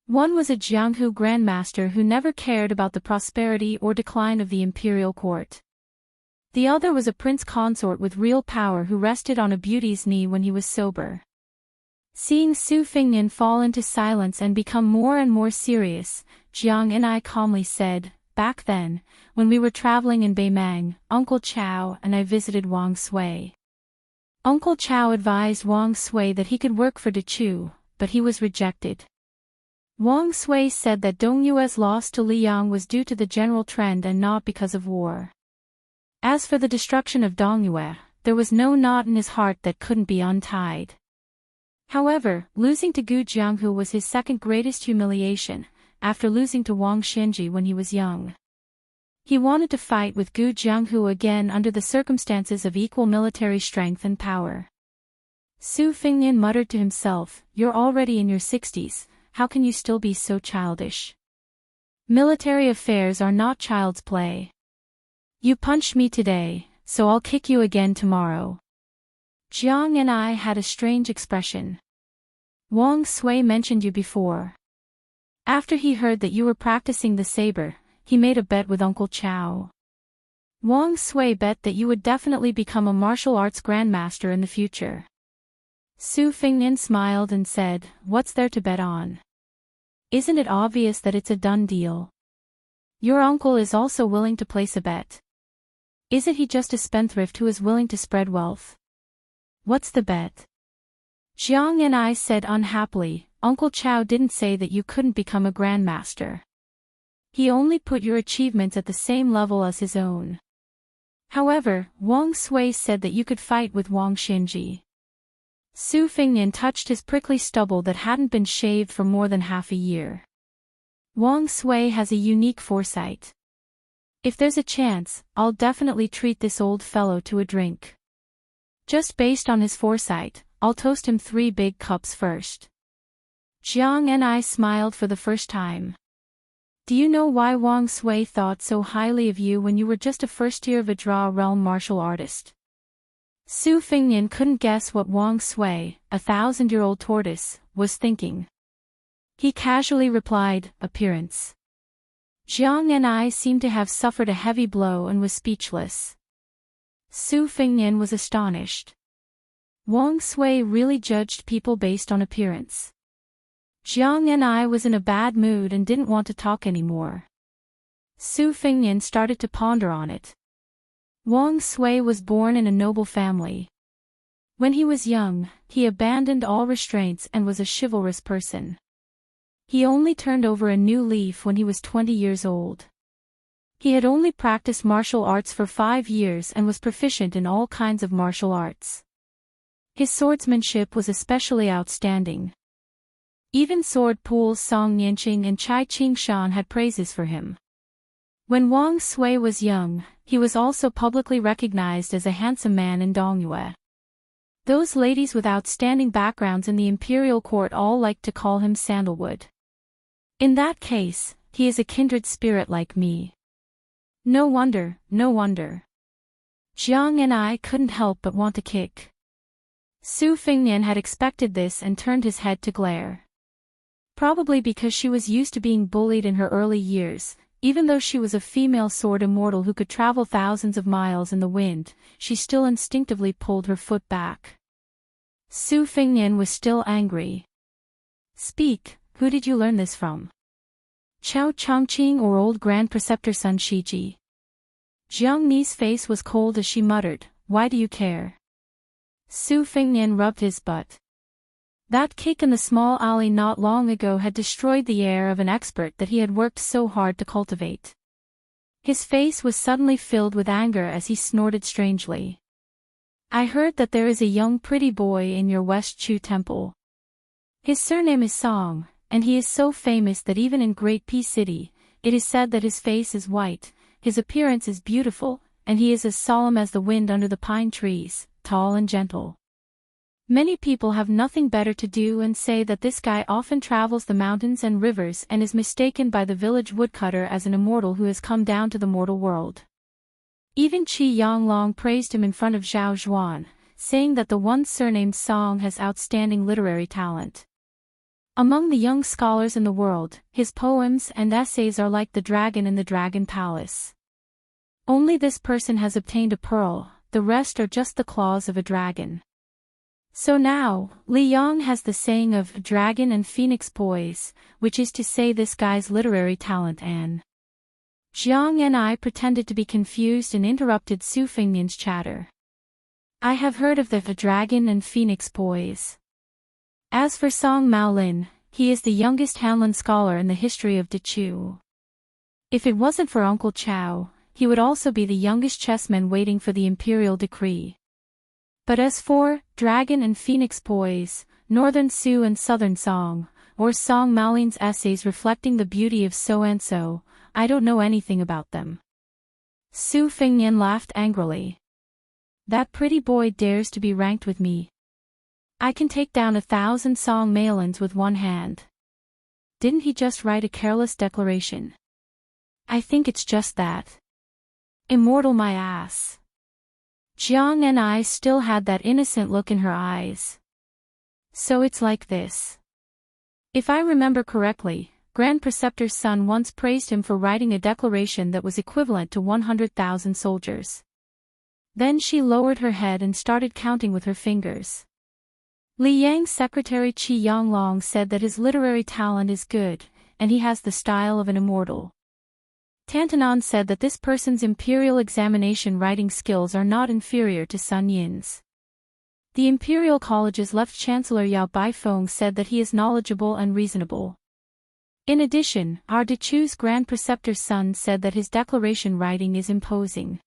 One was a Jianghu grandmaster who never cared about the prosperity or decline of the imperial court. The other was a prince consort with real power who rested on a beauty's knee when he was sober. Seeing Su Fengnian fall into silence and become more and more serious, Jiang Inai calmly said, back then, when we were traveling in Beimang, Uncle Chao and I visited Wang Sui. Uncle Chao advised Wang Sui that he could work for Dechu, but he was rejected. Wang Sui said that Dong Yue's loss to Li Yang was due to the general trend and not because of war. As for the destruction of Dong Yue, there was no knot in his heart that couldn't be untied. However, losing to Gu Jianghu was his second greatest humiliation, after losing to Wang Xinji when he was young. He wanted to fight with Gu Jianghu again under the circumstances of equal military strength and power. Su Fingnian muttered to himself, "You're already in your 60s, how can you still be so childish? Military affairs are not child's play. You punched me today, so I'll kick you again tomorrow." Jiang and I had a strange expression. "Wang Sui mentioned you before. After he heard that you were practicing the saber, he made a bet with Uncle Chao. Wang Sui bet that you would definitely become a martial arts grandmaster in the future." Su Fingnian smiled and said, "What's there to bet on? Isn't it obvious that it's a done deal? Your uncle is also willing to place a bet. Isn't he just a spendthrift who is willing to spread wealth? What's the bet?" Jiang and I said unhappily, "Uncle Chao didn't say that you couldn't become a grandmaster. He only put your achievements at the same level as his own. However, Wang Sui said that you could fight with Wang Xinji." Su Fingnian touched his prickly stubble that hadn't been shaved for more than half a year. "Wang Sui has a unique foresight. If there's a chance, I'll definitely treat this old fellow to a drink. Just based on his foresight, I'll toast him 3 big cups first." Jiang and I smiled for the first time. "Do you know why Wang Sui thought so highly of you when you were just a first-year Vajra realm martial artist?" Su Fingnian couldn't guess what Wang Sui, a 1,000-year-old tortoise, was thinking. He casually replied, "Appearance." Jiang and I seemed to have suffered a heavy blow and was speechless. Su Fingnian was astonished. Wang Sui really judged people based on appearance. Jiang and I was in a bad mood and didn't want to talk anymore. Su Fingnian started to ponder on it. Wang Sui was born in a noble family. When he was young, he abandoned all restraints and was a chivalrous person. He only turned over a new leaf when he was 20 years old. He had only practiced martial arts for 5 years and was proficient in all kinds of martial arts. His swordsmanship was especially outstanding. Even sword pools Song Nianqing and Chai Qingshan had praises for him. When Wang Sui was young, he was also publicly recognized as a handsome man in Dongyue. Those ladies with outstanding backgrounds in the imperial court all liked to call him Sandalwood. In that case, he is a kindred spirit like me. No wonder, no wonder. Jiang and I couldn't help but want to kick. Su Fingnian had expected this and turned his head to glare. Probably because she was used to being bullied in her early years, even though she was a female sword immortal who could travel thousands of miles in the wind, she still instinctively pulled her foot back. Su Fingnian was still angry. "Speak, who did you learn this from? Chao Chongqing or old Grand Preceptor Sun Shiji?" Jiang Ni's face was cold as she muttered, "Why do you care?" Su Fingnian rubbed his butt. That kick in the small alley not long ago had destroyed the air of an expert that he had worked so hard to cultivate. His face was suddenly filled with anger as he snorted strangely. "I heard that there is a young pretty boy in your West Chu temple. His surname is Song, and he is so famous that even in Great Pea City, it is said that his face is white, his appearance is beautiful, and he is as solemn as the wind under the pine trees, tall and gentle. Many people have nothing better to do and say that this guy often travels the mountains and rivers and is mistaken by the village woodcutter as an immortal who has come down to the mortal world. Even Qi Yanglong praised him in front of Zhao Zhuan, saying that the one surnamed Song has outstanding literary talent. Among the young scholars in the world, his poems and essays are like the dragon in the Dragon Palace. Only this person has obtained a pearl, the rest are just the claws of a dragon. So now, Li Yang has the saying of dragon and phoenix poise, which is to say this guy's literary talent and..." Jiang and I pretended to be confused and interrupted Su Fengnian's chatter. I have heard of the Dragon and Phoenix boys. As for Song Maolin, he is the youngest Hanlin scholar in the history of Dechu. If it wasn't for Uncle Chao, he would also be the youngest chessman waiting for the imperial decree. But as for Dragon and Phoenix boys, Northern Su and Southern Song, or Song Maolin's essays reflecting the beauty of so-and-so, I don't know anything about them. Su Fengnian laughed angrily. That pretty boy dares to be ranked with me. I can take down 1,000 Song Maolins with one hand. Didn't he just write a careless declaration? I think it's just that. Immortal my ass. Jiang and I still had that innocent look in her eyes. So it's like this. If I remember correctly, Grand Preceptor's son once praised him for writing a declaration that was equivalent to 100,000 soldiers. Then she lowered her head and started counting with her fingers. Li Yang's secretary Qi Yonglong said that his literary talent is good, and he has the style of an immortal. Tantanon said that this person's imperial examination writing skills are not inferior to Sun Yin's. The Imperial College's Left Chancellor Yao Baifeng said that he is knowledgeable and reasonable. In addition, our Dechu's Grand Preceptor's son said that his declaration writing is imposing.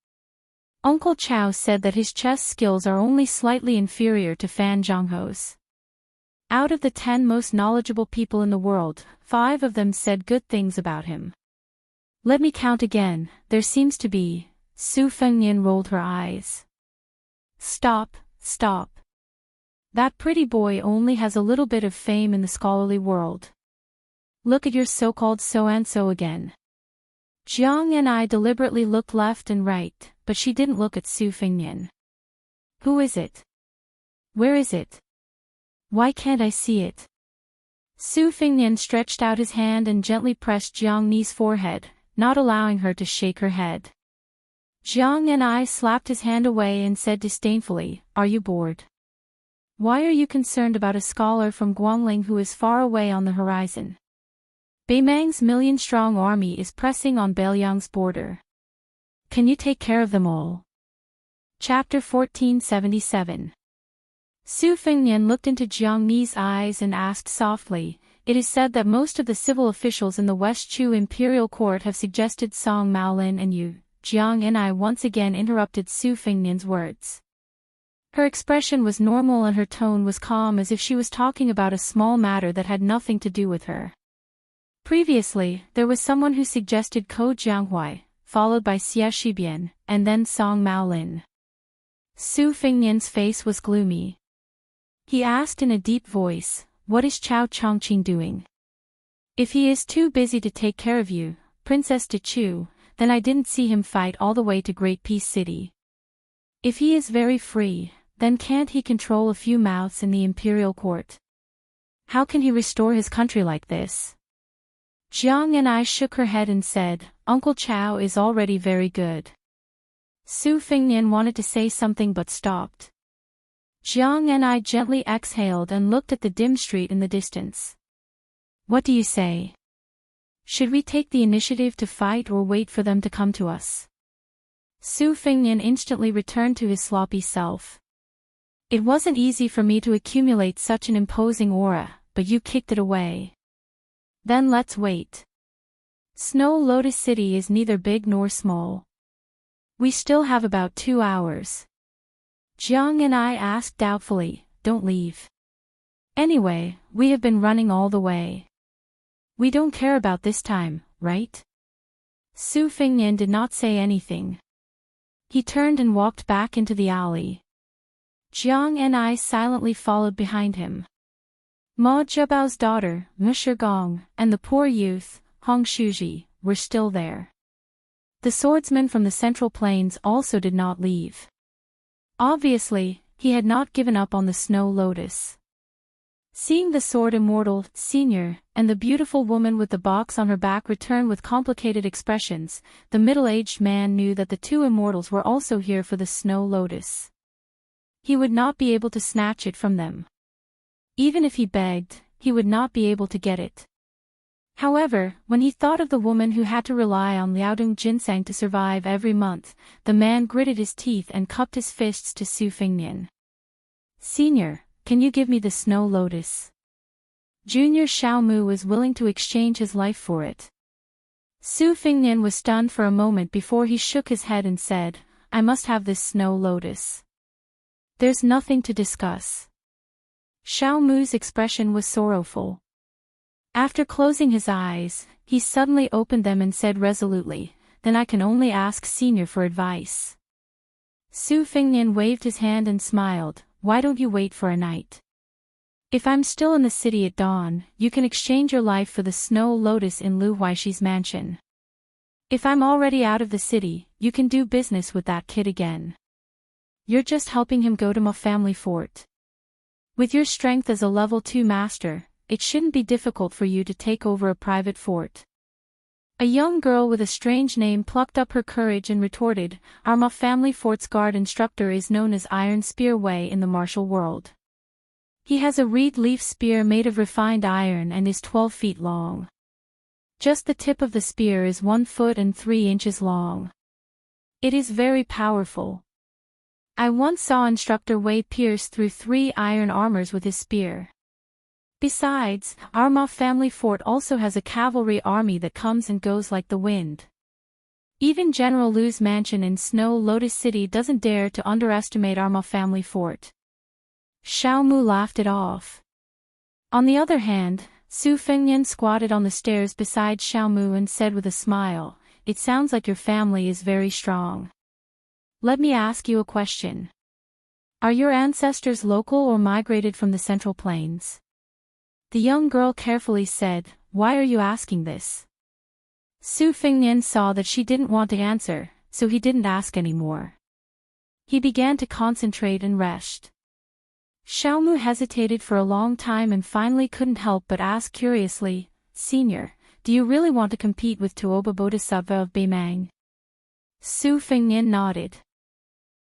Uncle Chao said that his chess skills are only slightly inferior to Fan Zhongho's. Out of the 10 most knowledgeable people in the world, 5 of them said good things about him. Let me count again, there seems to be. Su Fengnian rolled her eyes. Stop. That pretty boy only has a little bit of fame in the scholarly world. Look at your so-called so-and-so again. Jiang and I deliberately looked left and right, but she didn't look at Su Fengnian. Who is it? Where is it? Why can't I see it? Su Fengnian stretched out his hand and gently pressed Jiang Ni's forehead, not allowing her to shake her head. Jiang and I slapped his hand away and said disdainfully, Are you bored? Why are you concerned about a scholar from Guangling who is far away on the horizon? Beimang's million-strong army is pressing on Beiliang's border. Can you take care of them all? Chapter 1477. Su Fengnian looked into Jiang Ni's eyes and asked softly, It is said that most of the civil officials in the West Chu Imperial Court have suggested Song Maolin and you. Jiang and I once again interrupted Su Fengnian's words. Her expression was normal and her tone was calm as if she was talking about a small matter that had nothing to do with her. Previously, there was someone who suggested Ko Jianghuai, followed by Xie Shibian, and then Song Maolin. Su Fengnian's face was gloomy. He asked in a deep voice, What is Chao Chongqing doing? If he is too busy to take care of you, Princess Dechu, then I didn't see him fight all the way to Great Peace City. If he is very free, then can't he control a few mouths in the imperial court? How can he restore his country like this? Jiang and I shook her head and said, Uncle Chao is already very good. Su Fengnian wanted to say something but stopped. Jiang and I gently exhaled and looked at the dim street in the distance. What do you say? Should we take the initiative to fight or wait for them to come to us? Su Fengnian instantly returned to his sloppy self. It wasn't easy for me to accumulate such an imposing aura, but you kicked it away. Then let's wait. Snow Lotus City is neither big nor small. We still have about 2 hours. Jiang and I asked doubtfully, Don't leave. Anyway, we have been running all the way. We don't care about this time, right? Su Fengnian did not say anything. He turned and walked back into the alley. Jiang and I silently followed behind him. Ma Zhebao's daughter, Ma Shigong, and the poor youth, Hong Shuji, were still there. The swordsman from the Central Plains also did not leave. Obviously, he had not given up on the Snow Lotus. Seeing the sword Immortal, Senior, and the beautiful woman with the box on her back return with complicated expressions, the middle-aged man knew that the 2 immortals were also here for the Snow Lotus. He would not be able to snatch it from them. Even if he begged, he would not be able to get it. However, when he thought of the woman who had to rely on Liaodong ginseng to survive every month, the man gritted his teeth and cupped his fists to Su Fengnian. "Senior, can you give me the snow lotus?" Junior Xiaomu was willing to exchange his life for it. Su Fengnian was stunned for a moment before he shook his head and said, "I must have this snow lotus. There's nothing to discuss." Xiaomu's expression was sorrowful. After closing his eyes, he suddenly opened them and said resolutely, "Then I can only ask Senior for advice." Su Fengnian waved his hand and smiled, "Why don't you wait for a night? If I'm still in the city at dawn, you can exchange your life for the snow lotus in Lu Huaxi's mansion. If I'm already out of the city, you can do business with that kid again. You're just helping him go to my family fort. With your strength as a level 2 master, it shouldn't be difficult for you to take over a private fort." A young girl with a strange name plucked up her courage and retorted, "Our Ma family fort's guard instructor is known as Iron Spear Wei in the martial world. He has a reed leaf spear made of refined iron and is 12 feet long. Just the tip of the spear is 1 foot and 3 inches long. It is very powerful. I once saw Instructor Wei pierce through 3 iron armors with his spear. Besides, our Ma family fort also has a cavalry army that comes and goes like the wind. Even General Lu's mansion in Snow Lotus City doesn't dare to underestimate our Ma family fort." Xiaomu laughed it off. On the other hand, Su Fengnian squatted on the stairs beside Xiaomu and said with a smile, "It sounds like your family is very strong. Let me ask you a question. Are your ancestors local or migrated from the Central Plains?" The young girl carefully said, "Why are you asking this?" Su Fengnian saw that she didn't want to answer, so he didn't ask anymore. He began to concentrate and rest. Xiaomu hesitated for a long time and finally couldn't help but ask curiously, "Senior, do you really want to compete with Tuoba Bodhisattva of Beimang?" Su Fengnian nodded.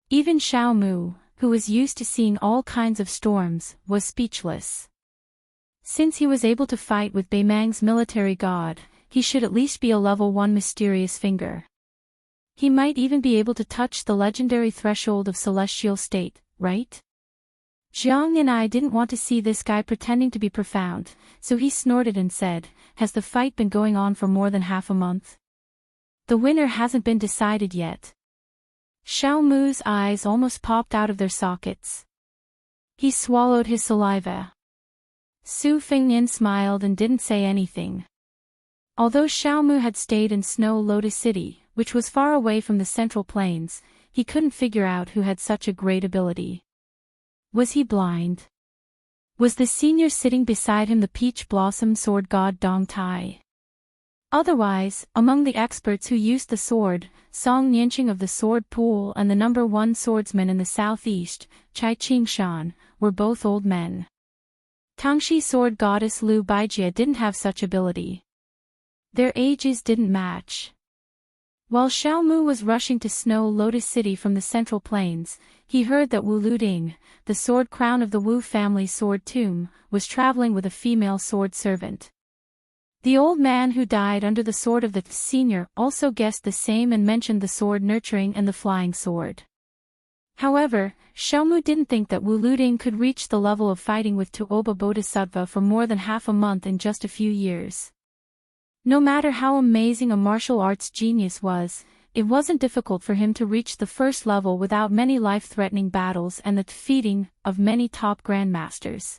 Even Xiaomu, who was used to seeing all kinds of storms, was speechless. Since he was able to fight with Beimang's military god, he should at least be a level 1 mysterious finger. He might even be able to touch the legendary threshold of celestial state, right? Jiang and I didn't want to see this guy pretending to be profound, so he snorted and said, "Has the fight been going on for more than half a month? The winner hasn't been decided yet." Xiaomu's eyes almost popped out of their sockets. He swallowed his saliva. Su Fengnian smiled and didn't say anything. Although Xiaomu had stayed in Snow Lotus City, which was far away from the Central Plains, he couldn't figure out who had such a great ability. Was he blind? Was the senior sitting beside him the peach blossom sword god Dong Tai? Otherwise, among the experts who used the sword, Song Nianqing of the Sword Pool and the number 1 swordsman in the southeast, Chai Qingshan, were both old men. Tangxi sword goddess Lu Baijie didn't have such ability. Their ages didn't match. While Xiaomu was rushing to Snow Lotus City from the Central Plains, he heard that Wu Luding, the sword crown of the Wu family sword tomb, was traveling with a female sword servant. The old man who died under the sword of the senior also guessed the same and mentioned the sword nurturing and the flying sword. However, Xiaomu didn't think that Wu Luding could reach the level of fighting with Tuoba Bodhisattva for more than half a month in just a few years. No matter how amazing a martial arts genius was, it wasn't difficult for him to reach the first level without many life-threatening battles and the defeating of many top grandmasters.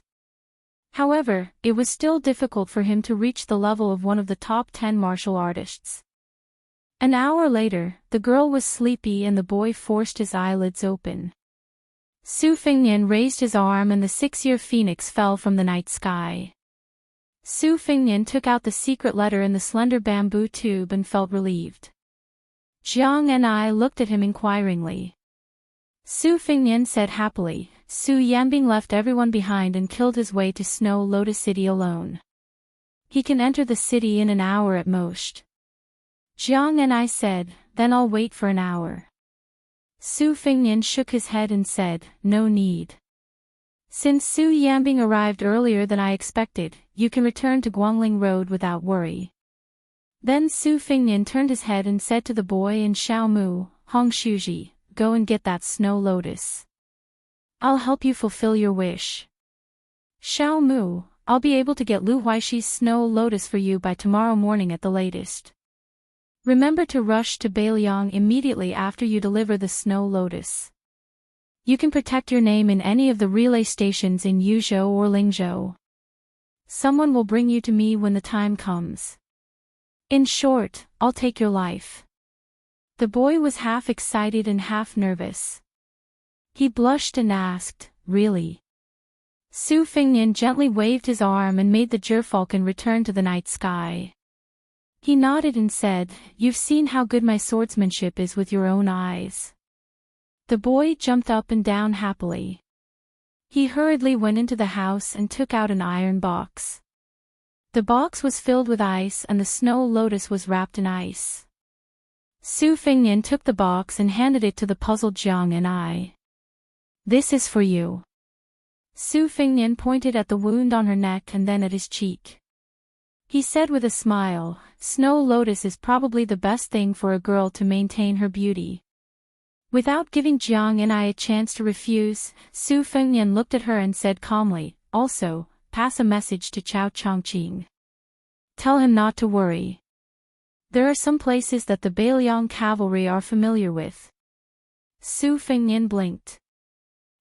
However, it was still difficult for him to reach the level of one of the top 10 martial artists. An hour later, the girl was sleepy and the boy forced his eyelids open. Su Fengnian raised his arm and the 6-year phoenix fell from the night sky. Su Fengnian took out the secret letter in the slender bamboo tube and felt relieved. Jiang and I looked at him inquiringly. Su Fengnian said happily, "Su Yanbing left everyone behind and killed his way to Snow Lotus City alone. He can enter the city in an hour at most." Jiang and I said, "Then I'll wait for an hour." Su Fengnian shook his head and said, "No need. Since Su Yanbing arrived earlier than I expected, you can return to Guangling Road without worry." Then Su Fingnian turned his head and said to the boy and Xiao Mu, Hong Shuji, go and get that snow lotus. I'll help you fulfill your wish. Xiao Mu, I'll be able to get Lu Huaishi's snow lotus for you by tomorrow morning at the latest. Remember to rush to Beiliang immediately after you deliver the snow lotus. You can protect your name in any of the relay stations in Yuzhou or Lingzhou. Someone will bring you to me when the time comes. In short, I'll take your life. The boy was half excited and half nervous. He blushed and asked, really? Su Fingnian gently waved his arm and made the gerfalcon return to the night sky. He nodded and said, you've seen how good my swordsmanship is with your own eyes. The boy jumped up and down happily. He hurriedly went into the house and took out an iron box. The box was filled with ice and the snow lotus was wrapped in ice. Su Fingnian took the box and handed it to the puzzled Jiang and I. This is for you. Su Fingnian pointed at the wound on her neck and then at his cheek. He said with a smile, snow lotus is probably the best thing for a girl to maintain her beauty. Without giving Jiang and I a chance to refuse, Su Fingnian looked at her and said calmly, also, pass a message to Chao Chongqing. Tell him not to worry. There are some places that the Beiliang cavalry are familiar with. Su Fingnian blinked.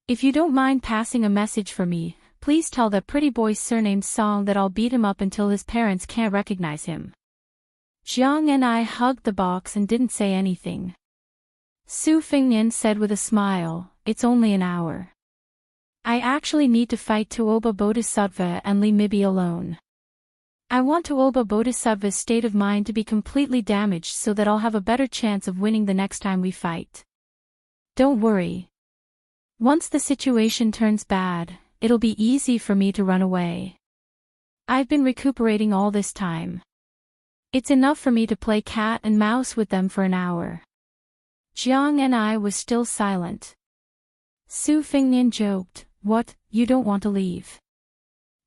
If you don't mind passing a message for me, please tell that pretty boy surnamed Song that I'll beat him up until his parents can't recognize him. Jiang and I hugged the box and didn't say anything. Su Fingnian said with a smile, it's only an hour. I actually need to fight Tuoba Bodhisattva and Li Mibi alone. I want Tuoba Bodhisattva's state of mind to be completely damaged so that I'll have a better chance of winning the next time we fight. Don't worry. Once the situation turns bad, it'll be easy for me to run away. I've been recuperating all this time. It's enough for me to play cat and mouse with them for an hour. Jiang and I was still silent. Su Fingnian joked, what, you don't want to leave?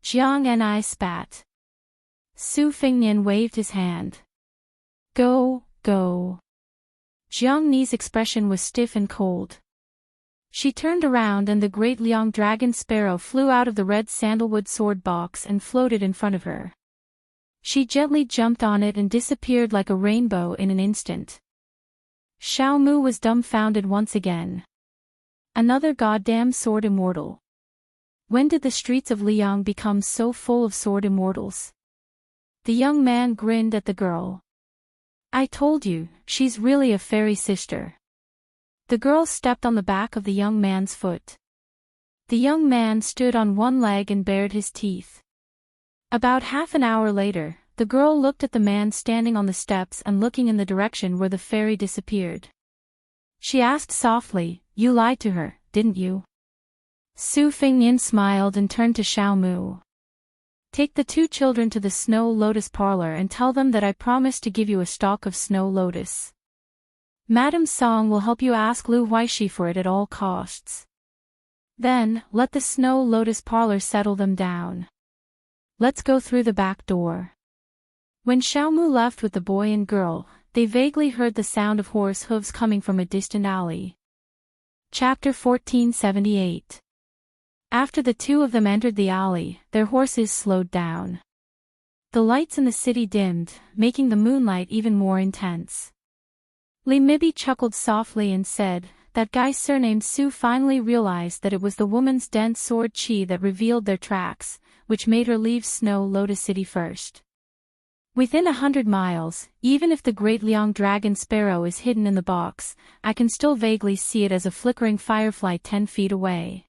Jiang and I spat. Su Fingnian waved his hand. Go, go. Jiang Ni's expression was stiff and cold. She turned around and the great Liang dragon sparrow flew out of the red sandalwood sword box and floated in front of her. She gently jumped on it and disappeared like a rainbow in an instant. Xiao Mu was dumbfounded once again. Another goddamn sword immortal. When did the streets of Liang become so full of sword immortals? The young man grinned at the girl. I told you, she's really a fairy sister. The girl stepped on the back of the young man's foot. The young man stood on one leg and bared his teeth. About half an hour later, the girl looked at the man standing on the steps and looking in the direction where the fairy disappeared. She asked softly, you lied to her, didn't you? Su Fingnian smiled and turned to Xiao Mu. Take the two children to the Snow Lotus parlor and tell them that I promised to give you a stalk of Snow Lotus. Madame Song will help you ask Lu Huaishi for it at all costs. Then, let the Snow Lotus parlor settle them down. Let's go through the back door. When Xiao Mu left with the boy and girl, they vaguely heard the sound of horse hooves coming from a distant alley. Chapter 1478. After the two of them entered the alley, their horses slowed down. The lights in the city dimmed, making the moonlight even more intense. Li Mibi chuckled softly and said, that guy surnamed Su finally realized that it was the woman's dense sword chi that revealed their tracks, which made her leave Snow Lotus City first. Within 100 miles, even if the great Liang dragon sparrow is hidden in the box, I can still vaguely see it as a flickering firefly 10 feet away.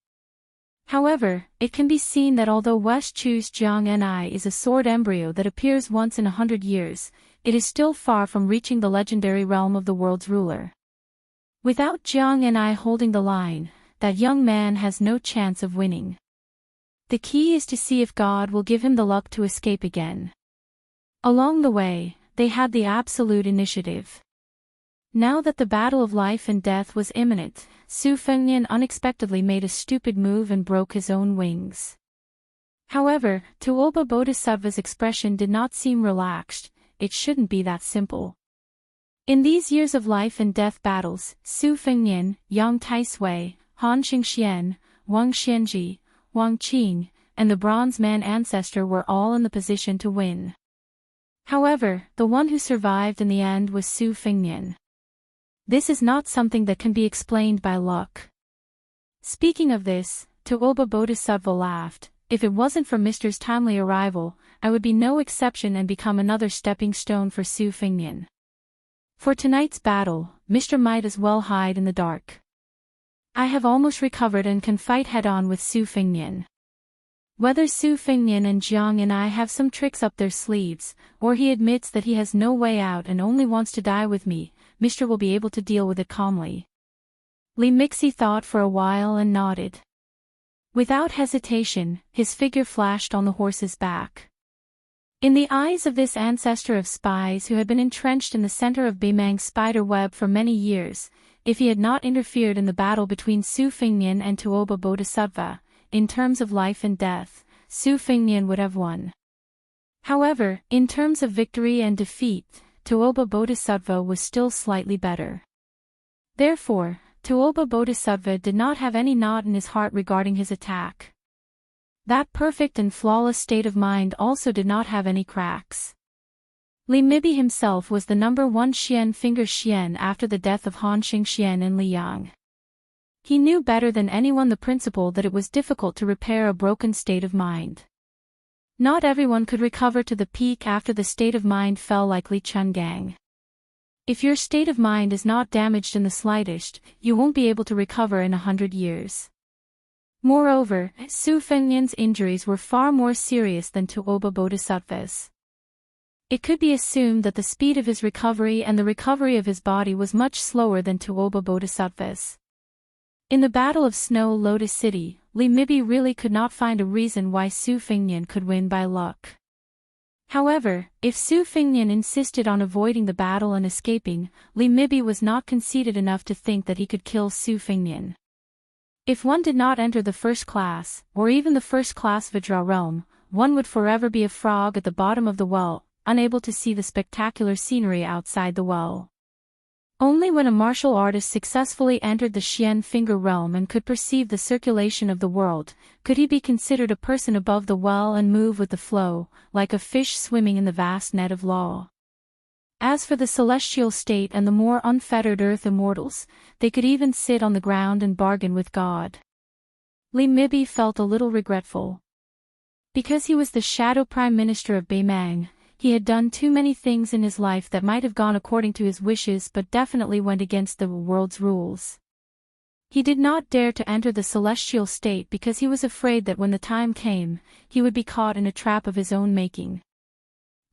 However, it can be seen that although West Chu's Jiang Ni is a sword embryo that appears once in 100 years, it is still far from reaching the legendary realm of the world's ruler. Without Jiang Ni holding the line, that young man has no chance of winning. The key is to see if God will give him the luck to escape again. Along the way, they had the absolute initiative. Now that the battle of life and death was imminent, Su Fengnian unexpectedly made a stupid move and broke his own wings. However, Tuoba Bodhisattva's expression did not seem relaxed. it shouldn't be that simple. In these years of life and death battles, Su Fengnian, Yang Taisui, Han Xingxian, Wang Xianji, Wang Qing, and the Bronze Man ancestor were all in the position to win. However, the one who survived in the end was Su Fengnian. This is not something that can be explained by luck. Speaking of this, Tuoba Bodhisattva laughed. If it wasn't for Mr.'s timely arrival, I would be no exception and become another stepping stone for Su Fengnian. For tonight's battle, Mr. might as well hide in the dark. I have almost recovered and can fight head-on with Su Fengnian. Whether Su Fengnian and Jiang and I have some tricks up their sleeves, or he admits that he has no way out and only wants to die with me, Mr. will be able to deal with it calmly. Li Mixi thought for a while and nodded. Without hesitation, his figure flashed on the horse's back. In the eyes of this ancestor of spies who had been entrenched in the center of Beimang's spider web for many years, if he had not interfered in the battle between Su Fengnian and Tuoba Bodhisattva, in terms of life and death, Su Fengnian would have won. However, in terms of victory and defeat, Tuoba Bodhisattva was still slightly better. Therefore, Tuoba Bodhisattva did not have any knot in his heart regarding his attack. That perfect and flawless state of mind also did not have any cracks. Li Mibi himself was the number one Xian finger Xian after the death of Han Xingxian and Li Yang. He knew better than anyone the principle that it was difficult to repair a broken state of mind. Not everyone could recover to the peak after the state of mind fell like Li Chungang. If your state of mind is not damaged in the slightest, you won't be able to recover in 100 years. Moreover, Su Fengnian's injuries were far more serious than Tuoba Bodhisattva's. It could be assumed that the speed of his recovery and the recovery of his body was much slower than Tuoba Bodhisattva's. In the Battle of Snow Lotus City, Li Mibi really could not find a reason why Su Fengnian could win by luck. However, if Su Fengnian insisted on avoiding the battle and escaping, Li Mibi was not conceited enough to think that he could kill Su Fengnian. If one did not enter the first class, or even the first class Vajra realm, one would forever be a frog at the bottom of the well, unable to see the spectacular scenery outside the well. Only when a martial artist successfully entered the Xian finger realm and could perceive the circulation of the world, could he be considered a person above the well and move with the flow, like a fish swimming in the vast net of law. As for the celestial state and the more unfettered earth immortals, they could even sit on the ground and bargain with God. Li Mibi felt a little regretful. Because he was the shadow prime minister of Beimang, he had done too many things in his life that might have gone according to his wishes but definitely went against the world's rules. He did not dare to enter the celestial state because he was afraid that when the time came, he would be caught in a trap of his own making.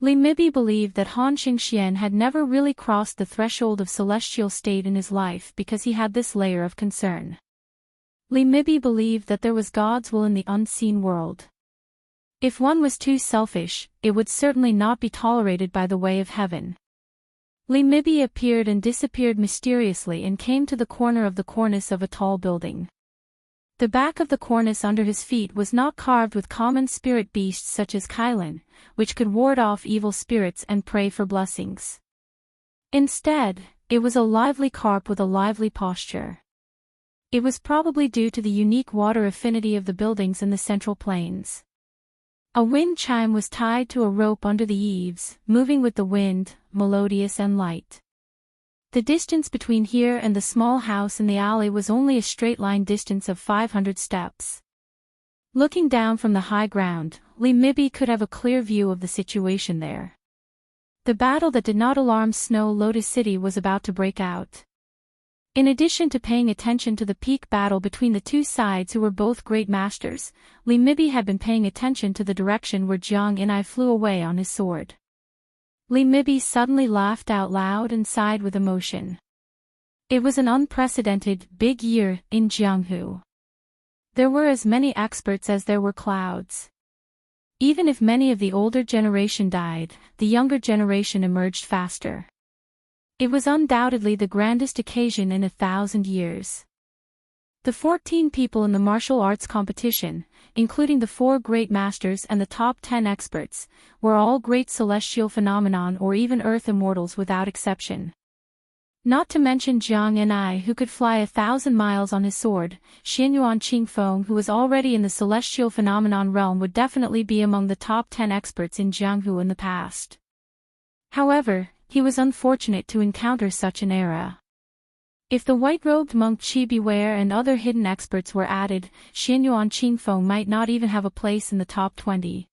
Li Mibi believed that Han Xingxian had never really crossed the threshold of celestial state in his life because he had this layer of concern. Li Mibi believed that there was God's will in the unseen world. If one was too selfish, it would certainly not be tolerated by the way of heaven. Li Mibi appeared and disappeared mysteriously and came to the corner of the cornice of a tall building. The back of the cornice under his feet was not carved with common spirit beasts such as Kailan, which could ward off evil spirits and pray for blessings. Instead, it was a lively carp with a lively posture. It was probably due to the unique water affinity of the buildings in the central plains. A wind chime was tied to a rope under the eaves, moving with the wind, melodious and light. The distance between here and the small house in the alley was only a straight-line distance of 500 steps. Looking down from the high ground, Li Mibi could have a clear view of the situation there. The battle that did not alarm Snow Lotus City was about to break out. In addition to paying attention to the peak battle between the two sides who were both great masters, Li Mibi had been paying attention to the direction where Jiang Inai flew away on his sword. Li Mibi suddenly laughed out loud and sighed with emotion. It was an unprecedented, big year in Jianghu. There were as many experts as there were clouds. Even if many of the older generation died, the younger generation emerged faster. It was undoubtedly the grandest occasion in 1,000 years. The 14 people in the martial arts competition, including the 4 great masters and the top 10 experts, were all great celestial phenomenon or even earth immortals without exception. Not to mention Jiang Enai, who could fly 1,000 miles on his sword. Xianyuan Qingfeng, who was already in the celestial phenomenon realm, would definitely be among the top 10 experts in Jianghu in the past. However, he was unfortunate to encounter such an era. If the white-robed monk Qi Beware and other hidden experts were added, Xianyuan Qingfeng might not even have a place in the top 20.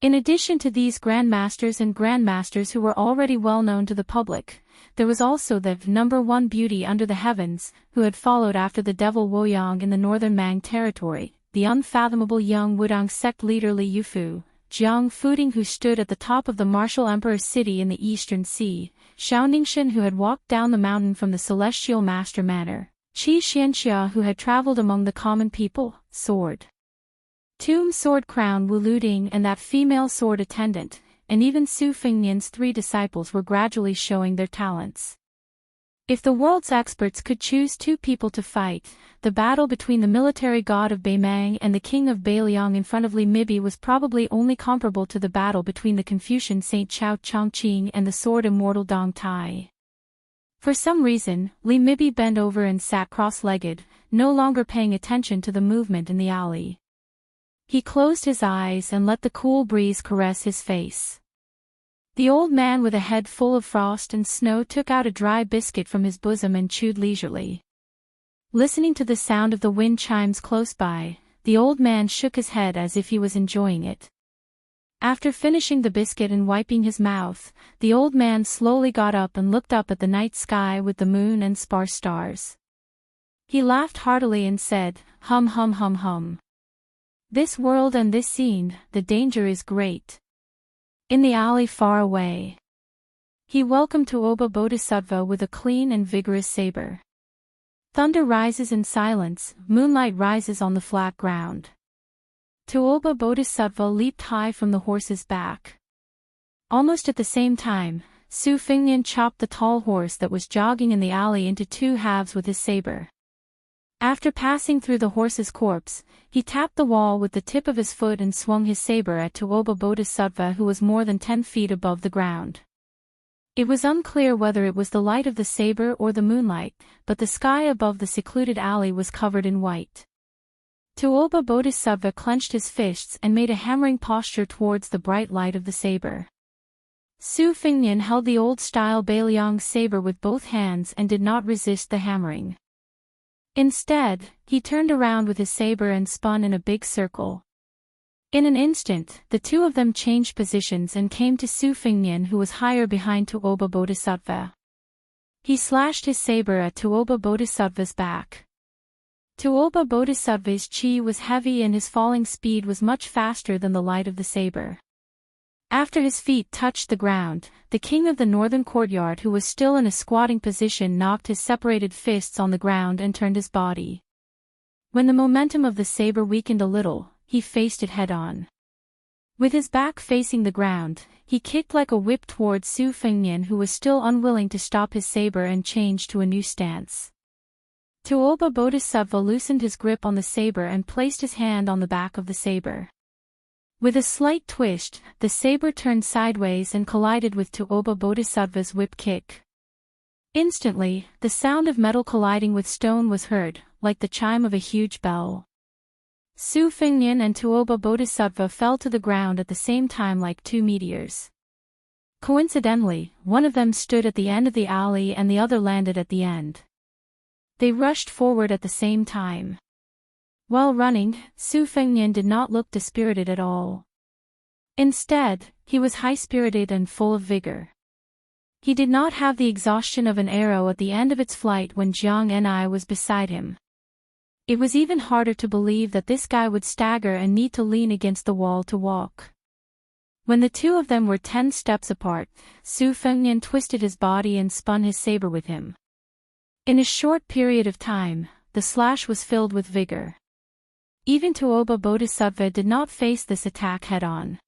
In addition to these grandmasters and grandmasters who were already well known to the public, there was also the number 1 beauty under the heavens, who had followed after the devil Woyang in the northern Mang territory, the unfathomable young Wudang sect leader Li Yufu, Jiang Fuding, who stood at the top of the martial emperor's city in the eastern sea, Xiao Ningxin, who had walked down the mountain from the celestial master manor, Qi Xianxia, who had traveled among the common people, sword tomb sword crown Wu Luding, and that female sword attendant, and even Su Fengnian's 3 disciples were gradually showing their talents. If the world's experts could choose 2 people to fight, the battle between the military god of Beimang and the king of Beiliang in front of Li Mibi was probably only comparable to the battle between the Confucian Saint Chao Chongqing and the sword immortal Dong Tai. For some reason, Li Mibi bent over and sat cross-legged, no longer paying attention to the movement in the alley. He closed his eyes and let the cool breeze caress his face. The old man with a head full of frost and snow took out a dry biscuit from his bosom and chewed leisurely. Listening to the sound of the wind chimes close by, the old man shook his head as if he was enjoying it. After finishing the biscuit and wiping his mouth, the old man slowly got up and looked up at the night sky with the moon and sparse stars. He laughed heartily and said, "Hum hum hum hum. This world and this scene, the danger is great." In the alley far away, he welcomed Tuoba Bodhisattva with a clean and vigorous saber. Thunder rises in silence, moonlight rises on the flat ground. Tuoba Bodhisattva leaped high from the horse's back. Almost at the same time, Su Fengnian chopped the tall horse that was jogging in the alley into 2 halves with his saber. After passing through the horse's corpse, he tapped the wall with the tip of his foot and swung his saber at Tuoba Bodhisattva, who was more than 10 feet above the ground. It was unclear whether it was the light of the saber or the moonlight, but the sky above the secluded alley was covered in white. Tuoba Bodhisattva clenched his fists and made a hammering posture towards the bright light of the saber. Su Fengnian held the old-style Beiliang saber with both hands and did not resist the hammering. Instead, he turned around with his saber and spun in a big circle. In an instant, the 2 of them changed positions and came to Su Fengnian, who was higher behind Tuoba Bodhisattva. He slashed his saber at Tuoba Bodhisattva's back. Tuoba Bodhisattva's chi was heavy and his falling speed was much faster than the light of the saber. After his feet touched the ground, the king of the northern courtyard, who was still in a squatting position, knocked his separated fists on the ground and turned his body. When the momentum of the saber weakened a little, he faced it head-on. With his back facing the ground, he kicked like a whip towards Su Fengnian, who was still unwilling to stop his saber and change to a new stance. Tuoba Bodhisattva loosened his grip on the saber and placed his hand on the back of the saber. With a slight twist, the saber turned sideways and collided with Tuoba Bodhisattva's whip kick. Instantly, the sound of metal colliding with stone was heard, like the chime of a huge bell. Su Fengnian and Tuoba Bodhisattva fell to the ground at the same time like 2 meteors. Coincidentally, one of them stood at the end of the alley and the other landed at the end. They rushed forward at the same time. While running, Su Fengnian did not look dispirited at all. Instead, he was high-spirited and full of vigor. He did not have the exhaustion of an arrow at the end of its flight when Jiang Enai was beside him. It was even harder to believe that this guy would stagger and need to lean against the wall to walk. When the 2 of them were 10 steps apart, Su Fengnian twisted his body and spun his saber with him. In a short period of time, the slash was filled with vigor. Even Tuoba Bodhisattva did not face this attack head-on.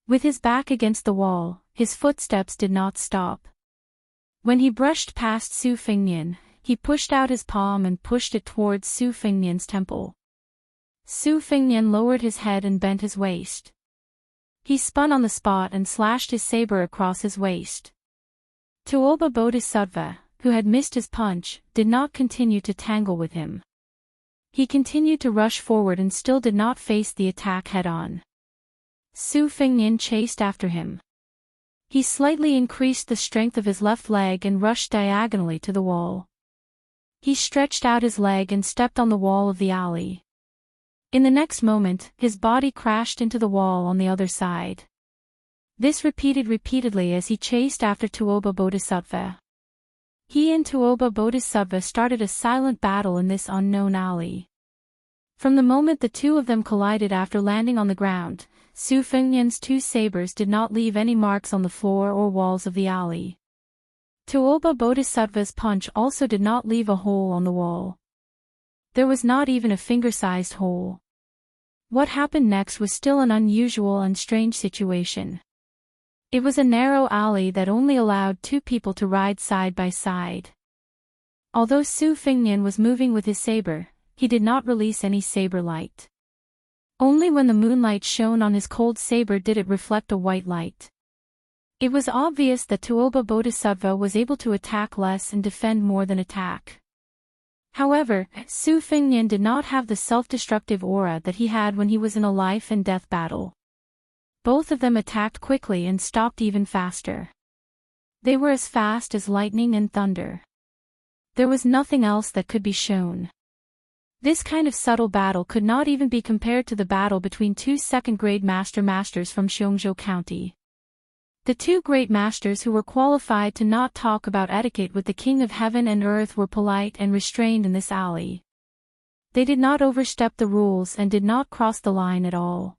With his back against the wall, his footsteps did not stop. When he brushed past Su Fengnian, he pushed out his palm and pushed it towards Su Fengnian's temple. Su Fengnian lowered his head and bent his waist. He spun on the spot and slashed his saber across his waist. Tuoba Bodhisattva, who had missed his punch, did not continue to tangle with him. He continued to rush forward and still did not face the attack head-on. Su Fengnian chased after him. He slightly increased the strength of his left leg and rushed diagonally to the wall. He stretched out his leg and stepped on the wall of the alley. In the next moment, his body crashed into the wall on the other side. This repeated repeatedly as he chased after Tuoba Bodhisattva. He and Tuoba Bodhisattva started a silent battle in this unknown alley. From the moment the two of them collided after landing on the ground, Su Fengnian's two sabers did not leave any marks on the floor or walls of the alley. Tuoba Bodhisattva's punch also did not leave a hole on the wall. There was not even a finger-sized hole. What happened next was still an unusual and strange situation. It was a narrow alley that only allowed two people to ride side by side. Although Su Fengnian was moving with his saber, he did not release any saber light. Only when the moonlight shone on his cold saber did it reflect a white light. It was obvious that Tuoba Bodhisattva was able to attack less and defend more than attack. However, Su Fengnian did not have the self-destructive aura that he had when he was in a life-and-death battle. Both of them attacked quickly and stopped even faster. They were as fast as lightning and thunder. There was nothing else that could be shown. This kind of subtle battle could not even be compared to the battle between two second-grade masters from Xiongzhou County. The two great masters who were qualified to not talk about etiquette with the King of Heaven and Earth were polite and restrained in this alley. They did not overstep the rules and did not cross the line at all.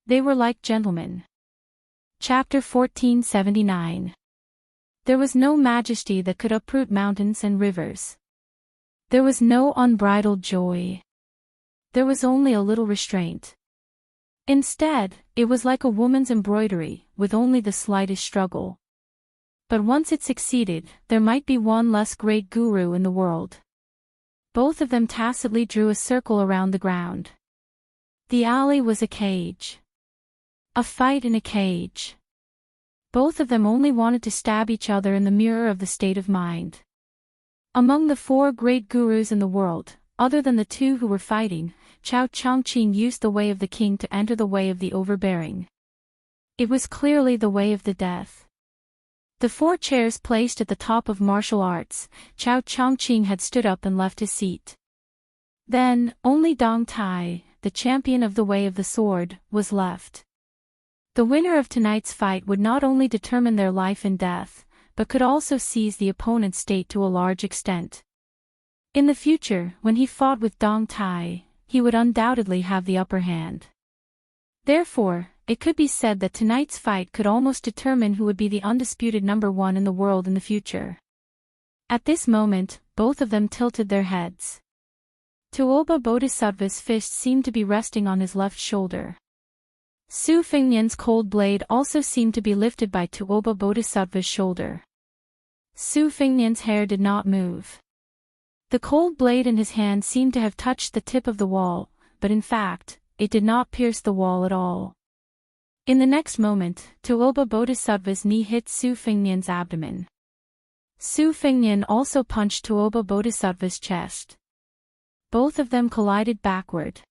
They were like gentlemen. Chapter 1479. There was no majesty that could uproot mountains and rivers. There was no unbridled joy. There was only a little restraint. Instead, it was like a woman's embroidery, with only the slightest struggle. But once it succeeded, there might be one less great guru in the world. Both of them tacitly drew a circle around the ground. The alley was a cage. A fight in a cage. Both of them only wanted to stab each other in the mirror of the state of mind. Among the four great gurus in the world, other than the two who were fighting, Chao Chongqing used the way of the king to enter the way of the overbearing. It was clearly the way of the death. The four chairs placed at the top of martial arts, Chao Chongqing had stood up and left his seat. Then, only Dong Tai, the champion of the way of the sword, was left. The winner of tonight's fight would not only determine their life and death, but could also seize the opponent's state to a large extent. In the future, when he fought with Dong Tai, he would undoubtedly have the upper hand. Therefore, it could be said that tonight's fight could almost determine who would be the undisputed number one in the world in the future. At this moment, both of them tilted their heads. Tuoba Bodhisattva's fist seemed to be resting on his left shoulder. Su Fengnian's cold blade also seemed to be lifted by Tuoba Bodhisattva's shoulder. Su Fengnian's hair did not move. The cold blade in his hand seemed to have touched the tip of the wall, but in fact, it did not pierce the wall at all. In the next moment, Tuoba Bodhisattva's knee hit Su Fengnian's abdomen. Su Fengnian also punched Tuoba Bodhisattva's chest. Both of them collided backward.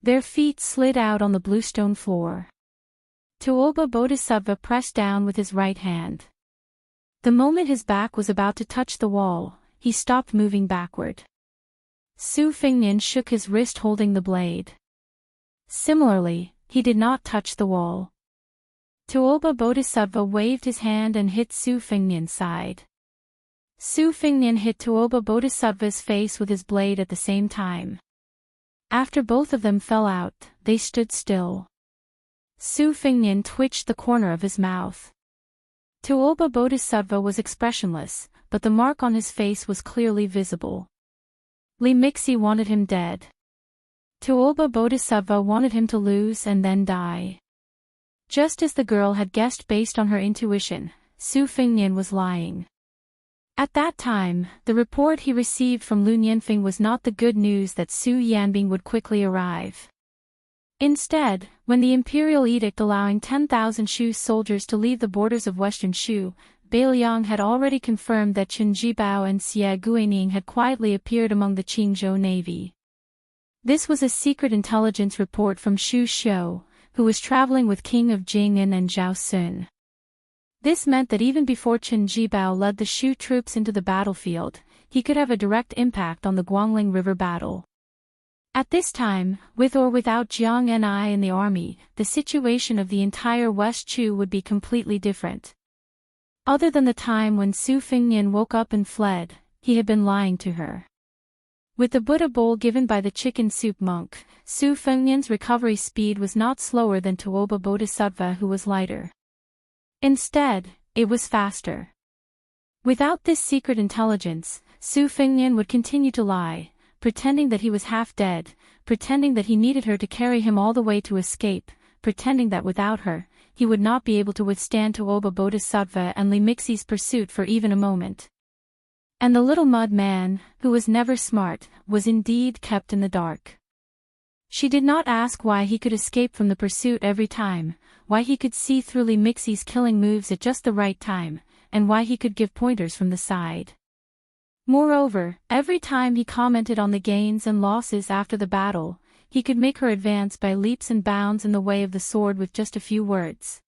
Their feet slid out on the bluestone floor. Tuoba Bodhisattva pressed down with his right hand. The moment his back was about to touch the wall, he stopped moving backward. Su Fengnian shook his wrist holding the blade. Similarly, he did not touch the wall. Tuoba Bodhisattva waved his hand and hit Su Fengnian's side. Su Fengnian hit Tuoba Bodhisattva's face with his blade at the same time. After both of them fell out, they stood still. Su Fengnian twitched the corner of his mouth. Tuoba Bodhisattva was expressionless, but the mark on his face was clearly visible. Li Mixi wanted him dead. Tuoba Bodhisattva wanted him to lose and then die. Just as the girl had guessed based on her intuition, Su Fengnian was lying. At that time, the report he received from Lu Nianfeng was not the good news that Su Yanbing would quickly arrive. Instead, when the imperial edict allowing 10,000 Shu soldiers to leave the borders of western Shu, Beiliang had already confirmed that Chen Jibao and Xie Guining had quietly appeared among the Qingzhou navy. This was a secret intelligence report from Xu Xiu, who was traveling with King of Jing'an and Zhao Sun. This meant that even before Chen Jibao led the Shu troops into the battlefield, he could have a direct impact on the Guangling River battle. At this time, with or without Jiang Ni in the army, the situation of the entire West Chu would be completely different. Other than the time when Su Fengnian woke up and fled, he had been lying to her. With the Buddha bowl given by the chicken soup monk, Su Fengnian's recovery speed was not slower than Tuoba Bodhisattva, who was lighter. Instead, it was faster. Without this secret intelligence, Su Fengnian would continue to lie, pretending that he was half dead, pretending that he needed her to carry him all the way to escape, pretending that without her, he would not be able to withstand Tuoba Bodhisattva and Li Mixi's pursuit for even a moment. And the little mud man, who was never smart, was indeed kept in the dark. She did not ask why he could escape from the pursuit every time, why he could see through Li Mixi's killing moves at just the right time, and why he could give pointers from the side. Moreover, every time he commented on the gains and losses after the battle, he could make her advance by leaps and bounds in the way of the sword with just a few words.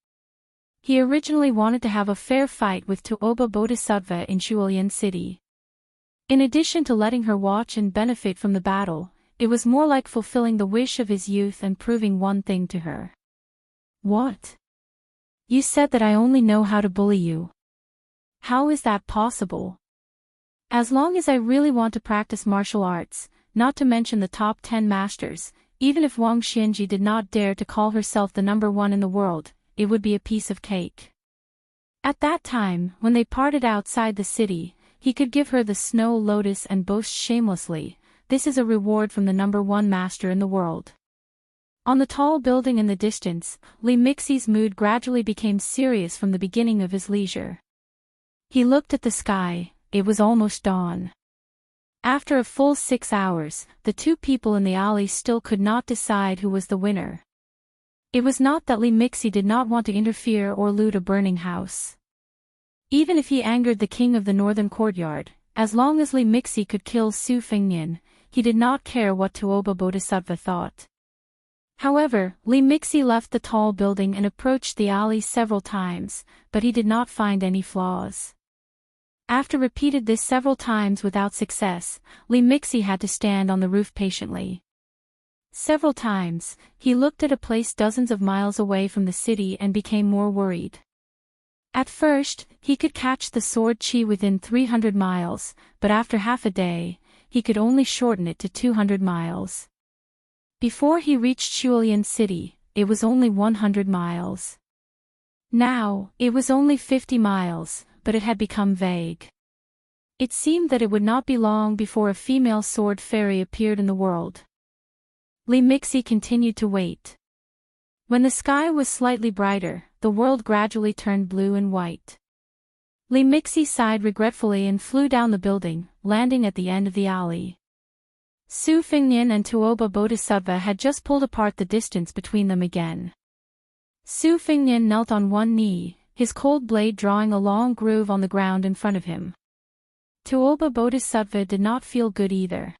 He originally wanted to have a fair fight with Tuoba Bodhisattva in Shuolian City. In addition to letting her watch and benefit from the battle, it was more like fulfilling the wish of his youth and proving one thing to her. What? You said that I only know how to bully you. How is that possible? As long as I really want to practice martial arts, not to mention the top 10 masters, even if Wang Xianji did not dare to call herself the #1 in the world, it would be a piece of cake. At that time, when they parted outside the city, he could give her the snow lotus and boast shamelessly, "This is a reward from the #1 master in the world." On the tall building in the distance, Li Mixi's mood gradually became serious from the beginning of his leisure. He looked at the sky. It was almost dawn. After a full 6 hours, the two people in the alley still could not decide who was the winner. It was not that Li Mixi did not want to interfere or loot a burning house. Even if he angered the king of the northern courtyard, as long as Li Mixi could kill Su Fengnian, he did not care what Tuoba Bodhisattva thought. However, Li Mixi left the tall building and approached the alley several times, but he did not find any flaws. After repeated this several times without success, Li Mixi had to stand on the roof patiently. Several times, he looked at a place dozens of miles away from the city and became more worried. At first, he could catch the sword qi within 300 miles, but after half a day, he could only shorten it to 200 miles. Before he reached Shuolian City, it was only 100 miles. Now, it was only 50 miles, but it had become vague. It seemed that it would not be long before a female sword fairy appeared in the world. Li Mixi continued to wait. When the sky was slightly brighter, the world gradually turned blue and white. Li Mixi sighed regretfully and flew down the building, landing at the end of the alley. Su Fengnian and Tuoba Bodhisattva had just pulled apart the distance between them again. Su Fengnian knelt on one knee, his cold blade drawing a long groove on the ground in front of him. Tuoba Bodhisattva did not feel good either.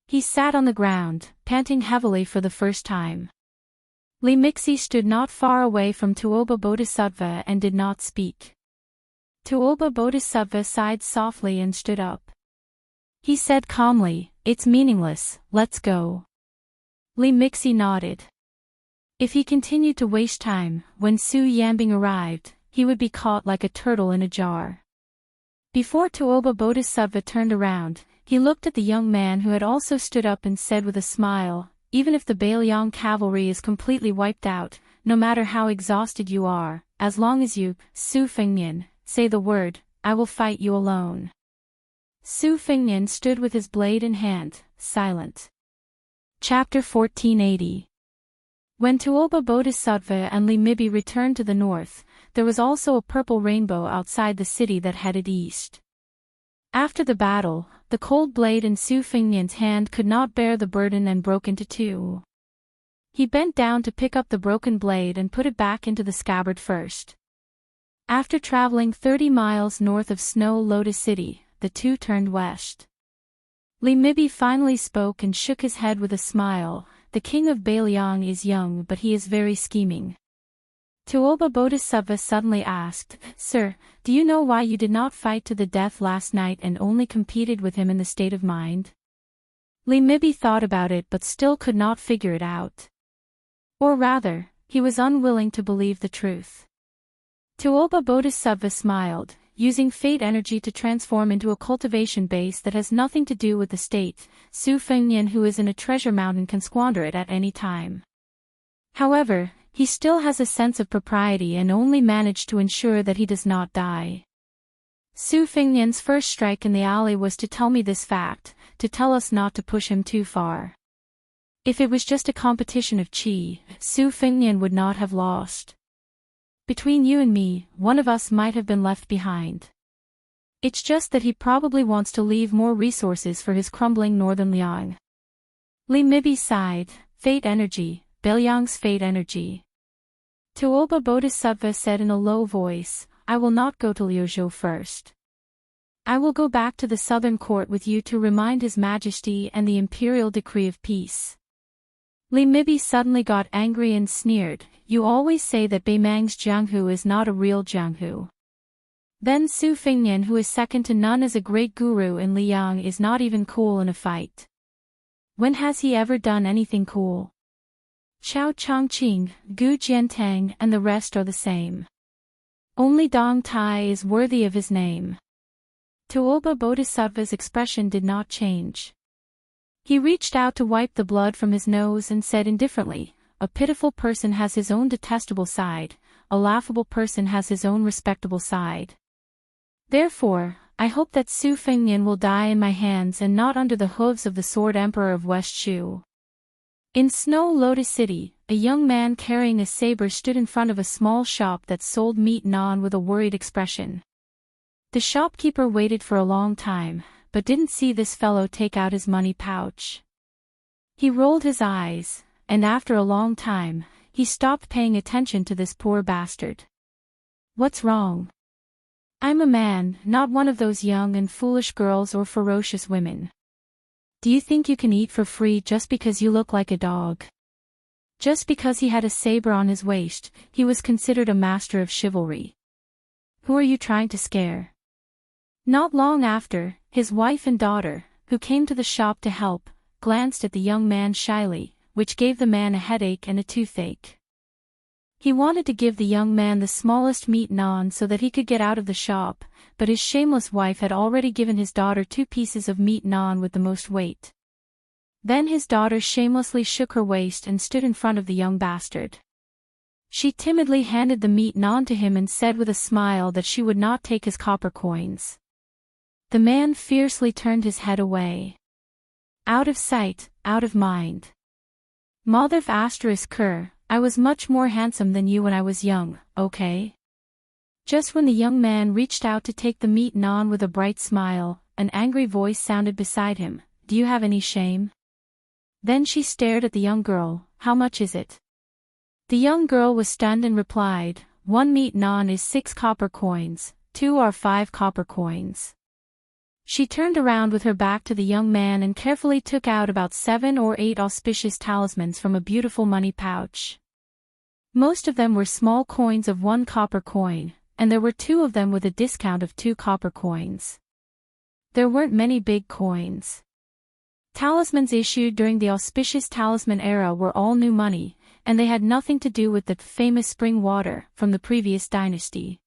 He sat on the ground, panting heavily for the first time. Li Mixi stood not far away from Tuoba Bodhisattva and did not speak. Tuoba Bodhisattva sighed softly and stood up. He said calmly, "It's meaningless, let's go." Li Mixi nodded. If he continued to waste time, when Su Yanbing arrived, he would be caught like a turtle in a jar. Before Tuoba Bodhisattva turned around, he looked at the young man who had also stood up and said with a smile, "Even if the Beiliang cavalry is completely wiped out, no matter how exhausted you are, as long as you, Su Fengnian, say the word, I will fight you alone." Su Fengnian stood with his blade in hand, silent. Chapter 1480. When Tuoba Bodhisattva and Li Mibi returned to the north, there was also a purple rainbow outside the city that headed east. After the battle, the cold blade in Su Fengnian's hand could not bear the burden and broke into two. He bent down to pick up the broken blade and put it back into the scabbard first. After traveling 30 miles north of Snow Lotus City, the two turned west. Li Mibi finally spoke and shook his head with a smile. The king of Beiliang is young, but he is very scheming. Tuoba Bodhisattva suddenly asked, "Sir, do you know why you did not fight to the death last night and only competed with him in the state of mind?" Li Mibi thought about it but still could not figure it out. Or rather, he was unwilling to believe the truth. Tuoba Bodhisattva smiled, using fate energy to transform into a cultivation base that has nothing to do with the state. Su Fengnian, who is in a treasure mountain, can squander it at any time. However, he still has a sense of propriety and only managed to ensure that he does not die. Su Fengnian's first strike in the alley was to tell me this fact, to tell us not to push him too far. If it was just a competition of qi, Su Fengnian would not have lost. Between you and me, one of us might have been left behind. It's just that he probably wants to leave more resources for his crumbling northern Liang. Li Mibi sighed. Fate energy, Beiliang's fate energy. Tuoba Bodhisattva said in a low voice, "I will not go to Liuzhou first. I will go back to the southern court with you to remind His Majesty and the imperial decree of peace." Li Mibi suddenly got angry and sneered, "You always say that Beimang's Jianghu is not a real Jianghu. Then Su Fengnian, who is second to none as a great guru in Liang, is not even cool in a fight. When has he ever done anything cool? Chao Chongqing, Gu Jiantang and the rest are the same. Only Dong Tai is worthy of his name." Tuoba Bodhisattva's expression did not change. He reached out to wipe the blood from his nose and said indifferently, "A pitiful person has his own detestable side, a laughable person has his own respectable side. Therefore, I hope that Su Fengnian will die in my hands and not under the hooves of the Sword Emperor of West Shu." In Snow Lotus City, a young man carrying a saber stood in front of a small shop that sold meat naan with a worried expression. The shopkeeper waited for a long time, but didn't see this fellow take out his money pouch. He rolled his eyes, and after a long time, he stopped paying attention to this poor bastard. "What's wrong? I'm a man, not one of those young and foolish girls or ferocious women. Do you think you can eat for free just because you look like a dog?" Just because he had a saber on his waist, he was considered a master of chivalry. Who are you trying to scare? Not long after, his wife and daughter, who came to the shop to help, glanced at the young man shyly, which gave the man a headache and a toothache. He wanted to give the young man the smallest meat naan so that he could get out of the shop, but his shameless wife had already given his daughter 2 pieces of meat naan with the most weight. Then his daughter shamelessly shook her waist and stood in front of the young bastard. She timidly handed the meat naan to him and said with a smile that she would not take his copper coins. The man fiercely turned his head away. Out of sight, out of mind. Madhav *Ker, I was much more handsome than you when I was young, okay? Just when the young man reached out to take the meat naan with a bright smile, an angry voice sounded beside him, "Do you have any shame?" Then she stared at the young girl, "How much is it?" The young girl was stunned and replied, "1 meat naan is 6 copper coins, 2 are 5 copper coins." She turned around with her back to the young man and carefully took out about 7 or 8 auspicious talismans from a beautiful money pouch. Most of them were small coins of 1 copper coin, and there were 2 of them with a discount of 2 copper coins. There weren't many big coins. Talismans issued during the auspicious talisman era were all new money, and they had nothing to do with the famous spring water from the previous dynasty.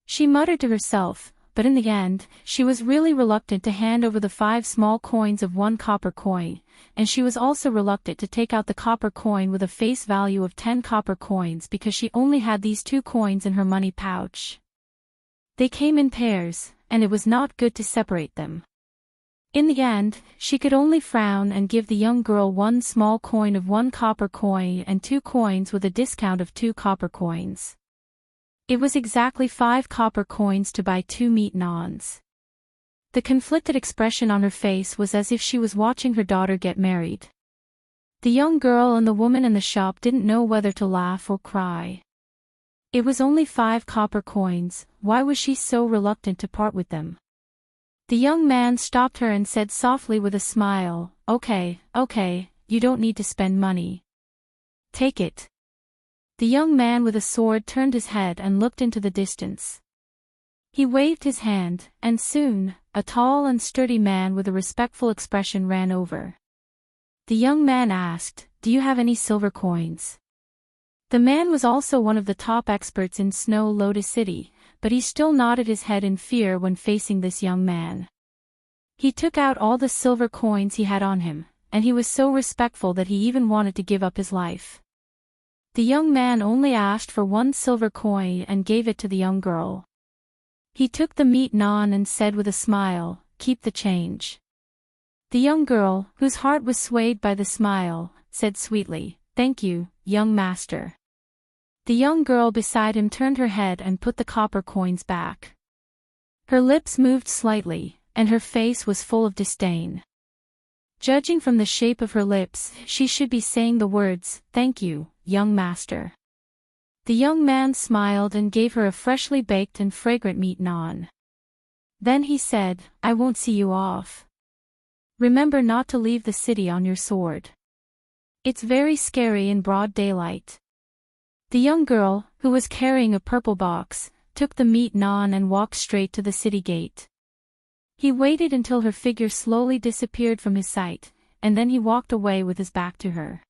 She muttered to herself, but in the end, she was really reluctant to hand over the 5 small coins of 1 copper coin, and she was also reluctant to take out the copper coin with a face value of 10 copper coins because she only had these 2 coins in her money pouch. They came in pairs, and it was not good to separate them. In the end, she could only frown and give the young girl 1 small coin of 1 copper coin and 2 coins with a discount of 2 copper coins. It was exactly 5 copper coins to buy 2 meat naans. The conflicted expression on her face was as if she was watching her daughter get married. The young girl and the woman in the shop didn't know whether to laugh or cry. It was only 5 copper coins, why was she so reluctant to part with them? The young man stopped her and said softly with a smile, okay, you don't need to spend money. Take it. The young man with a sword turned his head and looked into the distance. He waved his hand, and soon, a tall and sturdy man with a respectful expression ran over. The young man asked, "Do you have any silver coins?" The man was also one of the top experts in Snow Lotus City, but he still nodded his head in fear when facing this young man. He took out all the silver coins he had on him, and he was so respectful that he even wanted to give up his life. The young man only asked for 1 silver coin and gave it to the young girl. He took the meat naan and said with a smile, "Keep the change." The young girl, whose heart was swayed by the smile, said sweetly, "Thank you, young master." The young girl beside him turned her head and put the copper coins back. Her lips moved slightly, and her face was full of disdain. Judging from the shape of her lips, she should be saying the words, "Thank you, young master." The young man smiled and gave her a freshly baked and fragrant meat naan. Then he said, "I won't see you off. Remember not to leave the city on your sword. It's very scary in broad daylight." The young girl, who was carrying a purple box, took the meat naan and walked straight to the city gate. He waited until her figure slowly disappeared from his sight, and then he walked away with his back to her.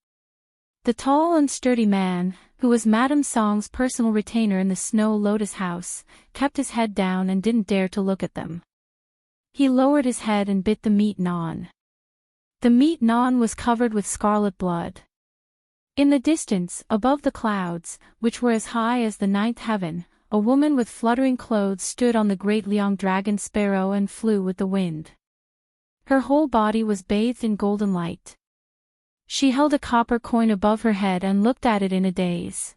The tall and sturdy man, who was Madame Song's personal retainer in the Snow Lotus house, kept his head down and didn't dare to look at them. He lowered his head and bit the meat naan. The meat naan was covered with scarlet blood. In the distance, above the clouds, which were as high as the 9th heaven, a woman with fluttering clothes stood on the great Liang dragon sparrow and flew with the wind. Her whole body was bathed in golden light. She held a copper coin above her head and looked at it in a daze.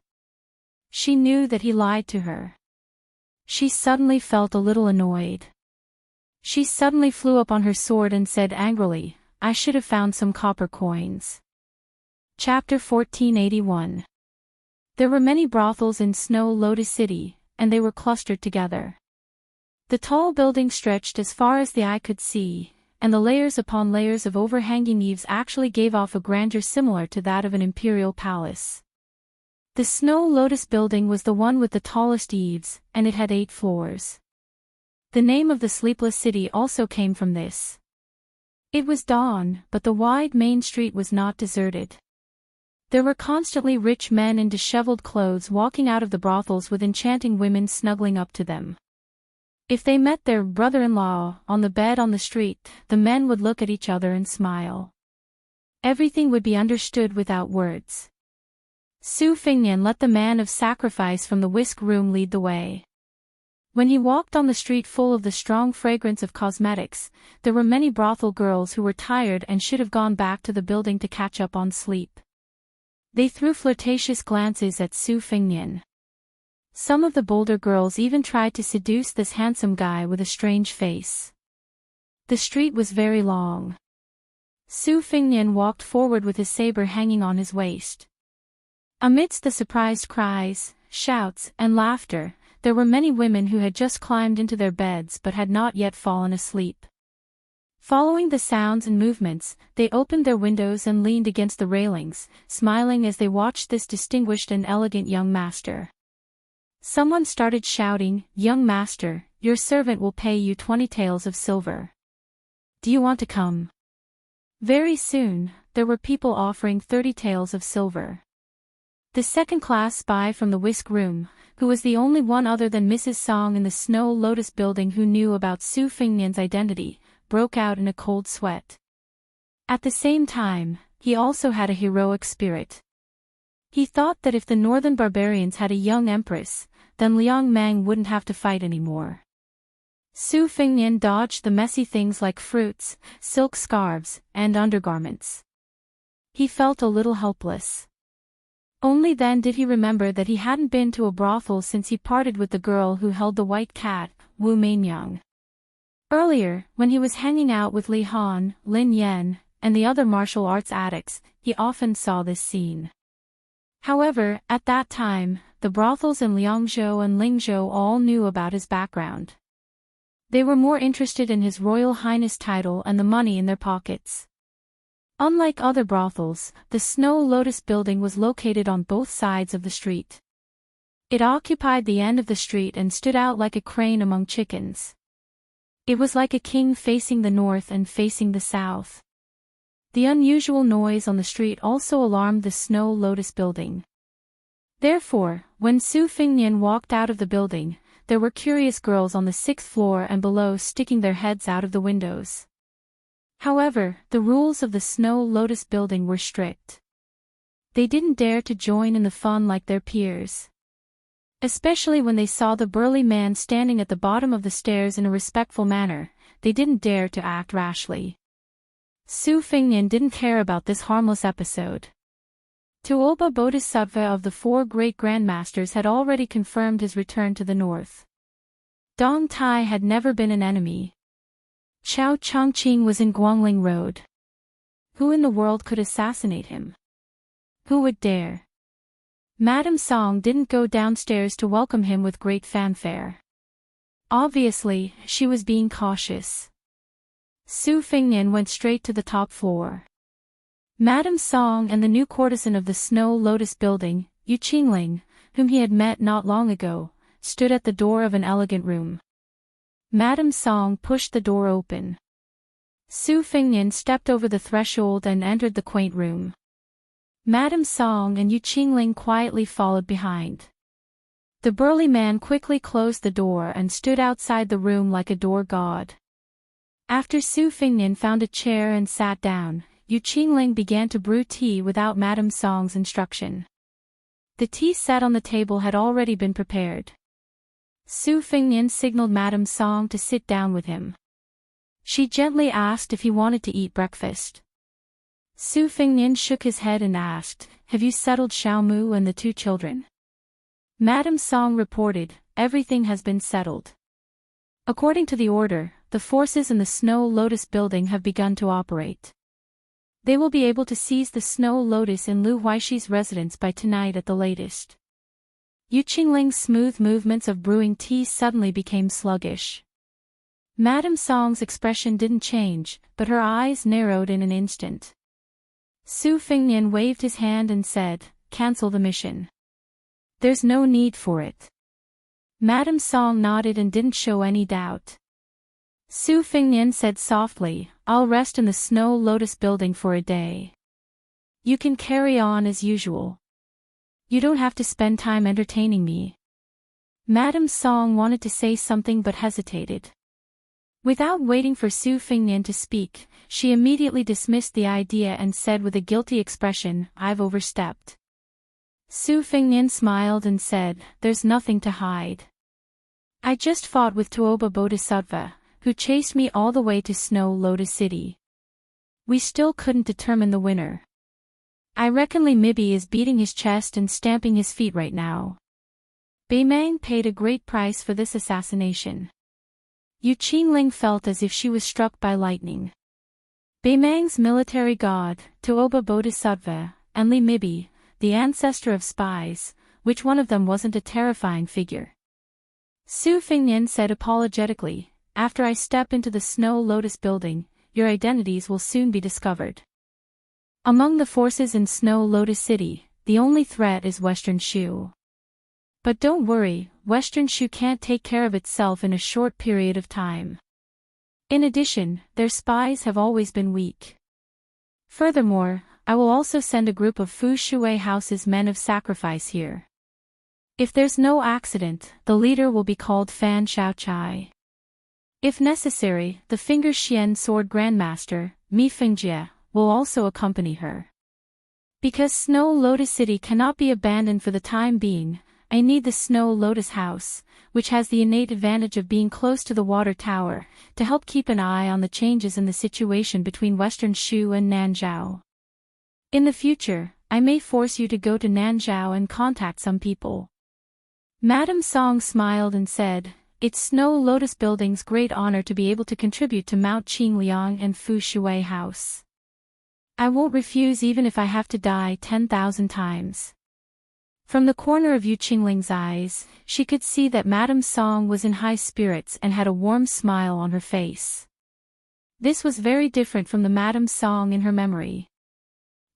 She knew that he lied to her. She suddenly felt a little annoyed. She suddenly flew up on her sword and said angrily, "I should have found some copper coins." Chapter 1481. There were many brothels in Snow Lotus City, and they were clustered together. The tall building stretched as far as the eye could see, and the layers upon layers of overhanging eaves actually gave off a grandeur similar to that of an imperial palace. The Snow Lotus building was the one with the tallest eaves, and it had 8 floors. The name of the sleepless city also came from this. It was dawn, but the wide main street was not deserted. There were constantly rich men in disheveled clothes walking out of the brothels with enchanting women snuggling up to them. If they met their brother-in-law on the bed on the street, the men would look at each other and smile. Everything would be understood without words. Su Fingnian let the man of sacrifice from the whisk room lead the way. When he walked on the street full of the strong fragrance of cosmetics, there were many brothel girls who were tired and should have gone back to the building to catch up on sleep. They threw flirtatious glances at Su Fingnian. Some of the bolder girls even tried to seduce this handsome guy with a strange face. The street was very long. Su Fingnian walked forward with his saber hanging on his waist. Amidst the surprised cries, shouts, and laughter, there were many women who had just climbed into their beds but had not yet fallen asleep. Following the sounds and movements, they opened their windows and leaned against the railings, smiling as they watched this distinguished and elegant young master. Someone started shouting, "Young master, your servant will pay you 20 taels of silver. Do you want to come?" Very soon, there were people offering 30 taels of silver. The second-class spy from the whisk room, who was the only one other than Mrs. Song in the Snow Lotus building who knew about Su Fingnian's identity, broke out in a cold sweat. At the same time, he also had a heroic spirit. He thought that if the northern barbarians had a young empress, then Liang Mang wouldn't have to fight anymore. Su Fingnian dodged the messy things like fruits, silk scarves, and undergarments. He felt a little helpless. Only then did he remember that he hadn't been to a brothel since he parted with the girl who held the white cat, Wu Mainyang. Earlier, when he was hanging out with Li Han, Lin Yan, and the other martial arts addicts, he often saw this scene. However, at that time, the brothels in Liangzhou and Lingzhou all knew about his background. They were more interested in his Royal Highness title and the money in their pockets. Unlike other brothels, the Snow Lotus building was located on both sides of the street. It occupied the end of the street and stood out like a crane among chickens. It was like a king facing the north and facing the south. The unusual noise on the street also alarmed the Snow Lotus building. Therefore, when Su Fingnian walked out of the building, there were curious girls on the 6th floor and below sticking their heads out of the windows. However, the rules of the Snow Lotus building were strict. They didn't dare to join in the fun like their peers. Especially when they saw the burly man standing at the bottom of the stairs in a respectful manner, they didn't dare to act rashly. Su Fingnian didn't care about this harmless episode. Tuoba Bodhisattva of the 4 great grandmasters had already confirmed his return to the north. Dong Tai had never been an enemy. Chao Chongqing was in Guangling Road. Who in the world could assassinate him? Who would dare? Madame Song didn't go downstairs to welcome him with great fanfare. Obviously, she was being cautious. Su Fingnian went straight to the top floor. Madame Song and the new courtesan of the Snow Lotus building, Yu Qingling, whom he had met not long ago, stood at the door of an elegant room. Madame Song pushed the door open. Su Fingnian stepped over the threshold and entered the quaint room. Madame Song and Yu Qingling quietly followed behind. The burly man quickly closed the door and stood outside the room like a door god. After Su Fingnian found a chair and sat down, Yu Qingling began to brew tea without Madame Song's instruction. The tea set on the table had already been prepared. Su Fingnian signaled Madame Song to sit down with him. She gently asked if he wanted to eat breakfast. Su Fingnian shook his head and asked, "Have you settled Xiaomu and the 2 children?" Madame Song reported, "Everything has been settled. According to the order, the forces in the Snow Lotus building have begun to operate. They will be able to seize the Snow Lotus in Lu Huaishi's residence by tonight at the latest." Yu Qingling's smooth movements of brewing tea suddenly became sluggish. Madame Song's expression didn't change, but her eyes narrowed in an instant. Su Fingnian waved his hand and said, "Cancel the mission. There's no need for it." Madame Song nodded and didn't show any doubt. Su Fingnian said softly, "I'll rest in the Snow Lotus building for a day. You can carry on as usual. You don't have to spend time entertaining me." Madame Song wanted to say something but hesitated. Without waiting for Su Fingnian to speak, she immediately dismissed the idea and said with a guilty expression, "I've overstepped." Su Fingnian smiled and said, "There's nothing to hide. I just fought with Tuoba Bodhisattva, who chased me all the way to Snow Lotus City. We still couldn't determine the winner. I reckon Li Mibi is beating his chest and stamping his feet right now. Beimang paid a great price for this assassination." Yu Qingling felt as if she was struck by lightning. Beimang's military god, Tuoba Bodhisattva, and Li Mibi, the ancestor of spies, which one of them wasn't a terrifying figure? Su Fingnian said apologetically, "After I step into the Snow Lotus building, your identities will soon be discovered. Among the forces in Snow Lotus City, the only threat is Western Shu. But don't worry, Western Shu can't take care of itself in a short period of time. In addition, their spies have always been weak. Furthermore, I will also send a group of Fu Shui House's men of sacrifice here. If there's no accident, the leader will be called Fan Shaochai. If necessary, the Finger Xian Sword Grandmaster, Mi Fingjie, will also accompany her. Because Snow Lotus City cannot be abandoned for the time being, I need the Snow Lotus House, which has the innate advantage of being close to the water tower, to help keep an eye on the changes in the situation between Western Shu and Nanzhao. In the future, I may force you to go to Nanzhao and contact some people." Madame Song smiled and said, it's Snow Lotus Building's great honor to be able to contribute to Mount Qingliang and Fu Shui House. I won't refuse even if I have to die 10,000 times. From the corner of Yu Qingling's eyes, she could see that Madame Song was in high spirits and had a warm smile on her face. This was very different from the Madame Song in her memory.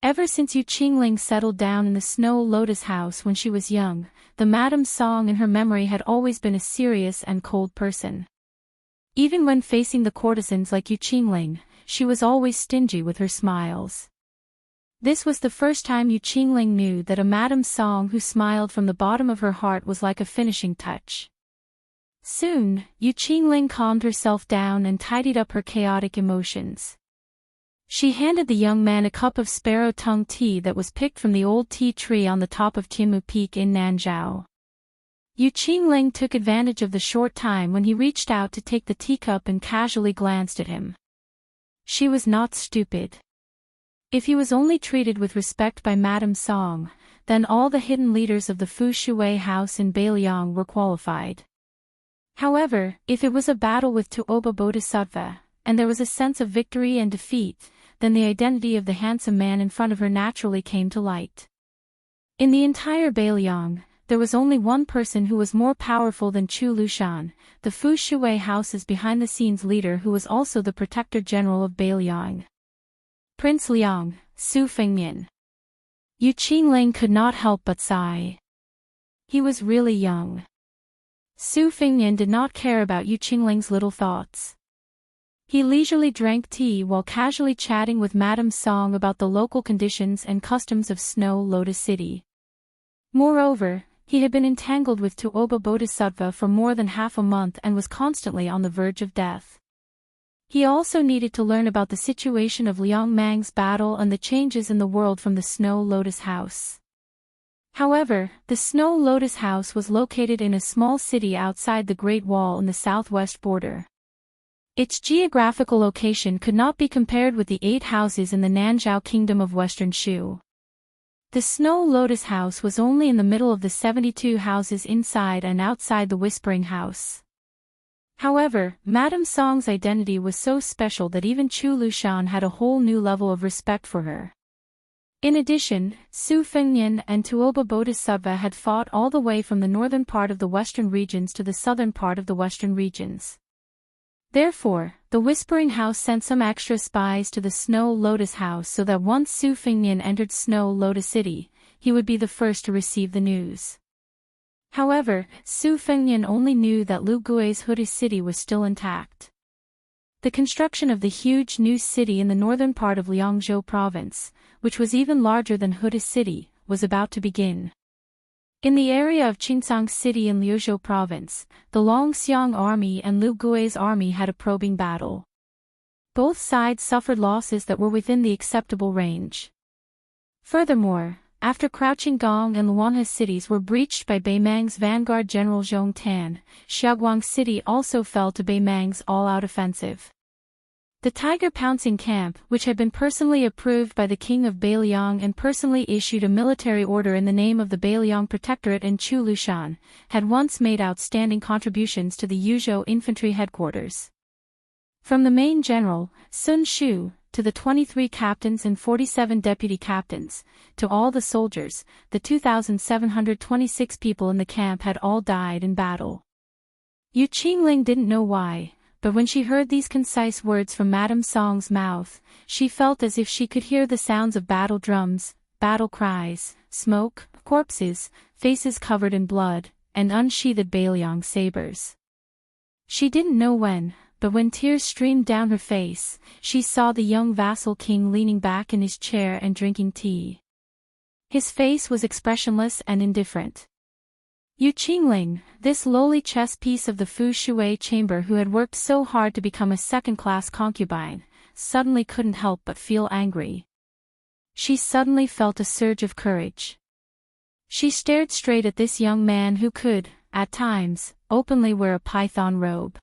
Ever since Yu Qingling settled down in the Snow Lotus house when she was young, the Madame Song in her memory had always been a serious and cold person. Even when facing the courtesans like Yu Qingling, she was always stingy with her smiles. This was the first time Yu Qingling knew that a Madame Song who smiled from the bottom of her heart was like a finishing touch. Soon, Yu Qingling calmed herself down and tidied up her chaotic emotions. She handed the young man a cup of sparrow tongue tea that was picked from the old tea tree on the top of Tianmu Peak in Nanzhou. Yu Qingling took advantage of the short time when he reached out to take the teacup and casually glanced at him. She was not stupid. If he was only treated with respect by Madame Song, then all the hidden leaders of the Fu Shui house in Beiliang were qualified. However, if it was a battle with Tuoba Bodhisattva, and there was a sense of victory and defeat, then the identity of the handsome man in front of her naturally came to light. In the entire Beiliang, there was only one person who was more powerful than Chu Lushan, the Fu Shui house's behind-the-scenes leader who was also the Protector General of Beiliang. Prince Liang, Su Fengnian. Yu Qingling could not help but sigh. He was really young. Su Fengnian did not care about Yu Qingling's little thoughts. He leisurely drank tea while casually chatting with Madame Song about the local conditions and customs of Snow Lotus City. Moreover, he had been entangled with Tuoba Bodhisattva for more than half a month and was constantly on the verge of death. He also needed to learn about the situation of Liang Mang's battle and the changes in the world from the Snow Lotus House. However, the Snow Lotus House was located in a small city outside the Great Wall in the southwest border. Its geographical location could not be compared with the 8 houses in the Nanzhou Kingdom of Western Shu. The Snow Lotus House was only in the middle of the 72 houses inside and outside the Whispering House. However, Madame Song's identity was so special that even Chu Lushan had a whole new level of respect for her. In addition, Su Fengnian and Tuoba Bodhisattva had fought all the way from the northern part of the western regions to the southern part of the western regions. Therefore, the Whispering House sent some extra spies to the Snow Lotus House so that once Su Fengnian entered Snow Lotus City, he would be the first to receive the news. However, Su Fengnian only knew that Lu Gui's Huda city was still intact. The construction of the huge new city in the northern part of Liangzhou province, which was even larger than Huda city, was about to begin. In the area of Qingsang City in Liuzhou province, the Longxiang army and Lu Gui's army had a probing battle. Both sides suffered losses that were within the acceptable range. Furthermore, after Crouching Gong and Luanhe cities were breached by Beimang's vanguard General Zhong Tan, Xiaoguang City also fell to Beimang's all-out offensive. The Tiger Pouncing Camp, which had been personally approved by the King of Beiliang and personally issued a military order in the name of the Beiliang Protectorate and Chu Lushan, had once made outstanding contributions to the Yuzhou infantry headquarters. From the main general, Sun Shu, to the 23 captains and 47 deputy captains, to all the soldiers, the 2,726 people in the camp had all died in battle. Yu Qingling didn't know why, but when she heard these concise words from Madame Song's mouth, she felt as if she could hear the sounds of battle drums, battle cries, smoke, corpses, faces covered in blood, and unsheathed Beiliang sabers. She didn't know when, but when tears streamed down her face, she saw the young vassal king leaning back in his chair and drinking tea. His face was expressionless and indifferent. Yu Qingling, this lowly chess piece of the Fu Shui chamber who had worked so hard to become a second-class concubine, suddenly couldn't help but feel angry. She suddenly felt a surge of courage. She stared straight at this young man who could, at times, openly wear a python robe.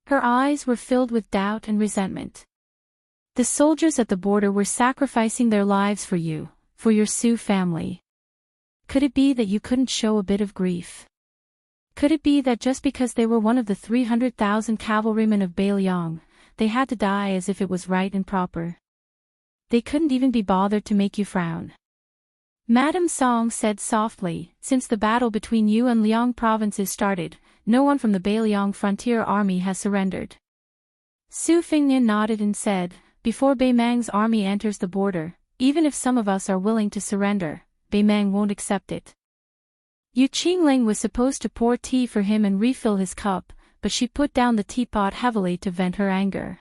Her eyes were filled with doubt and resentment. The soldiers at the border were sacrificing their lives for you, for your Su family. Could it be that you couldn't show a bit of grief? Could it be that just because they were one of the 300,000 cavalrymen of Bailiang, they had to die as if it was right and proper? They couldn't even be bothered to make you frown. Madame Song said softly, since the battle between you and Liang provinces started, no one from the Bailiang frontier army has surrendered. Su Fingnian nodded and said, before Beimang's army enters the border, even if some of us are willing to surrender, Beimang won't accept it. Yu Qingling was supposed to pour tea for him and refill his cup, but she put down the teapot heavily to vent her anger.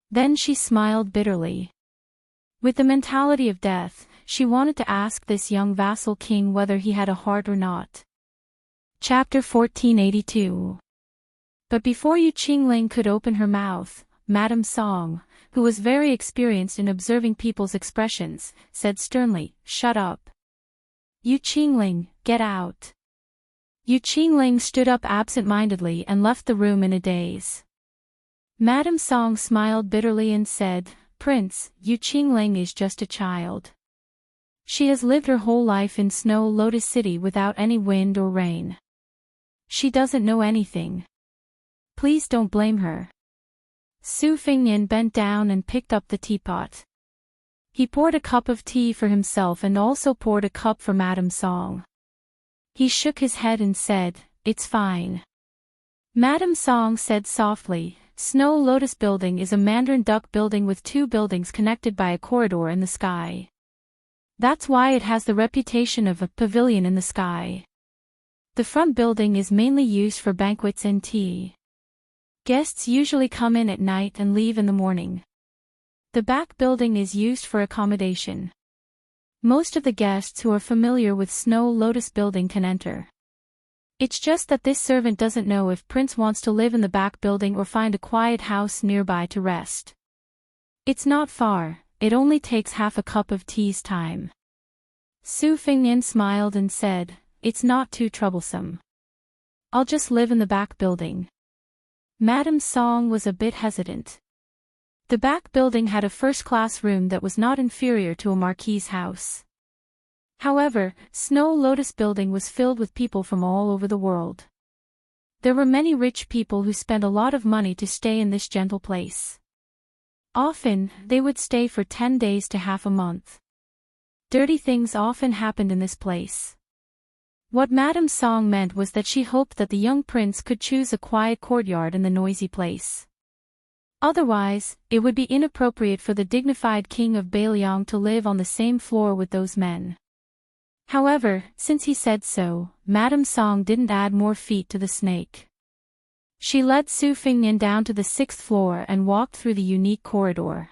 Then she smiled bitterly. With the mentality of death, she wanted to ask this young vassal king whether he had a heart or not. Chapter 1482. But before Yu Qingling could open her mouth, Madame Song, who was very experienced in observing people's expressions, said sternly, "Shut up. Yu Qingling, get out." Yu Qingling stood up absent-mindedly and left the room in a daze. Madame Song smiled bitterly and said, "Prince, Yu Qingling is just a child. She has lived her whole life in Snow Lotus City without any wind or rain. She doesn't know anything. Please don't blame her." Su Fingnian bent down and picked up the teapot. He poured a cup of tea for himself and also poured a cup for Madame Song. He shook his head and said, "It's fine." Madame Song said softly, "Snow Lotus Building is a Mandarin duck building with two buildings connected by a corridor in the sky. That's why it has the reputation of a pavilion in the sky. The front building is mainly used for banquets and tea. Guests usually come in at night and leave in the morning. The back building is used for accommodation. Most of the guests who are familiar with Snow Lotus Building can enter. It's just that this servant doesn't know if Prince wants to live in the back building or find a quiet house nearby to rest. It's not far, it only takes half a cup of tea's time." Su Fingnian smiled and said, "It's not too troublesome. I'll just live in the back building." Madame Song was a bit hesitant. The back building had a first-class room that was not inferior to a marquis's house. However, Snow Lotus Building was filled with people from all over the world. There were many rich people who spent a lot of money to stay in this gentle place. Often, they would stay for 10 days to half a month. Dirty things often happened in this place. What Madame Song meant was that she hoped that the young prince could choose a quiet courtyard in the noisy place. Otherwise, it would be inappropriate for the dignified king of Bailiang to live on the same floor with those men. However, since he said so, Madame Song didn't add more feet to the snake. She led Su Fingnian down to the 6th floor and walked through the unique corridor.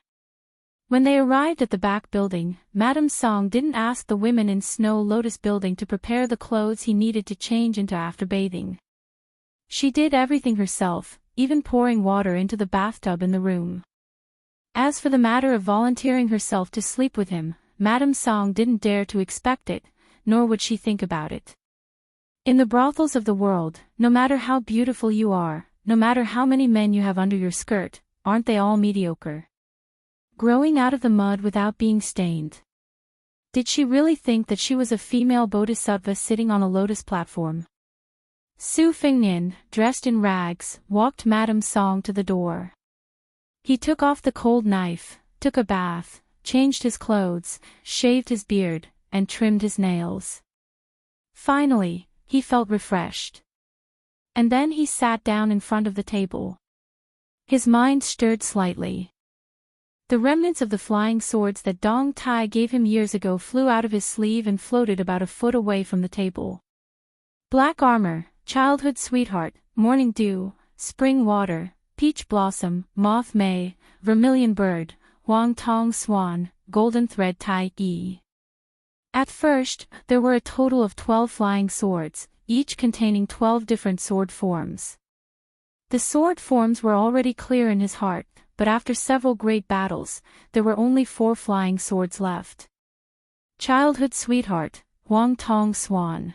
When they arrived at the back building, Madame Song didn't ask the women in Snow Lotus Building to prepare the clothes he needed to change into after bathing. She did everything herself, even pouring water into the bathtub in the room. As for the matter of volunteering herself to sleep with him, Madame Song didn't dare to expect it, nor would she think about it. In the brothels of the world, no matter how beautiful you are, no matter how many men you have under your skirt, aren't they all mediocre? Growing out of the mud without being stained. Did she really think that she was a female bodhisattva sitting on a lotus platform? Su Fingnian, dressed in rags, walked Madame Song to the door. He took off the cold knife, took a bath, changed his clothes, shaved his beard, and trimmed his nails. Finally, he felt refreshed. And then he sat down in front of the table. His mind stirred slightly. The remnants of the flying swords that Dong Tai gave him years ago flew out of his sleeve and floated about a foot away from the table. Black armor, childhood sweetheart, morning dew, spring water, peach blossom, moth may, vermilion bird, huang tong swan, golden thread tai yi. At first, there were a total of 12 flying swords, each containing 12 different sword forms. The sword forms were already clear in his heart, but after several great battles, there were only 4 flying swords left. Childhood sweetheart, huang tong swan.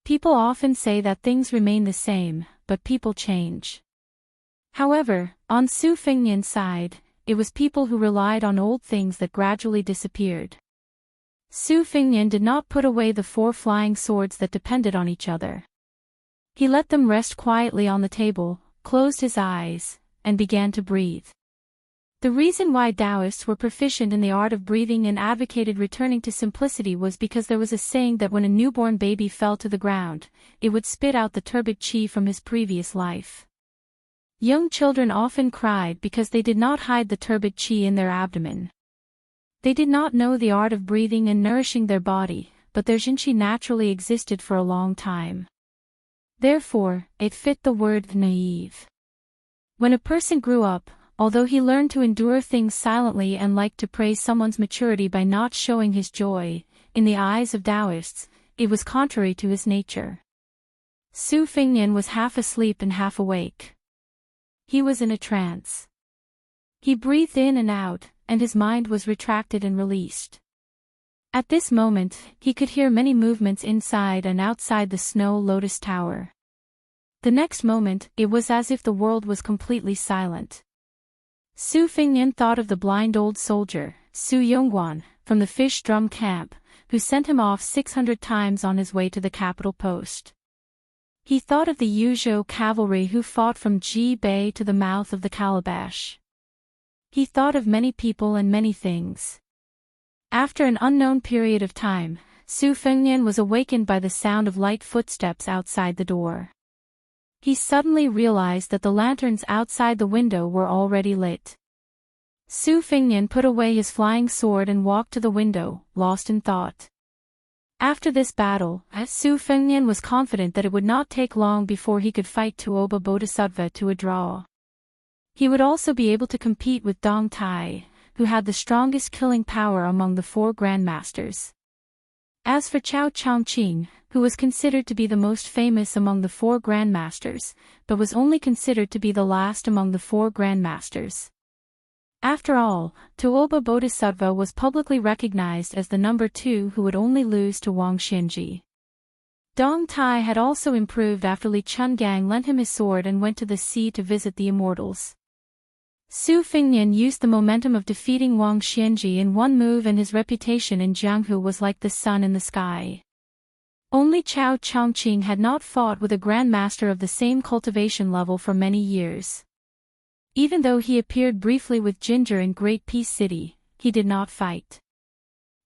People often say that things remain the same, but people change. However, on Su Fingnian's side, it was people who relied on old things that gradually disappeared. Su Fingnian did not put away the 4 flying swords that depended on each other. He let them rest quietly on the table, closed his eyes, and began to breathe. The reason why Taoists were proficient in the art of breathing and advocated returning to simplicity was because there was a saying that when a newborn baby fell to the ground, it would spit out the turbid qi from his previous life. Young children often cried because they did not hide the turbid qi in their abdomen. They did not know the art of breathing and nourishing their body, but their jinqi naturally existed for a long time. Therefore, it fit the word naive. When a person grew up, although he learned to endure things silently and liked to praise someone's maturity by not showing his joy, in the eyes of Taoists, it was contrary to his nature. Su Fengnian was half asleep and half awake. He was in a trance. He breathed in and out, and his mind was retracted and released. At this moment, he could hear many movements inside and outside the Snow Lotus Tower. The next moment, it was as if the world was completely silent. Su Fengnian thought of the blind old soldier, Su Yongguan, from the fish drum camp, who sent him off 600 times on his way to the capital post. He thought of the Yuzhou cavalry who fought from Ji Bay to the mouth of the calabash. He thought of many people and many things. After an unknown period of time, Su Fengnian was awakened by the sound of light footsteps outside the door. He suddenly realized that the lanterns outside the window were already lit. Su Fengnian put away his flying sword and walked to the window, lost in thought. After this battle, Su Fengnian was confident that it would not take long before he could fight Tuoba Bodhisattva to a draw. He would also be able to compete with Dong Tai, who had the strongest killing power among the 4 grandmasters. As for Chao Chongqing, who was considered to be the most famous among the 4 grandmasters, but was only considered to be the last among the 4 grandmasters. After all, Tuoba Bodhisattva was publicly recognized as the number 2 who would only lose to Wang Xianji. Dong Tai had also improved after Li Chungang lent him his sword and went to the sea to visit the Immortals. Su Fengnian used the momentum of defeating Wang Xianji in one move, and his reputation in Jianghu was like the sun in the sky. Only Chao Chongqing had not fought with a grandmaster of the same cultivation level for many years. Even though he appeared briefly with Ginger in Great Peace City, he did not fight.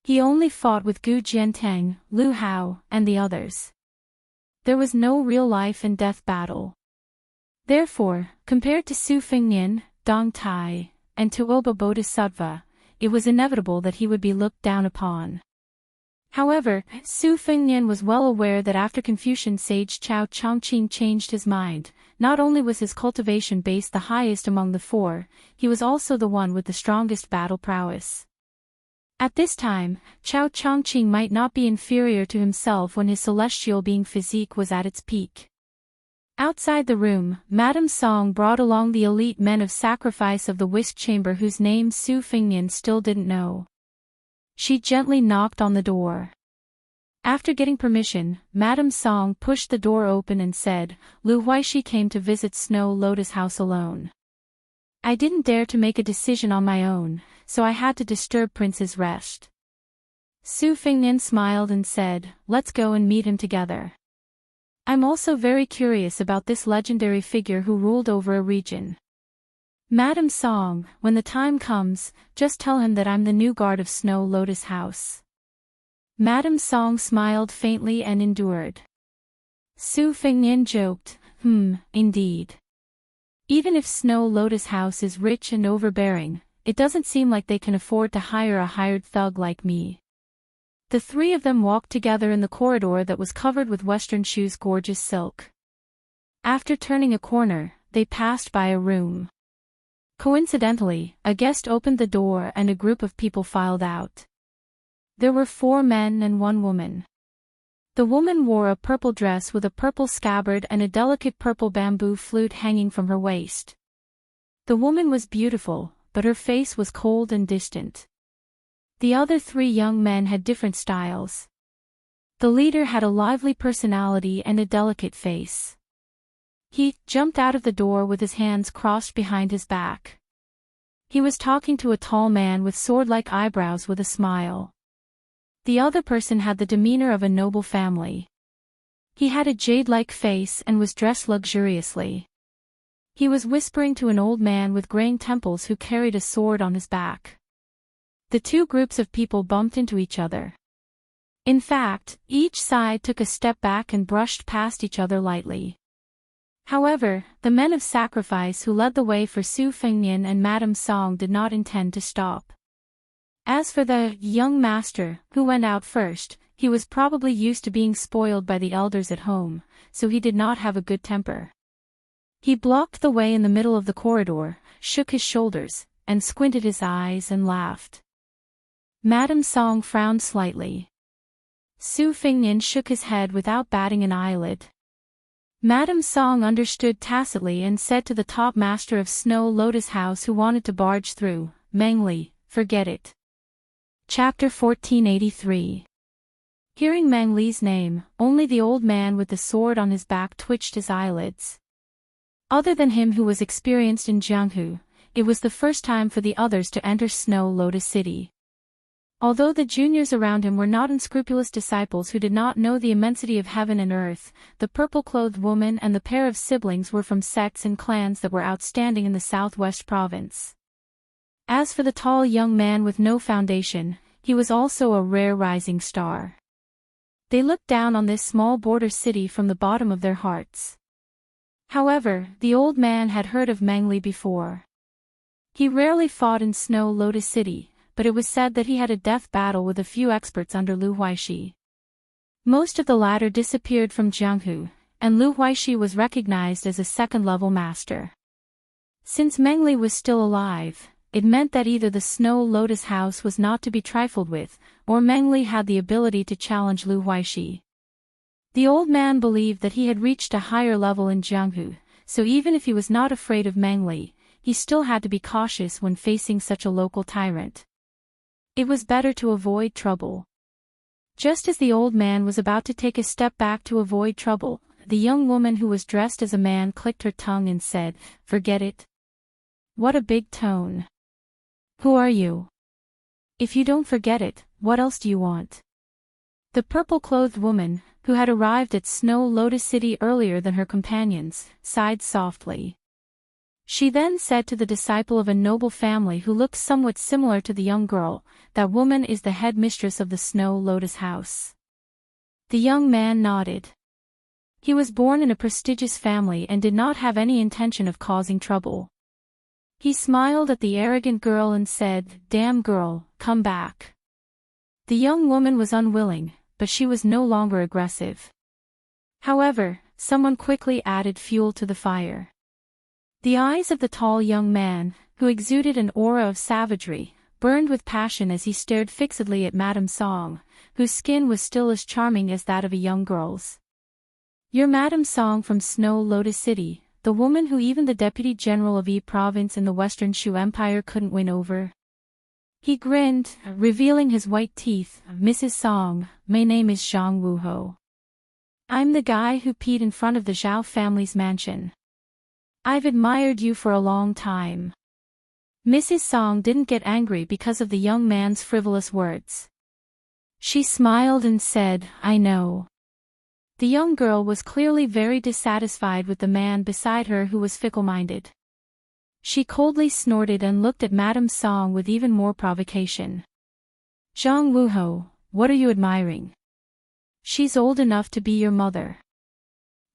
He only fought with Gu Jianteng, Lu Hao, and the others. There was no real life and death battle. Therefore, compared to Su Fengnian, Dong Tai, and Tuoba Bodhisattva, it was inevitable that he would be looked down upon. However, Su Fengnian was well aware that after Confucian sage Chao Chongqing changed his mind, not only was his cultivation base the highest among the 4, he was also the one with the strongest battle prowess. At this time, Chao Chongqing might not be inferior to himself when his celestial being physique was at its peak. Outside the room, Madame Song brought along the elite men of sacrifice of the whisk chamber whose names Su Fengnian still didn't know. She gently knocked on the door. After getting permission, Madame Song pushed the door open and said, "Lu Huaishi came to visit Snow Lotus House alone. I didn't dare to make a decision on my own, so I had to disturb Prince's rest." Su Fengnian smiled and said, "Let's go and meet him together. I'm also very curious about this legendary figure who ruled over a region. Madame Song, when the time comes, just tell him that I'm the new guard of Snow Lotus House." Madame Song smiled faintly and endured. Su Fengnian joked, indeed. Even if Snow Lotus House is rich and overbearing, it doesn't seem like they can afford to hire a hired thug like me." The 3 of them walked together in the corridor that was covered with Western Shu's gorgeous silk. After turning a corner, they passed by a room. Coincidentally, a guest opened the door and a group of people filed out. There were 4 men and 1 woman. The woman wore a purple dress with a purple scabbard and a delicate purple bamboo flute hanging from her waist. The woman was beautiful, but her face was cold and distant. The other 3 young men had different styles. The leader had a lively personality and a delicate face. He jumped out of the door with his hands crossed behind his back. He was talking to a tall man with sword-like eyebrows with a smile. The other person had the demeanor of a noble family. He had a jade-like face and was dressed luxuriously. He was whispering to an old man with graying temples who carried a sword on his back. The two groups of people bumped into each other. In fact, each side took a step back and brushed past each other lightly. However, the men of sacrifice who led the way for Su Fengnian and Madame Song did not intend to stop. As for the young master, who went out first, he was probably used to being spoiled by the elders at home, so he did not have a good temper. He blocked the way in the middle of the corridor, shook his shoulders, and squinted his eyes and laughed. Madame Song frowned slightly. Su Fengnian shook his head without batting an eyelid. Madame Song understood tacitly and said to the top master of Snow Lotus House who wanted to barge through, "Meng Li, forget it." Chapter 1483. Hearing Meng Li's name, only the old man with the sword on his back twitched his eyelids. Other than him who was experienced in Jianghu, it was the first time for the others to enter Snow Lotus City. Although the juniors around him were not unscrupulous disciples who did not know the immensity of heaven and earth, the purple-clothed woman and the pair of siblings were from sects and clans that were outstanding in the southwest province. As for the tall young man with no foundation, he was also a rare rising star. They looked down on this small border city from the bottom of their hearts. However, the old man had heard of Meng Li before. He rarely fought in Snow Lotus City, but it was said that he had a death battle with a few experts under Lu Huaishi. Most of the latter disappeared from Jianghu, and Lu Huaishi was recognized as a second-level master. Since Meng Li was still alive, it meant that either the Snow Lotus House was not to be trifled with, or Meng Li had the ability to challenge Lu Huaishi. The old man believed that he had reached a higher level in Jianghu, so even if he was not afraid of Meng Li, he still had to be cautious when facing such a local tyrant. It was better to avoid trouble. Just as the old man was about to take a step back to avoid trouble, the young woman who was dressed as a man clicked her tongue and said, "Forget it." What a big tone. Who are you? If you don't forget it, what else do you want? The purple-clothed woman, who had arrived at Snow Lotus City earlier than her companions, sighed softly. She then said to the disciple of a noble family who looked somewhat similar to the young girl, "That woman is the head mistress of the Snow Lotus House." The young man nodded. He was born in a prestigious family and did not have any intention of causing trouble. He smiled at the arrogant girl and said, "Damn girl, come back." The young woman was unwilling, but she was no longer aggressive. However, someone quickly added fuel to the fire. The eyes of the tall young man, who exuded an aura of savagery, burned with passion as he stared fixedly at Madame Song, whose skin was still as charming as that of a young girl's. "You're Madame Song from Snow Lotus City, the woman who even the deputy general of Yi province in the western Shu Empire couldn't win over?" He grinned, revealing his white teeth. "Mrs. Song, my name is Zhang Wuho. I'm the guy who peed in front of the Zhao family's mansion. I've admired you for a long time." Mrs. Song didn't get angry because of the young man's frivolous words. She smiled and said, "I know." The young girl was clearly very dissatisfied with the man beside her who was fickle-minded. She coldly snorted and looked at Madame Song with even more provocation. "Zhang Wuho, what are you admiring? She's old enough to be your mother."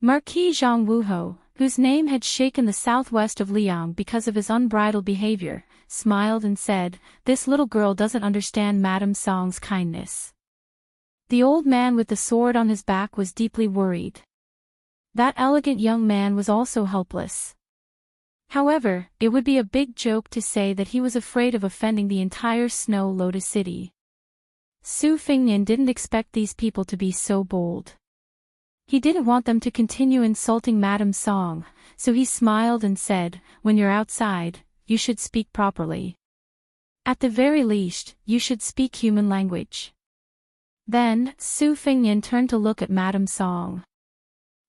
Marquis Zhang Wuho, whose name had shaken the southwest of Liang because of his unbridled behavior, smiled and said, "This little girl doesn't understand Madame Song's kindness." The old man with the sword on his back was deeply worried. That elegant young man was also helpless. However, it would be a big joke to say that he was afraid of offending the entire Snow Lotus City. Su Fengnian didn't expect these people to be so bold. He didn't want them to continue insulting Madame Song, so he smiled and said, "When you're outside, you should speak properly. At the very least, you should speak human language." Then, Su Fengnian turned to look at Madame Song.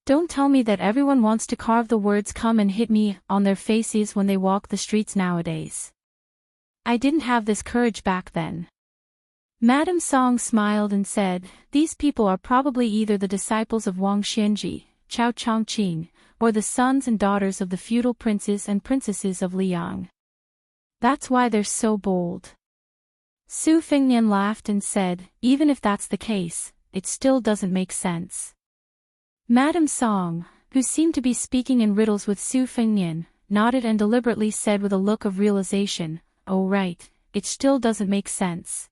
"Don't tell me that everyone wants to carve the words 'come and hit me' on their faces when they walk the streets nowadays. I didn't have this courage back then." Madame Song smiled and said, "These people are probably either the disciples of Wang Xianji, Chao Chongqing, or the sons and daughters of the feudal princes and princesses of Liang. That's why they're so bold." Su Fengnian laughed and said, "Even if that's the case, it still doesn't make sense." Madame Song, who seemed to be speaking in riddles with Su Fengnian, nodded and deliberately said with a look of realization, "Oh right, it still doesn't make sense."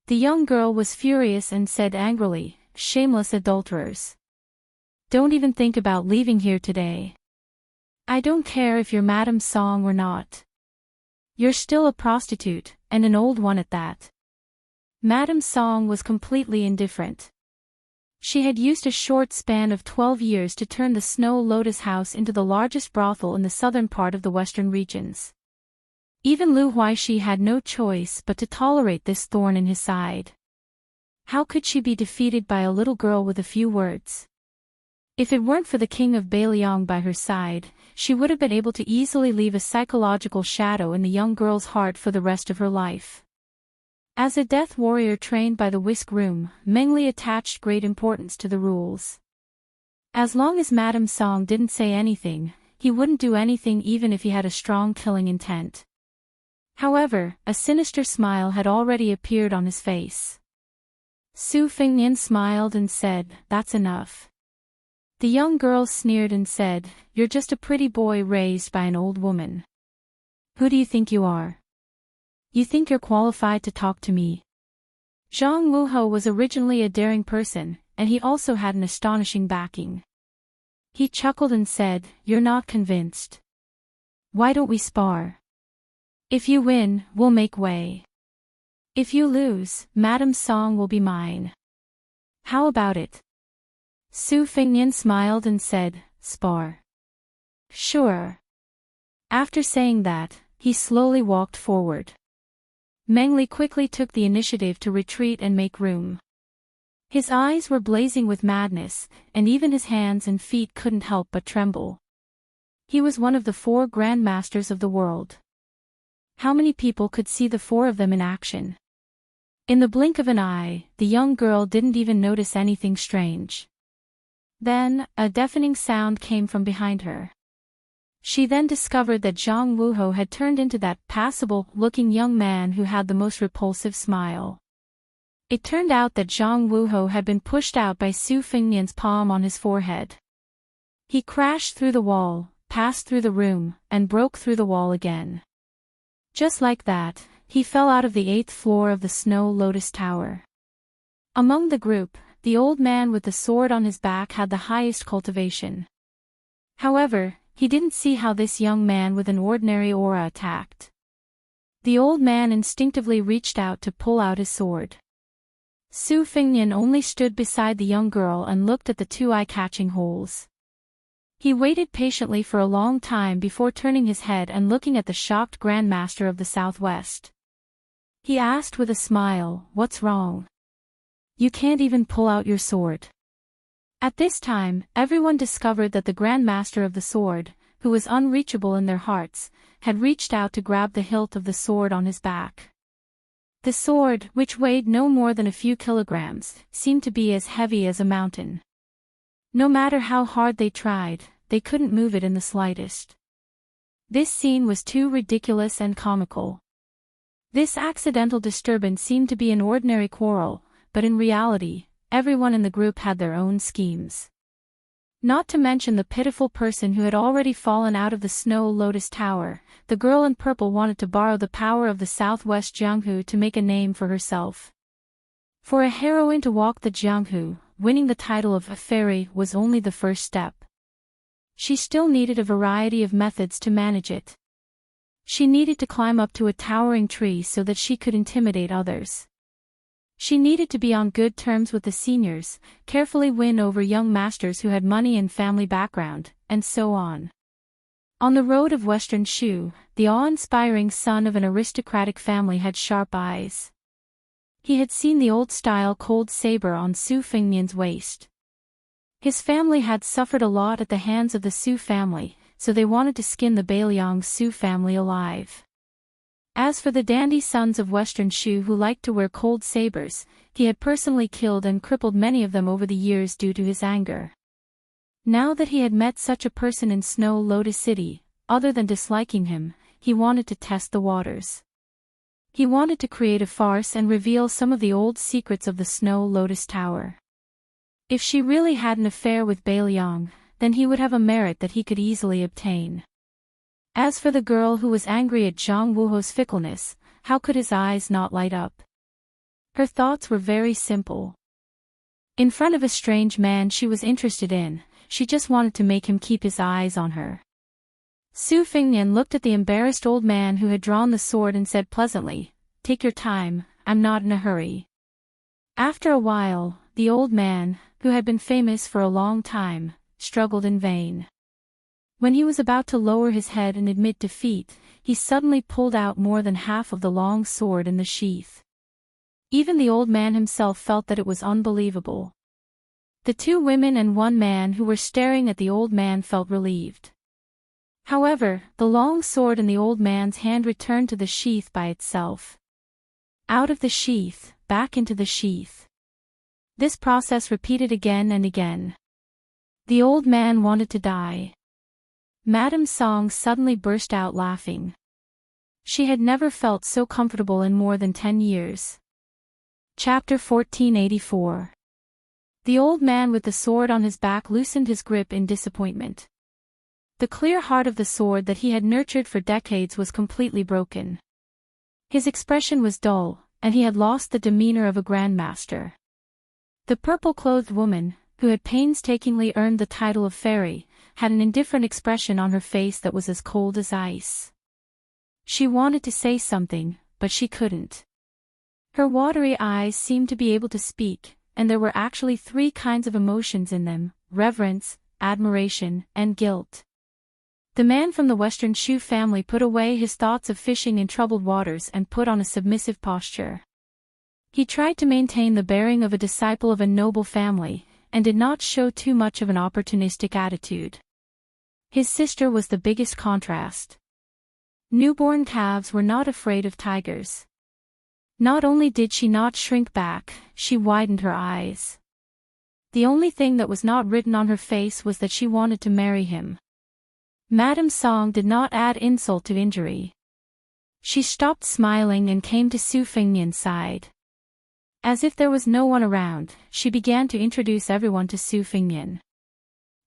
The young girl was furious and said angrily, "Shameless adulterers. Don't even think about leaving here today. I don't care if you're Madame Song or not. You're still a prostitute, and an old one at that." Madame Song was completely indifferent. She had used a short span of 12 years to turn the Snow Lotus House into the largest brothel in the southern part of the western regions. Even Lu Huaishi had no choice but to tolerate this thorn in his side. How could she be defeated by a little girl with a few words? If it weren't for the king of Beiliang by her side, she would have been able to easily leave a psychological shadow in the young girl's heart for the rest of her life. As a death warrior trained by the whisk room, Meng Li attached great importance to the rules. As long as Madame Song didn't say anything, he wouldn't do anything even if he had a strong killing intent. However, a sinister smile had already appeared on his face. Su Fengnian smiled and said, "That's enough." The young girl sneered and said, "You're just a pretty boy raised by an old woman. Who do you think you are? You think you're qualified to talk to me?" Zhang Wuhou was originally a daring person, and he also had an astonishing backing. He chuckled and said, "You're not convinced. Why don't we spar? If you win, we'll make way. If you lose, Madame Song will be mine. How about it?" Su Fengnian smiled and said, "Spar." "Sure." After saying that, he slowly walked forward. Meng Li quickly took the initiative to retreat and make room. His eyes were blazing with madness, and even his hands and feet couldn't help but tremble. He was one of the 4 Grand Masters of the world. How many people could see the 4 of them in action? In the blink of an eye, the young girl didn't even notice anything strange. Then, a deafening sound came from behind her. She then discovered that Zhang Wuhou had turned into that passable-looking young man who had the most repulsive smile. It turned out that Zhang Wuhou had been pushed out by Su Fengnian's palm on his forehead. He crashed through the wall, passed through the room, and broke through the wall again. Just like that, he fell out of the 8th floor of the Snow Lotus Tower. Among the group, the old man with the sword on his back had the highest cultivation. However, he didn't see how this young man with an ordinary aura attacked. The old man instinctively reached out to pull out his sword. Su Fengnian only stood beside the young girl and looked at the 2 eye-catching holes. He waited patiently for a long time before turning his head and looking at the shocked Grand Master of the Southwest. He asked with a smile, "What's wrong? You can't even pull out your sword." At this time, everyone discovered that the Grand Master of the Sword, who was unreachable in their hearts, had reached out to grab the hilt of the sword on his back. The sword, which weighed no more than a few kilograms, seemed to be as heavy as a mountain. No matter how hard they tried, they couldn't move it in the slightest. This scene was too ridiculous and comical. This accidental disturbance seemed to be an ordinary quarrel, but in reality, everyone in the group had their own schemes. Not to mention the pitiful person who had already fallen out of the Snow Lotus Tower, the girl in purple wanted to borrow the power of the Southwest Jianghu to make a name for herself. For a heroine to walk the Jianghu, winning the title of a fairy was only the first step. She still needed a variety of methods to manage it. She needed to climb up to a towering tree so that she could intimidate others. She needed to be on good terms with the seniors, carefully win over young masters who had money and family background, and so on. On the road of Western Shu, the awe-inspiring son of an aristocratic family had sharp eyes. He had seen the old-style cold saber on Su Fengnian's waist. His family had suffered a lot at the hands of the Su family, so they wanted to skin the Beiliang Su family alive. As for the dandy sons of Western Shu who liked to wear cold sabers, he had personally killed and crippled many of them over the years due to his anger. Now that he had met such a person in Snow Lotus City, other than disliking him, he wanted to test the waters. He wanted to create a farce and reveal some of the old secrets of the Snow Lotus Tower. If she really had an affair with Bailiang, then he would have a merit that he could easily obtain. As for the girl who was angry at Zhang Wuho's fickleness, how could his eyes not light up? Her thoughts were very simple. In front of a strange man she was interested in, she just wanted to make him keep his eyes on her. Su Fengnian looked at the embarrassed old man who had drawn the sword and said pleasantly, "Take your time, I'm not in a hurry." After a while, the old man, who had been famous for a long time, struggled in vain. When he was about to lower his head and admit defeat, he suddenly pulled out more than half of the long sword in the sheath. Even the old man himself felt that it was unbelievable. The two women and one man who were staring at the old man felt relieved. However, the long sword in the old man's hand returned to the sheath by itself. Out of the sheath, back into the sheath. This process repeated again and again. The old man wanted to die. Madame Song suddenly burst out laughing. She had never felt so comfortable in more than 10 years. Chapter 1484. The old man with the sword on his back loosened his grip in disappointment. The clear heart of the sword that he had nurtured for decades was completely broken. His expression was dull, and he had lost the demeanor of a grandmaster. The purple-clothed woman, who had painstakingly earned the title of fairy, had an indifferent expression on her face that was as cold as ice. She wanted to say something, but she couldn't. Her watery eyes seemed to be able to speak, and there were actually 3 kinds of emotions in them: reverence, admiration, and guilt. The man from the Western Shu family put away his thoughts of fishing in troubled waters and put on a submissive posture. He tried to maintain the bearing of a disciple of a noble family, and did not show too much of an opportunistic attitude. His sister was the biggest contrast. Newborn calves were not afraid of tigers. Not only did she not shrink back, she widened her eyes. The only thing that was not written on her face was that she wanted to marry him. Madame Song did not add insult to injury. She stopped smiling and came to Su Fengnian's side. As if there was no one around, she began to introduce everyone to Su Fengnian.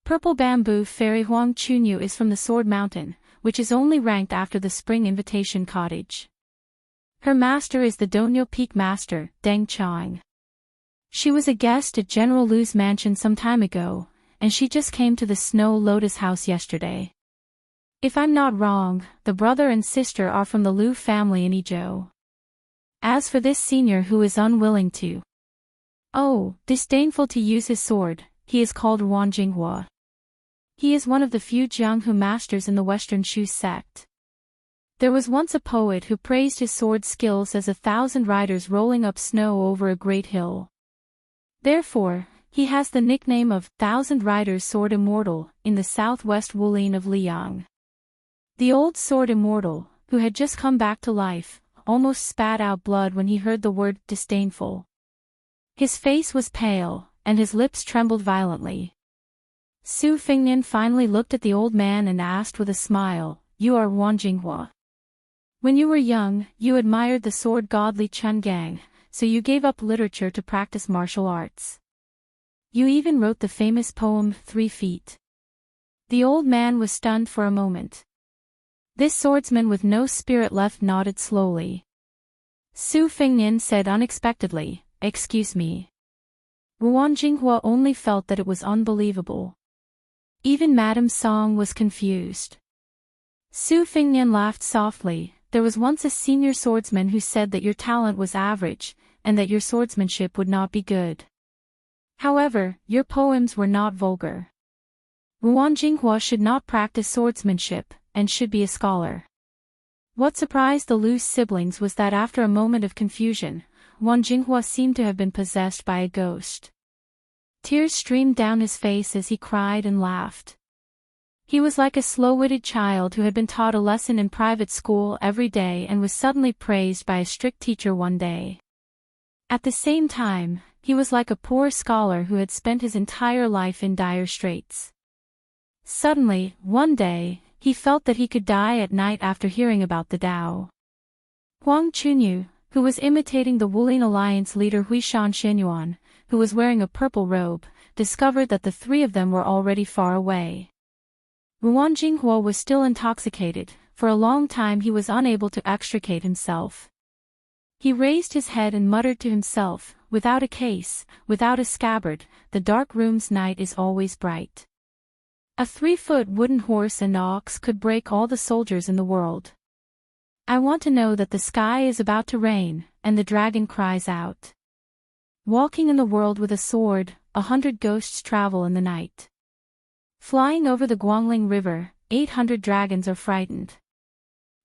Purple Bamboo Fairy Huang Chunyu is from the Sword Mountain, which is only ranked after the Spring Invitation Cottage. Her master is the Donyo Peak Master, Deng Chang. She was a guest at General Lu's mansion some time ago, and she just came to the Snow Lotus house yesterday. If I'm not wrong, the brother and sister are from the Lu family in Izhou. As for this senior who is unwilling to, disdainful to use his sword, he is called Wan Jinghua. He is one of the few Jianghu masters in the Western Shu sect. There was once a poet who praised his sword skills as 1,000 riders rolling up snow over a great hill. Therefore, he has the nickname of 1,000 Riders Sword Immortal in the southwest Wulin of Liang. The old sword Immortal, who had just come back to life, almost spat out blood when he heard the word disdainful. His face was pale, and his lips trembled violently. Su Fengnian finally looked at the old man and asked with a smile, "You are Wan Jinghua. When you were young, you admired the sword god Li Chungang, so you gave up literature to practice martial arts. You even wrote the famous poem 3 Feet. The old man was stunned for a moment. This swordsman with no spirit left nodded slowly. Su Fengnian said unexpectedly, "Excuse me." Wan Jinghua only felt that it was unbelievable. Even Madame Song was confused. Su Fengnian laughed softly. "There was once a senior swordsman who said that your talent was average, and that your swordsmanship would not be good. However, your poems were not vulgar. Wan Jinghua should not practice swordsmanship, and should be a scholar." What surprised the Lu siblings was that after a moment of confusion, Wan Jinghua seemed to have been possessed by a ghost. Tears streamed down his face as he cried and laughed. He was like a slow-witted child who had been taught a lesson in private school every day and was suddenly praised by a strict teacher one day. At the same time, he was like a poor scholar who had spent his entire life in dire straits. Suddenly, one day, he felt that he could die at night after hearing about the Tao. Huang Chunyu, who was imitating the Wulin Alliance leader Huishan Shenyuan, who was wearing a purple robe, discovered that the three of them were already far away. Ruan Jinghuo was still intoxicated. For a long time he was unable to extricate himself. He raised his head and muttered to himself, "Without a case, without a scabbard, the dark room's night is always bright." A 3-foot wooden horse and ox could break all the soldiers in the world. I want to know that the sky is about to rain, and the dragon cries out. Walking in the world with a sword, 100 ghosts travel in the night. Flying over the Guangling River, 800 dragons are frightened.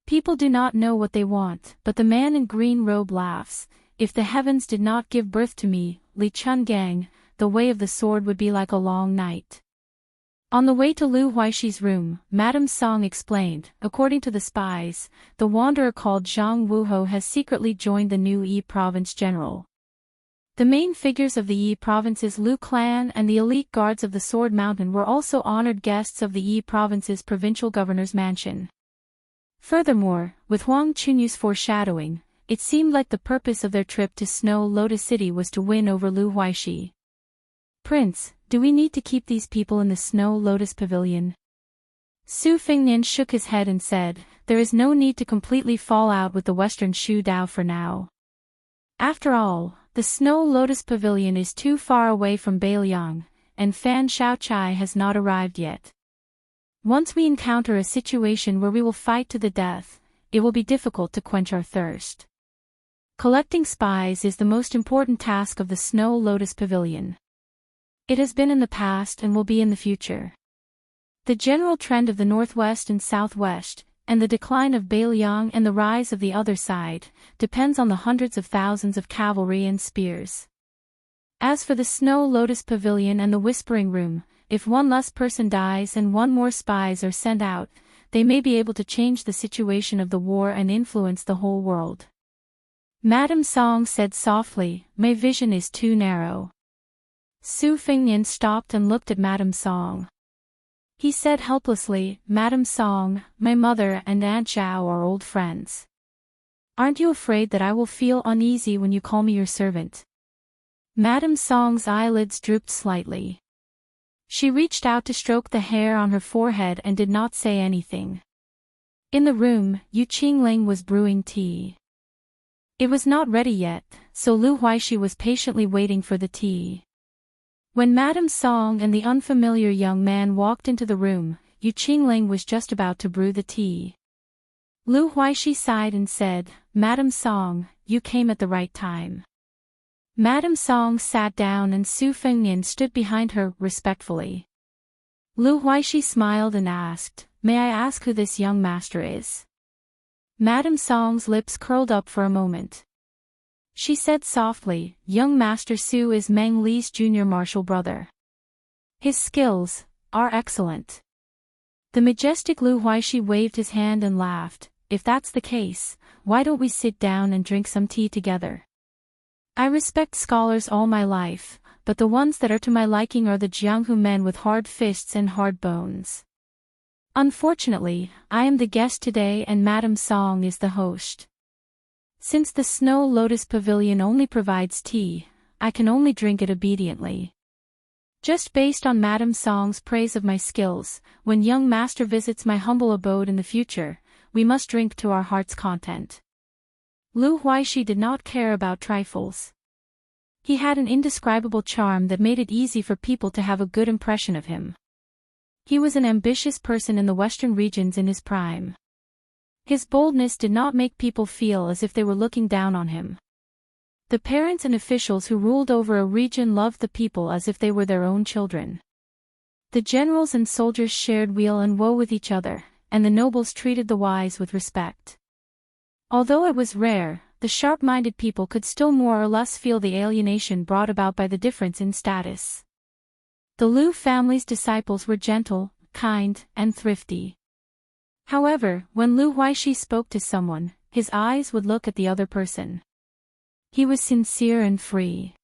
People do not know what they want, but the man in green robe laughs. If the heavens did not give birth to me, Li Chun Gang, the way of the sword would be like a long night. On the way to Lu Huaishi's room, Madame Song explained, according to the spies, the wanderer called Zhang Wuho has secretly joined the new Yi province general. The main figures of the Yi province's Lu clan and the elite guards of the Sword Mountain were also honored guests of the Yi province's provincial governor's mansion. Furthermore, with Huang Chunyu's foreshadowing, it seemed like the purpose of their trip to Snow Lotus City was to win over Lu Huaishi. "Prince, do we need to keep these people in the Snow Lotus Pavilion?" Su Fengnian shook his head and said, "There is no need to completely fall out with the Western Shu Dao for now. After all, the Snow Lotus Pavilion is too far away from Beiliang, and Fan Shaochai has not arrived yet. Once we encounter a situation where we will fight to the death, it will be difficult to quench our thirst. Collecting spies is the most important task of the Snow Lotus Pavilion. It has been in the past and will be in the future. The general trend of the northwest and southwest, and the decline of Beiliang and the rise of the other side, depends on the hundreds of thousands of cavalry and spears. As for the Snow Lotus Pavilion and the Whispering Room, if one less person dies and one more spies are sent out, they may be able to change the situation of the war and influence the whole world." Madame Song said softly, "My vision is too narrow." Su Fengnian stopped and looked at Madame Song. He said helplessly, "Madame Song, my mother and Aunt Zhao are old friends. Aren't you afraid that I will feel uneasy when you call me your servant?" Madame Song's eyelids drooped slightly. She reached out to stroke the hair on her forehead and did not say anything. In the room, Yu Qingling was brewing tea. It was not ready yet, so Lu Huaishi was patiently waiting for the tea. When Madame Song and the unfamiliar young man walked into the room, Yu Qingling was just about to brew the tea. Lu Huaishi sighed and said, "Madame Song, you came at the right time." Madame Song sat down and Su Fengnian stood behind her, respectfully. Lu Huaishi smiled and asked, "May I ask who this young master is?" Madame Song's lips curled up for a moment. She said softly, "Young Master Su is Meng Li's junior martial brother. His skills are excellent." The majestic Lu Huaishi waved his hand and laughed, "If that's the case, why don't we sit down and drink some tea together? I respect scholars all my life, but the ones that are to my liking are the Jianghu men with hard fists and hard bones. Unfortunately, I am the guest today and Madame Song is the host. Since the Snow Lotus Pavilion only provides tea, I can only drink it obediently. Just based on Madame Song's praise of my skills, when young master visits my humble abode in the future, we must drink to our heart's content." Lu Huaishi did not care about trifles. He had an indescribable charm that made it easy for people to have a good impression of him. He was an ambitious person in the western regions in his prime. His boldness did not make people feel as if they were looking down on him. The parents and officials who ruled over a region loved the people as if they were their own children. The generals and soldiers shared weal and woe with each other, and the nobles treated the wise with respect. Although it was rare, the sharp-minded people could still more or less feel the alienation brought about by the difference in status. The Lu family's disciples were gentle, kind, and thrifty. However, when Lu Huaishi spoke to someone, his eyes would look at the other person. He was sincere and free.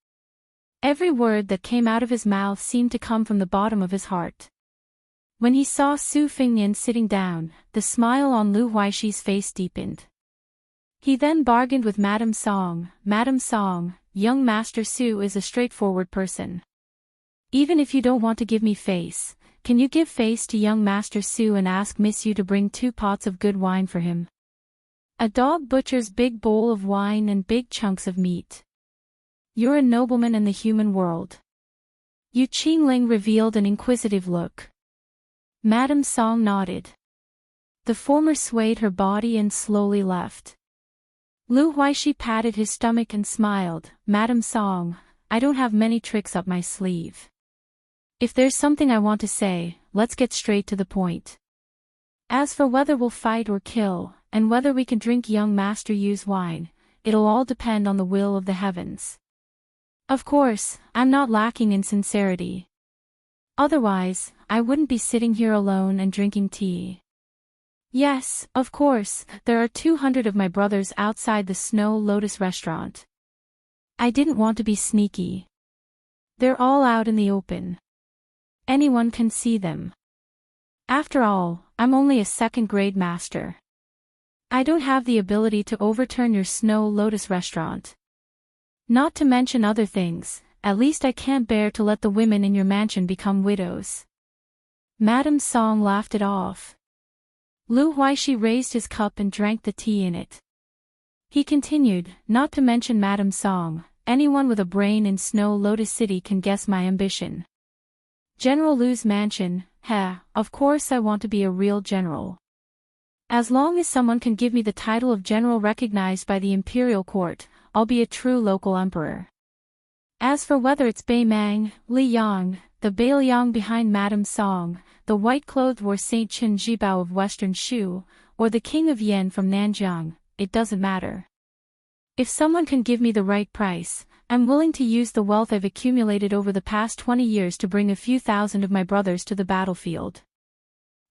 Every word that came out of his mouth seemed to come from the bottom of his heart. When he saw Su Fingnian sitting down, the smile on Lu Huaishi's face deepened. He then bargained with Madame Song. Madame Song, young Master Su is a straightforward person. Even if you don't want to give me face, can you give face to young Master Su and ask Miss Yu to bring 2 pots of good wine for him? A dog butcher's big bowl of wine and big chunks of meat. You're a nobleman in the human world. Yu Qingling revealed an inquisitive look. Madame Song nodded. The former swayed her body and slowly left. Lu Huaishi patted his stomach and smiled. Madame Song, I don't have many tricks up my sleeve. If there's something I want to say, let's get straight to the point. As for whether we'll fight or kill, and whether we can drink young Master Yu's wine, it'll all depend on the will of the heavens. Of course, I'm not lacking in sincerity. Otherwise, I wouldn't be sitting here alone and drinking tea. Yes, of course, there are 200 of my brothers outside the Snow Lotus restaurant. I didn't want to be sneaky. They're all out in the open. Anyone can see them. After all, I'm only a second-grade master. I don't have the ability to overturn your Snow Lotus restaurant. Not to mention other things, at least I can't bear to let the women in your mansion become widows. Madame Song laughed it off. Lu Huaishi raised his cup and drank the tea in it. He continued, not to mention Madame Song, anyone with a brain in Snow Lotus City can guess my ambition. General Lu's mansion, of course I want to be a real general. As long as someone can give me the title of general recognized by the imperial court, I'll be a true local emperor. As for whether it's Bei Mang, Li Yang, the Beiliang behind Madame Song, the white-clothed war Saint Chen Jibao of Western Shu, or the King of Yen from Nanjiang, it doesn't matter. If someone can give me the right price, I'm willing to use the wealth I've accumulated over the past 20 years to bring a few thousand of my brothers to the battlefield.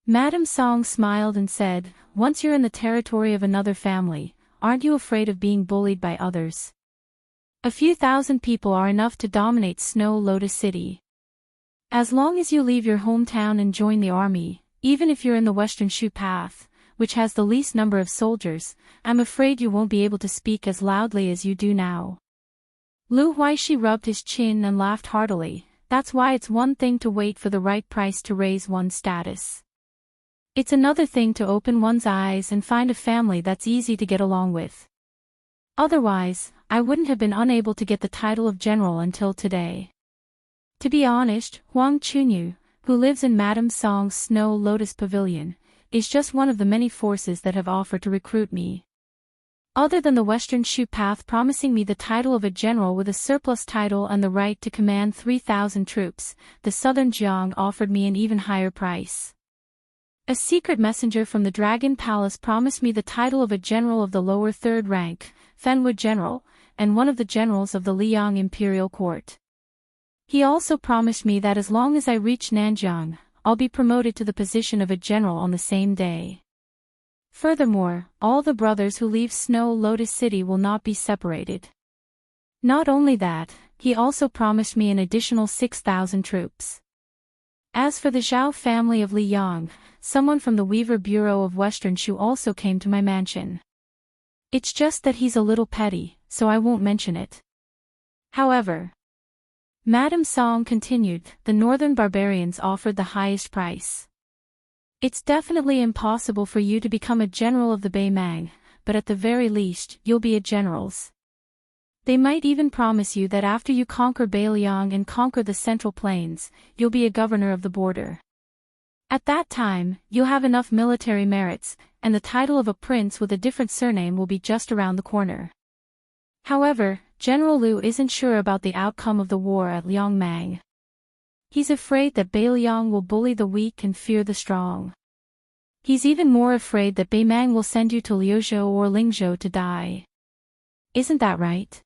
Madame Song smiled and said, once you're in the territory of another family, aren't you afraid of being bullied by others? A few thousand people are enough to dominate Snow Lotus City. As long as you leave your hometown and join the army, even if you're in the Western Shu Path, which has the least number of soldiers, I'm afraid you won't be able to speak as loudly as you do now. Lu Huaishi rubbed his chin and laughed heartily. That's why it's one thing to wait for the right price to raise one's status. It's another thing to open one's eyes and find a family that's easy to get along with. Otherwise, I wouldn't have been unable to get the title of general until today. To be honest, Huang Chunyu, who lives in Madame Song's Snow Lotus Pavilion, is just one of the many forces that have offered to recruit me. Other than the Western Shu Path promising me the title of a general with a surplus title and the right to command 3,000 troops, the Southern Jiang offered me an even higher price. A secret messenger from the Dragon Palace promised me the title of a general of the lower third rank, Fenwood General, and one of the generals of the Liang Imperial Court. He also promised me that as long as I reach Nanjiang, I'll be promoted to the position of a general on the same day. Furthermore, all the brothers who leave Snow Lotus City will not be separated. Not only that, he also promised me an additional 6,000 troops. As for the Zhao family of Liang, someone from the Weaver Bureau of Western Shu also came to my mansion. It's just that he's a little petty, so I won't mention it. However, Madame Song continued, the northern barbarians offered the highest price. It's definitely impossible for you to become a general of the Bei Mang, but at the very least, you'll be a general's. They might even promise you that after you conquer Beiliang and conquer the Central Plains, you'll be a governor of the border. At that time, you'll have enough military merits, and the title of a prince with a different surname will be just around the corner. However, General Lu isn't sure about the outcome of the war at Liangmang. He's afraid that Beiliang will bully the weak and fear the strong. He's even more afraid that Bei Mang will send you to Liuzhou or Lingzhou to die. Isn't that right?